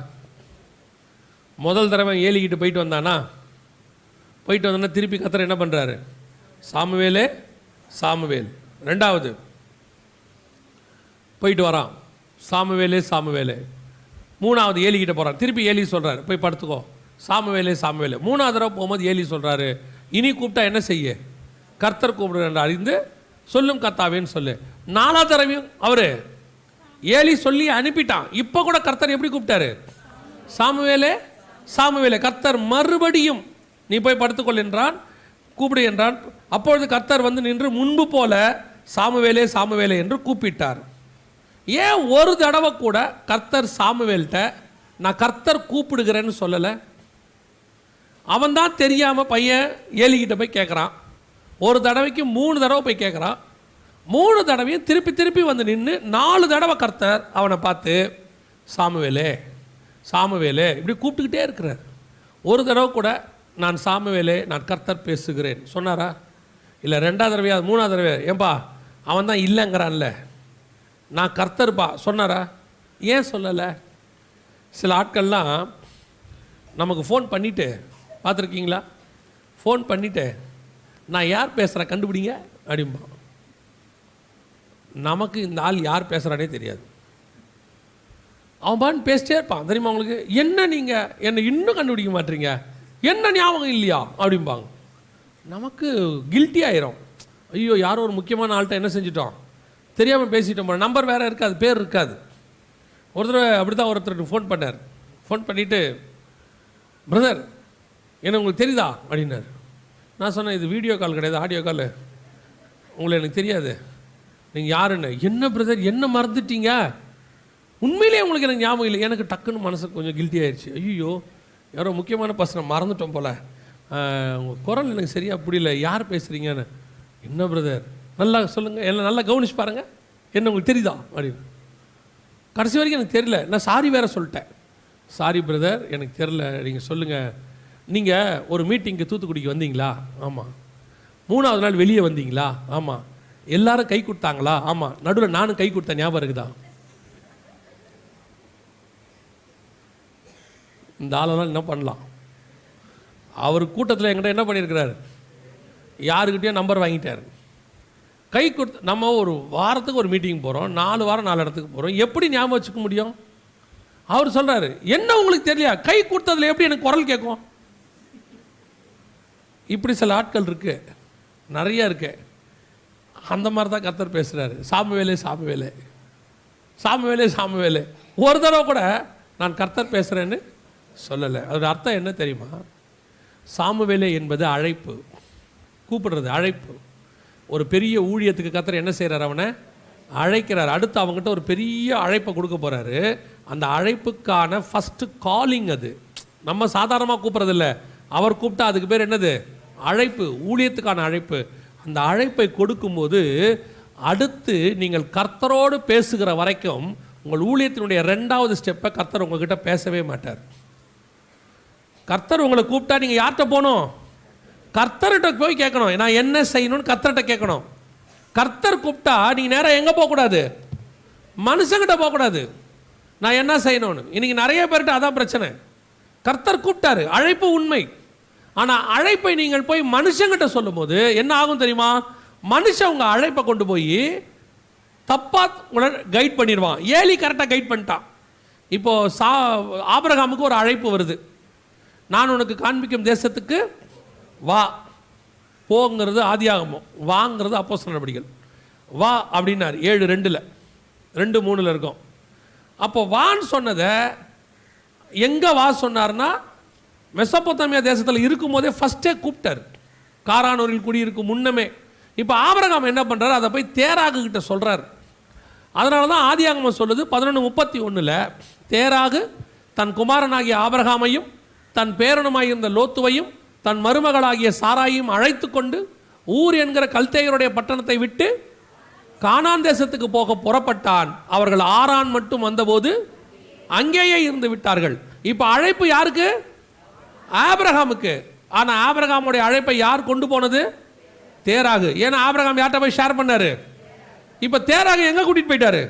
முதல் தடவை ஏலிக்கிட்டு போயிட்டு வந்தானா? போயிட்டு வந்தோன்னா திருப்பி கர்த்தர் என்ன பண்ணுறாரு? சாமுவேலே சாமுவேல். 2வது போயிட்டு வரான், சாமுவேலே சாமுவேலே. மூணாவது ஏலிக்கிட்ட போகிறார், திருப்பி ஏலி சொல்கிறார் போய் படுத்துக்கோ. சாமுவேலே சாமுவேலே. மூணாவது தடவை போகும்போது ஏலி சொல்கிறாரு, இனி கூப்பிட்டா என்ன செய்ய, கர்த்தர் கூப்பிடுற என்று அறிந்து சொல்லும் கர்த்தாவேன்னு சொல்லு. நாலாவது தடவையும் அவர் ஏலி சொல்லி அனுப்பிட்டான். இப்போ கூட கர்த்தர் எப்படி கூப்பிட்டாரு, சாமுவேலே சாமுவேலே. கர்த்தர் மறுபடியும் நீ போய் படுத்துக்கொள் என்றான், கூப்பிடு என்றான். அப்பொழுது கர்த்தர் வந்து நின்று முன்பு போல சாமுவேலே சாமுவேலே என்று கூப்பிட்டார். ஏன் ஒரு தடவை கூட கர்த்தர் சாமுவேல்கிட்ட நான் கர்த்தர் கூப்பிடுகிறேன்னு சொல்லலை? அவன் தான் தெரியாமல் பையன் ஏலிக்கிட்ட போய் கேட்குறான். ஒரு தடவைக்கு 3 தடவை போய் கேட்குறான். 3 தடவையும் திருப்பி திருப்பி வந்து நின்று 4 தடவை கர்த்தர் அவனை பார்த்து சாமுவேலே சாமுவேலே இப்படி கூப்பிட்டுக்கிட்டே இருக்கிறார். ஒரு தடவை கூட நான் சாமுவேலே நான் கர்த்தர் பேசுகிறேன் சொன்னாரா? இல்லை 2வது தடவையா 3வது தடவை ஏன்பா அவன் தான் இல்லைங்கிறான்ல, நான் கர்த்தர்ப்பா சொன்னாரா? ஏன் சொல்லலை? சில ஆட்கள்லாம் நமக்கு ஃபோன் பண்ணிவிட்டு பார்த்துருக்கீங்களா, ஃபோன் பண்ணிவிட்டு நான் யார் பேசுகிறேன் கண்டுபிடிங்க அப்படிம்பா. நமக்கு இந்த ஆள் யார் பேசுகிறானே தெரியாது. அவன் பான்னு பேசிட்டே இருப்பான் தெரியுமா அவங்களுக்கு. என்ன நீங்கள் என்னை இன்னும் கண்டுபிடிக்க மாட்டீங்க, என்ன ஞாபகம் இல்லையா அப்படிம்பாங்க. நமக்கு கில்ட்டி ஆயிரும். ஐயோ யாரோ ஒரு முக்கியமான ஆள்கிட்ட என்ன செஞ்சிட்டோம் தெரியாமல் பேசிட்டோம், நம்பர் வேறு இருக்காது, பேர் இருக்காது. ஒருத்தர் அப்படி தான் ஒருத்தருக்கு ஃபோன் பண்ணார். ஃபோன் பண்ணிவிட்டு பிரதர் என்ன உங்களுக்கு தெரியுதா அப்படின்னார். நான் சொன்னேன் இது வீடியோ கால் கிடையாது, ஆடியோ கால், உங்களை எனக்கு தெரியாது, நீங்கள் யாருன்னு. என்ன பிரதர் என்ன மறந்துட்டீங்க, உண்மையிலேயே உங்களுக்கு எனக்கு ஞாபகம் இல்லை. எனக்கு டக்குன்னு மனசுக்கு கொஞ்சம் கில்ட்டி ஆயிடுச்சு. ஐயோ யாரோ முக்கியமான பர்சனை மறந்துட்டோம் போல், உங்கள் குரல் எனக்கு சரியாக புரியல, யார் பேசுகிறீங்கன்னு. என்ன பிரதர் நல்லா சொல்லுங்கள், என்ன நல்லா கவனிச்சு பாருங்கள், என்ன உங்களுக்கு தெரியுதா அப்படின்னு. கடைசி வரைக்கும் எனக்கு தெரியல. நான் சாரி வேறு சொல்லிட்டேன். சாரி பிரதர் எனக்கு தெரில, நீங்கள் சொல்லுங்கள். நீங்கள் ஒரு மீட்டிங்க்கு தூத்துக்குடிக்கு வந்தீங்களா? ஆமாம். 3வது நாள் வெளியே வந்தீங்களா? ஆமாம். எல்லாரும் கை கொடுத்தாங்களா? ஆமாம். நடுவில் நானும் கை கொடுத்த ஞாபகம் இருக்குதா? இந்த ஆளெல்லாம் என்ன பண்ணலாம்? அவர் கூட்டத்தில் என்கிட்ட என்ன பண்ணியிருக்கிறார், யாருக்கிட்டேயும் நம்பர் வாங்கிட்டார். கை கொடுத்து நம்ம ஒரு வாரத்துக்கு ஒரு மீட்டிங் போகிறோம், 4 வாரம் 4 இடத்துக்கு போகிறோம், எப்படி ஞாபகம் வச்சுக்க முடியும்? அவர் சொல்கிறாரு என்ன உங்களுக்கு தெரியலையா, கை கொடுத்ததில் எப்படி எனக்கு குரல் கேட்கும்? இப்படி சில ஆட்கள் இருக்கு, நிறைய இருக்கு. அந்த மாதிரி தான் கர்த்தர் பேசுகிறாரு. சாமுவேலே சாமுவேலே சாமுவேலே சாமுவேலே. ஒரு தடவை கூட நான் கர்த்தர் பேசுகிறேன்னு சொல்லலை. அதோட அர்த்தம் என்ன தெரியுமா? சாமுவேலே என்பது அழைப்பு, கூப்பிடுறது அழைப்பு. ஒரு பெரிய ஊழியத்துக்கு கர்த்தர் என்ன செய்கிறார், அவனை அழைக்கிறார். அடுத்து அவங்ககிட்ட ஒரு பெரிய அழைப்பை கொடுக்க போகிறாரு. அந்த அழைப்புக்கான ஃபஸ்ட்டு காலிங் அது. நம்ம சாதாரணமாக கூப்பிட்றதில்ல, அவர் கூப்பிட்டா அதுக்கு பேர் என்னது, அழைப்பு, ஊழியத்துக்கான அழைப்பு. அந்த அழைப்பை கொடுக்கும்போது அடுத்து நீங்கள் கர்த்தரோடு பேசுகிற வரைக்கும் உங்கள் ஊழியத்தினுடைய 2வது ஸ்டெப்பை கர்த்தர் உங்ககிட்ட பேசவே மாட்டார். கர்த்தர் உங்களை கூப்பிட்டா நீங்கள் யார்கிட்ட போகணும், கர்த்தர்கிட்ட போய் கேட்கணும். நான் என்ன செய்யணும்னு கர்த்தர்கிட்ட கேட்கணும். கர்த்தர் கூப்பிட்டா நீங்கள் நேராக எங்கே போகக்கூடாது, மனுஷங்கிட்ட போகக்கூடாது. நான் என்ன செய்யணும்னு. இன்றைக்கி நிறைய பேர்கிட்ட அதான் பிரச்சனை. கர்த்தர் கூப்பிட்டாரு, அழைப்பு உண்மை. ஆனால் அழைப்பை நீங்கள் போய் மனுஷங்கிட்ட சொல்லும் போது என்ன ஆகும் தெரியுமா? மனுஷன் உங்கள் அழைப்பை கொண்டு போய் தப்பாக உங்களை கைட் பண்ணிடுவான். ஏலி கரெக்டாக கைட் பண்ணிட்டான். இப்போது ஆபிரகாமுக்கு ஒரு அழைப்பு வருது, நான் உனக்கு காண்பிக்கும் தேசத்துக்கு வா. போங்கிறது ஆதியாகமம், வாங்கிறது அப்போஸ்தலர் நடவடிக்கைகள். வா அப்படின்னார் 7:2, 2:3 இருக்கும். அப்போ வான்னு சொன்னதை எங்கே வா சொன்னார்னா மெசொப்பொத்தாமியா தேசத்தில் இருக்கும்போதே ஃபஸ்ட்டே கூப்பிட்டார், காரானூரில் குடியிருக்கும் முன்னமே. இப்போ ஆபிரகாம் என்ன பண்ணுறாரு, அதை போய் தேராகு கிட்ட சொல்கிறார். அதனால தான் ஆதியாகமம் சொல்லுது 11:31 தேராகு தன் குமாரனாகிய ஆபிரகாமையும் தன் பேரனுமாயிருந்த லோத்துவையும் தன் மருமகளாகிய சாராயையும் அழைத்து கொண்டு ஊர் என்கிற கல்தேயருடைய பட்டணத்தை விட்டு கானான் தேசத்துக்கு போக புறப்பட்டான். அவர்கள் ஆரான் மட்டும் வந்தபோது அங்கேயே இருந்து விட்டார்கள். இப்போ அழைப்பு யாருக்கு? ஆபிரகாமுக்கு. ஆனால் ஆபிரகாமுடைய அழைப்பை யார் கொண்டு போனது? தேராகு. ஏன்னா ஆபிரகாம் யார்கிட்ட போய் ஷேர் பண்ணாரு. இப்போ தேராகு எங்கே கூட்டிகிட்டு போயிட்டாரு?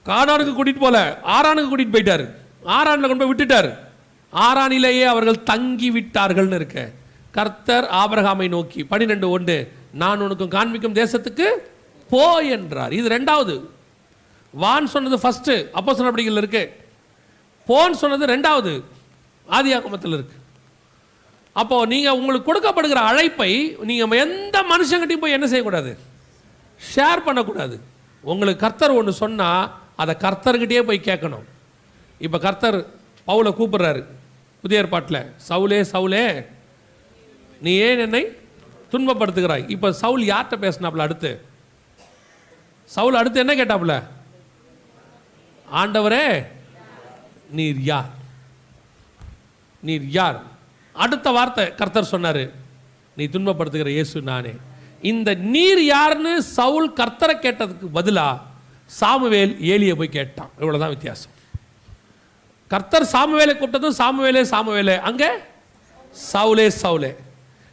கானானுக்கு கூட்டிகிட்டு போல, ஆரானுக்கு கூட்டிகிட்டு போயிட்டாரு. ஆரானில் கொண்டு போய் விட்டுட்டார். ஆரானிலேயே அவர்கள் தங்கி விட்டார்கள்னு இருக்க. கர்த்தர் ஆபிரகாமை நோக்கி 12:1 நான் உனக்கு காண்பிக்கும் தேசத்துக்கு போ என்றார். இது 2வது. வான்னு சொன்னது ஃபஸ்ட்டு அப்போஸ்தலர் நடவடிக்கையில் இருக்கு, போன்னு சொன்னது ரெண்டாவது ஆதியாகமத்தில் இருக்கு. அப்போது நீங்கள் உங்களுக்கு கொடுக்கப்படுகிற அழைப்பை நீங்கள் எந்த மனுஷங்கிட்டையும் போய் என்ன செய்யக்கூடாது, ஷேர் பண்ணக்கூடாது. உங்களுக்கு கர்த்தர் ஒன்று சொன்னால் அதை கர்த்தர்கிட்டயே போய் கேட்கணும். இப்போ கர்த்தர் பவுலை கூப்பிடுறாரு புதிய ஏற்பாட்டில், சவுலே சவுலே நீ ஏன் என்னை துன்பப்படுத்துகிறாய். இப்போ சவுல் யார்கிட்ட பேசினாப்புல, அடுத்து சவுல் அடுத்து என்ன கேட்டாப்புல, ஆண்டவரே நீர் யார், நீர் யார். அடுத்த வார்த்தை கர்த்தர் சொன்னார், நீ துன்பப்படுத்துகிற இயேசு நானே. இந்த நீர் யாருன்னு சவுல் கர்த்தரை கேட்டதுக்கு பதிலாக சாமுவேல் ஏலியை போய் கேட்டான். இவ்வளோதான் வித்தியாசம். கர்த்தர் சாமுவேலை கூப்பிட்டதும் சாமுவேலே சாமுவேலே, அங்கே சவுலே சவுலே.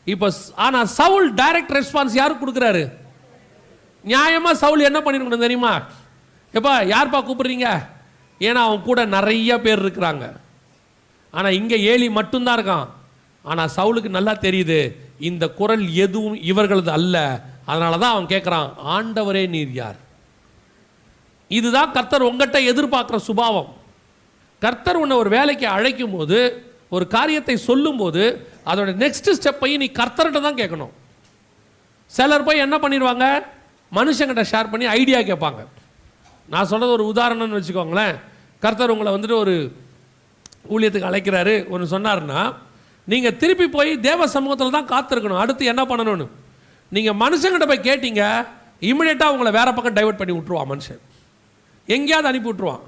இப்போ ஆனால் சவுல் டைரக்ட் ரெஸ்பான்ஸ் யாருக்கு கொடுக்குறாரு? நியாயமாக சவுல் என்ன பண்ணிருக்கணும் தெரியுமா? எப்பா யார்ப்பா கூப்பிடுறீங்க, ஏன்னா அவன் கூட நிறைய பேர் இருக்கிறாங்க. ஆனால் இங்கே ஏலி மட்டும்தான் இருக்கான். ஆனால் சவுலுக்கு நல்லா தெரியுது இந்த குரல் எதுவும் இவர்களது அல்ல. அதனால தான் அவன் கேட்குறான், ஆண்டவரே நீர் யார். இதுதான் கர்த்தர் உங்கள்கிட்ட எதிர்பார்க்குற சுபாவம். கர்த்தர் உன்னை ஒரு வேலைக்கு அழைக்கும் போது, ஒரு காரியத்தை சொல்லும்போது, அதோட நெக்ஸ்ட் ஸ்டெப்பையும் நீ கர்த்தர்கிட்ட தான் கேட்கணும். சிலர் போய் என்ன பண்ணிடுவாங்க, மனுஷங்கிட்ட ஷேர் பண்ணி ஐடியா கேட்பாங்க. நான் சொன்னது ஒரு உதாரணம்னு வச்சுக்கோங்களேன். கர்த்தர் உங்களை வந்துட்டு ஒரு ஊழியத்துக்கு அழைக்கிறாரு ஒன்று சொன்னார்னா, நீங்கள் திருப்பி போய் தேவ சமூகத்தில் தான் காத்திருக்கணும் அடுத்து என்ன பண்ணணும்னு. நீங்கள் மனுஷங்கிட்ட போய் கேட்டீங்க, இமிடியேட்டாக உங்களை வேற பக்கம் டைவர்ட் பண்ணி விட்ருவான். மனுஷன் எங்கேயாவது அனுப்பி விட்ருவான்,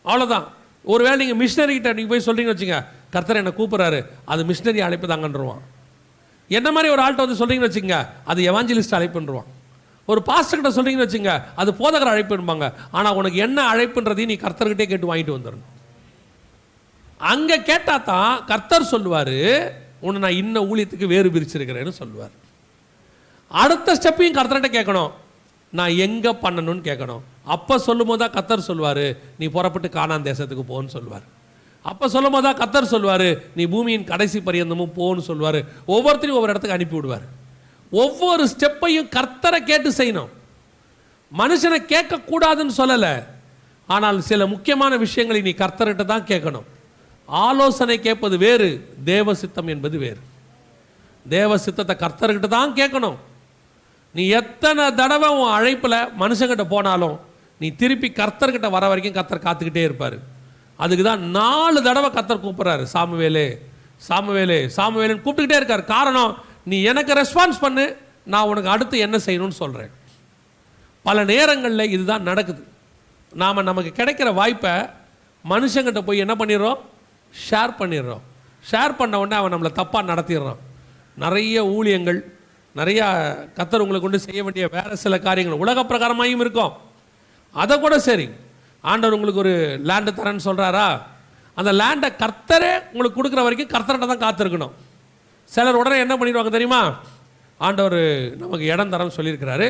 அவ்வளோதான். ஒருவேளை நீங்கள் மிஷினரிகிட்ட நீங்கள் போய் சொல்கிறீங்கன்னு வச்சுங்க, கர்த்தர் என்னை கூப்பிட்றாரு, அது மிஷினரி அழைப்பு தாங்கன்றுவான். என்ன மாதிரி ஒரு ஆள்கிட்ட வந்து சொல்கிறீங்கன்னு வச்சுங்க, அது எவாஞ்சலிஸ்ட் அழைப்புன்றுவான். ஒரு பாஸ்டர்கிட்ட சொல்கிறீங்கன்னு வச்சுங்க, அது போதகர் அழைப்புன்பாங்க. ஆனால் உனக்கு என்ன அழைப்புன்றதையும் நீ கர்த்தர்கிட்டே கேட்டு வாங்கிட்டு வந்துடணும். அங்கே கேட்டால் தான் கர்த்தர் சொல்லுவார், உன்னை நான் இன்ன ஊழியத்துக்கு வேறு பிரிச்சிருக்கிறேன்னு சொல்லுவார். அடுத்த ஸ்டெப்பையும் கர்த்தர்கிட்ட கேட்கணும், நான் எங்கே பண்ணணும்னு கேட்கணும். அப்போ சொல்லும் போது தான் கர்த்தர் சொல்லுவார், நீ புறப்பட்டு கானான் தேசத்துக்கு போன்னு சொல்லுவார். அப்போ சொல்லும் போது தான் கர்த்தர் சொல்லுவார், நீ பூமியின் கடைசி பரியந்தமும் போன்னு சொல்லுவார். ஒவ்வொருத்தரையும் ஒவ்வொரு இடத்துக்கு அனுப்பி விடுவார். ஒவ்வொரு ஸ்டெப்பையும் கர்த்தரை கேட்டு செய்யணும். மனுஷனை கேட்கக்கூடாதுன்னு சொல்லலை, ஆனால் சில முக்கியமான விஷயங்களை நீ கர்த்தர்கிட்ட தான் கேட்கணும். ஆலோசனை கேட்பது வேறு, தேவ சித்தம் என்பது வேறு. தேவ சித்தத்தை கர்த்தர்கிட்ட தான் கேட்கணும். நீ எத்தனை தடவை உன் அழைப்பில் மனுஷங்கிட்ட போனாலும் நீ திருப்பி கர்த்தர்கிட்ட வர வரைக்கும் கர்த்தர் காத்துக்கிட்டே இருப்பார். அதுக்கு தான் 4 தடவை கர்த்தர் கூப்பிட்றாரு, சாமுவேலே சாமுவேலே சாமுவேலேன்னு கூப்பிட்டுக்கிட்டே இருக்கார். காரணம், நீ எனக்கு ரெஸ்பான்ஸ் பண்ணு, நான் உனக்கு அடுத்து என்ன செய்யணும்னு சொல்கிறேன். பல நேரங்களில் இதுதான் நடக்குது. நாம் நமக்கு கிடைக்கிற வாய்ப்பை மனுஷங்கிட்ட போய் என்ன பண்ணிடுறோம், ஷேர் பண்ணிடுறோம். ஷேர் பண்ண உடனே அவன் நம்மளை தப்பாக நடத்திடுறான். நிறைய ஊழியங்கள், நிறையா கர்த்தர் உங்களை கொண்டு செய்ய வேண்டிய வேறு சில காரியங்கள் உலக பிரகாரமாயும் இருக்கும். அதை கூட சரி, ஆண்டவர் உங்களுக்கு ஒரு லேண்டு தரேன்னு சொல்கிறாரா, அந்த லேண்டை கர்த்தரே உங்களுக்கு கொடுக்குற வரைக்கும் கர்த்தர்கிட்ட தான் காத்திருக்கணும். சிலர் உடனே என்ன பண்ணிடுவாங்க தெரியுமா, ஆண்டவர் நமக்கு இடம் தரேன்னு சொல்லியிருக்கிறாரு,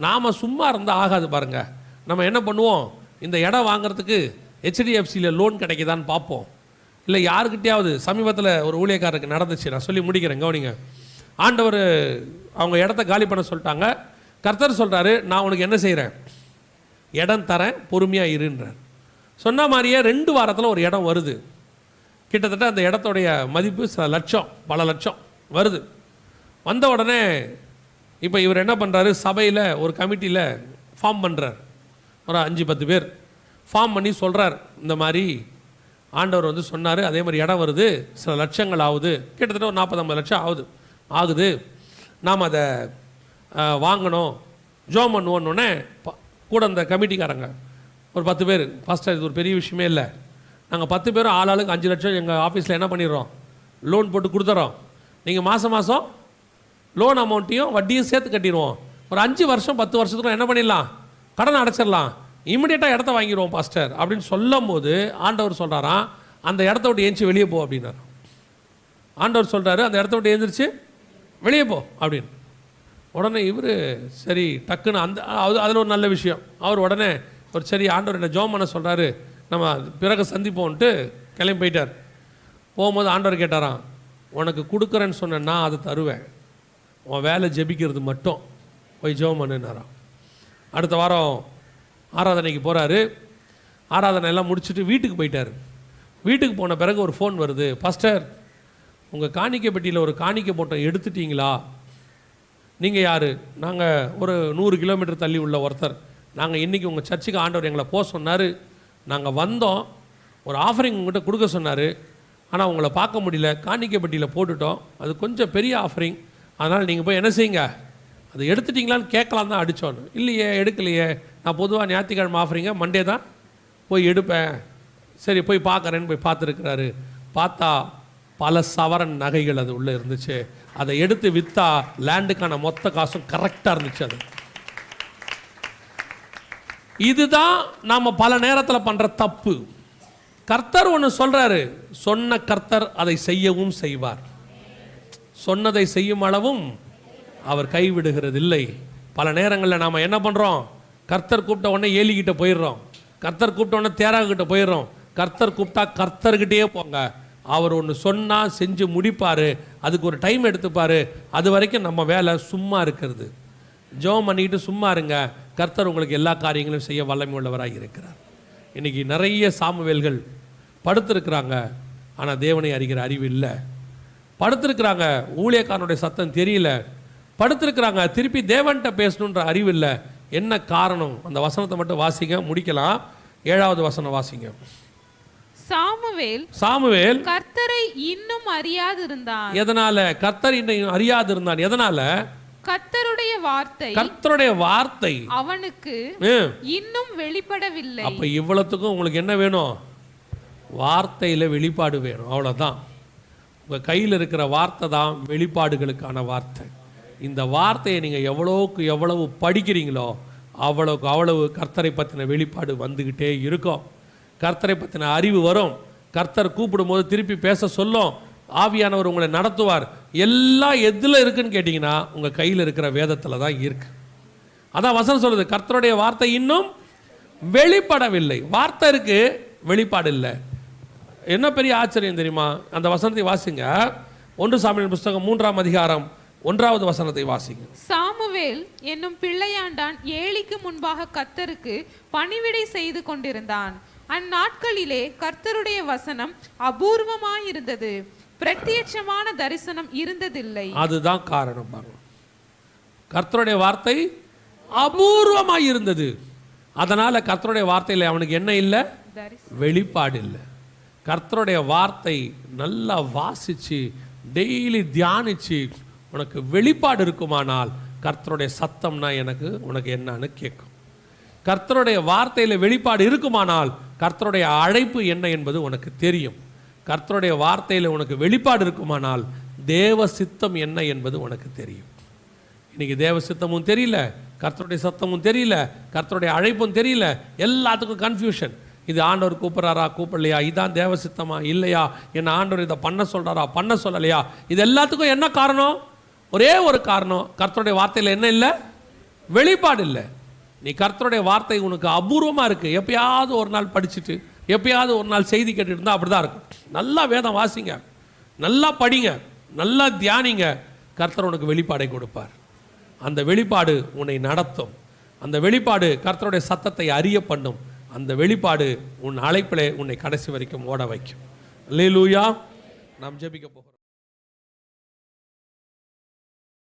நாம் சும்மா இருந்தால் ஆகாது பாருங்கள், நம்ம என்ன பண்ணுவோம், இந்த இடம் வாங்குறதுக்கு HDFCயில் லோன் கிடைக்குதான்னு பார்ப்போம். இல்லை யாருக்கிட்டையாவது, சமீபத்தில் ஒரு ஊழியக்காரருக்கு நடந்துச்சு, நான் சொல்லி முடிக்கிறேன் கவனிங்க. ஆண்டவர் அவங்க இடத்த காலி பண்ண சொல்லிட்டாங்க. கர்த்தர் சொல்கிறாரு, நான் உனக்கு என்ன செய்கிறேன், இடம் தரேன், பொறுமையாக இருன்றார். சொன்ன மாதிரியே 2 வாரத்தில் ஒரு இடம் வருது. கிட்டத்தட்ட அந்த இடத்துடைய மதிப்பு சில லட்சம், பல லட்சம் வருது. வந்த உடனே இப்போ இவர் என்ன பண்ணுறாரு, சபையில் ஒரு கமிட்டியில் ஃபார்ம் பண்ணுறார். ஒரு 5-10 பேர் ஃபார்ம் பண்ணி சொல்கிறார், இந்த மாதிரி ஆண்டவர் வந்து சொன்னார், அதே மாதிரி இடம் வருது, சில லட்சங்கள் ஆகுது, கிட்டத்தட்ட ஒரு 40-50 லட்சம் ஆகுது, நாம் அதை வாங்கணும், ஜோம் பண்ணுவோன்னொன்னே கூட அந்த கமிட்டிக்காரங்க ஒரு 10 பேர், ஃபஸ்ட்டு இது ஒரு பெரிய விஷயமே இல்லை, நாங்கள் 10 பேரும் ஆளாளுக்கு 5 லட்சம் எங்கள் ஆஃபீஸில் என்ன பண்ணிடுறோம், லோன் போட்டு கொடுத்துறோம், நீங்கள் மாதம் லோன் அமௌண்ட்டையும் வட்டியும் சேர்த்து கட்டிடுவோம், ஒரு 5 வருஷம் 10 வருஷத்துக்கு என்ன பண்ணிடலாம், கடனை அடைச்சிடலாம், இமிடியேட்டாக இடத்த வாங்கிடுவோம் பாஸ்டர் அப்படின்னு சொல்லும் போது ஆண்டவர் சொல்கிறாராம், அந்த இடத்த விட்டு ஏஞ்சி வெளியே போ அப்படின்னாரு. ஆண்டவர் சொல்கிறாரு, அந்த இடத்த விட்டு எழுந்திரிச்சு வெளியே போ அப்படின்னு. உடனே இவர் சரி டக்குன்னு அதில் ஒரு நல்ல விஷயம், அவர் உடனே ஒரு சரி ஆண்டவர் என்ன ஜோம் பண்ண சொல்கிறாரு, நம்ம பிறகு சந்திப்போன்ட்டு கிளம்பி போயிட்டார். போகும்போது ஆண்டவர் கேட்டாராம், உனக்கு கொடுக்குறேன்னு சொன்னேன்னா அதை தருவேன், உன் வேலை ஜெபிக்கிறது மட்டும் போய் ஜெபம் பண்ணுனாராம். அடுத்த வாரம் ஆராதனைக்கு போகிறாரு. ஆராதனை எல்லாம் முடிச்சுட்டு வீட்டுக்கு போயிட்டார். வீட்டுக்கு போன பிறகு ஒரு ஃபோன் வருது, பாஸ்டர் உங்கள் காணிக்கை பெட்டியில் ஒரு காணிக்கை போட்டோம், எடுத்துட்டீங்களா? நீங்கள் யார்? நாங்கள் ஒரு 100 கிலோமீட்டர் தள்ளி உள்ள ஒருத்தர். நாங்கள் இன்றைக்கி உங்கள் சர்ச்சுக்கு ஆண்டவர் எங்களை போக சொன்னார். நாங்கள் வந்தோம், ஒரு ஆஃபரிங் உங்கள்கிட்ட கொடுக்க சொன்னார். ஆனால் உங்களை பார்க்க முடியல, காணிக்கை பெட்டியில் போட்டுட்டோம். அது கொஞ்சம் பெரிய ஆஃபரிங், அதனால் நீங்கள் போய் என்ன செய்யுங்க, அதை எடுத்துட்டிங்களான்னு கேட்கலாம் தான் அடித்தோன்னு. இல்லையே, எடுக்கலையே, நான் பொதுவாக ஞாயிற்றுக்கிழமை ஆஃபரிங்க மண்டே தான் போய் எடுப்பேன். சரி போய் பார்க்குறேன்னு போய் பார்த்துருக்கிறாரு. பார்த்தா பல சவரன் நகைகள் அது உள்ளே இருந்துச்சு. அதை எடுத்து விற்றா லேண்டுக்கான மொத்த காசும் கரெக்டாக இருந்துச்சு. அது இதுதான் நாம் பல நேரத்தில் பண்ணுற தப்பு. கர்த்தர் ஒன்று சொல்கிறாரு, சொன்ன கர்த்தர் அதை செய்யவும் செய்வார். சொன்னதை செய்யும் அளவும் அவர் கைவிடுகிறதில்லை. பல நேரங்களில் நாம் என்ன பண்ணுறோம், கர்த்தர் கூப்பிட்ட உடனே ஏலிக்கிட்ட போயிடுறோம், கர்த்தர் கூப்பிட்ட உடனே தேராகிட்ட போயிடுறோம். கர்த்தர் கூப்பிட்டா கர்த்தர்கிட்டே போங்க. அவர் ஒன்று சொன்னால் செஞ்சு முடிப்பார். அதுக்கு ஒரு டைம் எடுத்துப்பார். அது வரைக்கும் நம்ம வேலை சும்மா இருக்கிறது. ஜெபம் பண்ணிக்கிட்டு சும்மா இருங்க, கர்த்தர் உங்களுக்கு எல்லா காரியங்களும் செய்ய வல்லமை உள்ளவராக இருக்கிறார். இன்றைக்கி நிறைய சாமுவேல்கள் படுத்திருக்கிறாங்க, ஆனால் தேவனை அறிகிற அறிவு இல்லை. படுத்திருக்கிறாங்க, ஊழியக்காரனுடைய சத்தம் தெரியல. படுத்திருக்கிறாங்க, திருப்பி தேவன்கிட்ட பேசணுன்ற அறிவு இல்லை. என்ன காரணம்? அந்த வசனத்தை மட்டும் வாசிங்க, முடிக்கலாம். 7வது வசனம் வாசிங்க. சாமுவேல் கர்த்தரை இன்னும் அறியாதிருந்தான். எதனால? கர்த்தர் இன்னும் அறியாதிருந்தான். எதனால? கர்த்தருடைய வார்த்தை அவனுக்கு இன்னும் வெளிப்படவில்லை. அப்ப இவ்வளவுக்கும் உங்களுக்கு என்ன வேணும்? வார்த்தையில வெளிப்பாடு வேணும். அவ்வளவுதான். உங்க கையில் இருக்கிற வார்த்தை தான் வெளிப்பாடுகளுக்கான வார்த்தை. இந்த வார்த்தையை நீங்க எவ்வளவுக்கு எவ்வளவு படிக்கிறீங்களோ அவ்வளவுக்கு அவ்வளவு கர்த்தரை பற்றின வெளிப்பாடு வந்துக்கிட்டே இருக்கும். கர்த்தரை பற்றின அறிவு வரும். கர்த்தர் கூப்பிடும் போது திருப்பி பேச சொல்லும். ஆவியானவர் உங்களை நடத்துவார். எல்லாம் எதில் இருக்குன்னு கேட்டிங்கன்னா உங்கள் கையில் இருக்கிற வேதத்தில் தான் இருக்கு. அதான் வசனம் சொல்லுது, கர்த்தருடைய வார்த்தை இன்னும் வெளிப்படவில்லை. வார்த்தை இருக்கு, வெளிப்பாடு இல்லை. என்ன பெரிய ஆச்சரியம் தெரியுமா? அந்த வசனத்தை வாசிங்க. 1 சாமுவேல் புஸ்தகம் 3ஆம் அதிகாரம் 1வது வசனத்தை வாசிங்க. சாமுவேல் என்னும் பிள்ளையாண்டான் ஏலிக்கு முன்பாக கர்த்தருக்கு பணிவிடை செய்து கொண்டிருந்தான். அந்நாட்களிலே கர்த்தருடைய வசனம் அபூர்வமாயிருந்தது, பிரத்யட்சமான தரிசனம் இருந்ததில்லை. அதுதான் காரணம். கர்த்தருடைய வார்த்தை அபூர்வமாயிருந்தது. அதனால கர்த்தருடைய வார்த்தையில் அவனுக்கு என்ன இல்லை? வெளிப்பாடு இல்லை. கர்த்தருடைய வார்த்தை நல்லா வாசிச்சு டெய்லி தியானிச்சு உனக்கு வெளிப்பாடு இருக்குமானால் கர்த்தருடைய சத்தம்னா உனக்கு என்னன்னு கேட்கும். கர்த்தருடைய வார்த்தையில் வெளிப்பாடு இருக்குமானால் கர்த்தருடைய அழைப்பு என்ன என்பது உனக்கு தெரியும். கர்த்தருடைய வார்த்தையில் உனக்கு வெளிப்பாடு இருக்குமானால் தேவ சித்தம் என்ன என்பது உனக்கு தெரியும். இன்னைக்கு தேவ சித்தமும் தெரியல, கர்த்தருடைய சத்தமும் தெரியல, கர்த்தருடைய அழைப்பும் தெரியல. எல்லாத்துக்கும் கன்ஃபியூஷன். இது ஆண்டவர் கூப்பிட்றாரா, கூப்பிடலையா, இதான் தேவ சித்தமா இல்லையா, என்ன ஆண்டவர் இதை பண்ண சொல்கிறாரா, பண்ண சொல்லலையா? இது எல்லாத்துக்கும் என்ன காரணம்? ஒரே ஒரு காரணம், கர்த்தருடைய வார்த்தையில் என்ன இல்லை? வெளிப்பாடு இல்லை. நீ கர்த்தருடைய வார்த்தை உனக்கு அபூர்வமாக இருக்குது. எப்பயாவது ஒரு நாள் படிச்சுட்டு எப்பயாவது ஒரு நாள் செய்தி கேட்டுட்டு இருந்தால் அப்படி தான் இருக்கும். நல்லா வேதம் வாசிங்க, நல்லா படிங்க, நல்லா தியானிங்க. கர்த்தர் உனக்கு வெளிப்பாடை கொடுப்பார். அந்த வெளிப்பாடு உன்னை நடத்தும். அந்த வெளிப்பாடு கர்த்தருடைய சத்தத்தை அறிய பண்ணும். அந்த வெளிப்பாடு உன் அழைப்பிலே உன்னை கடைசி வரைக்கும் ஓட வைக்கும். அல்லேலூயா. நாம் ஜெபிக்க போகிறோம்.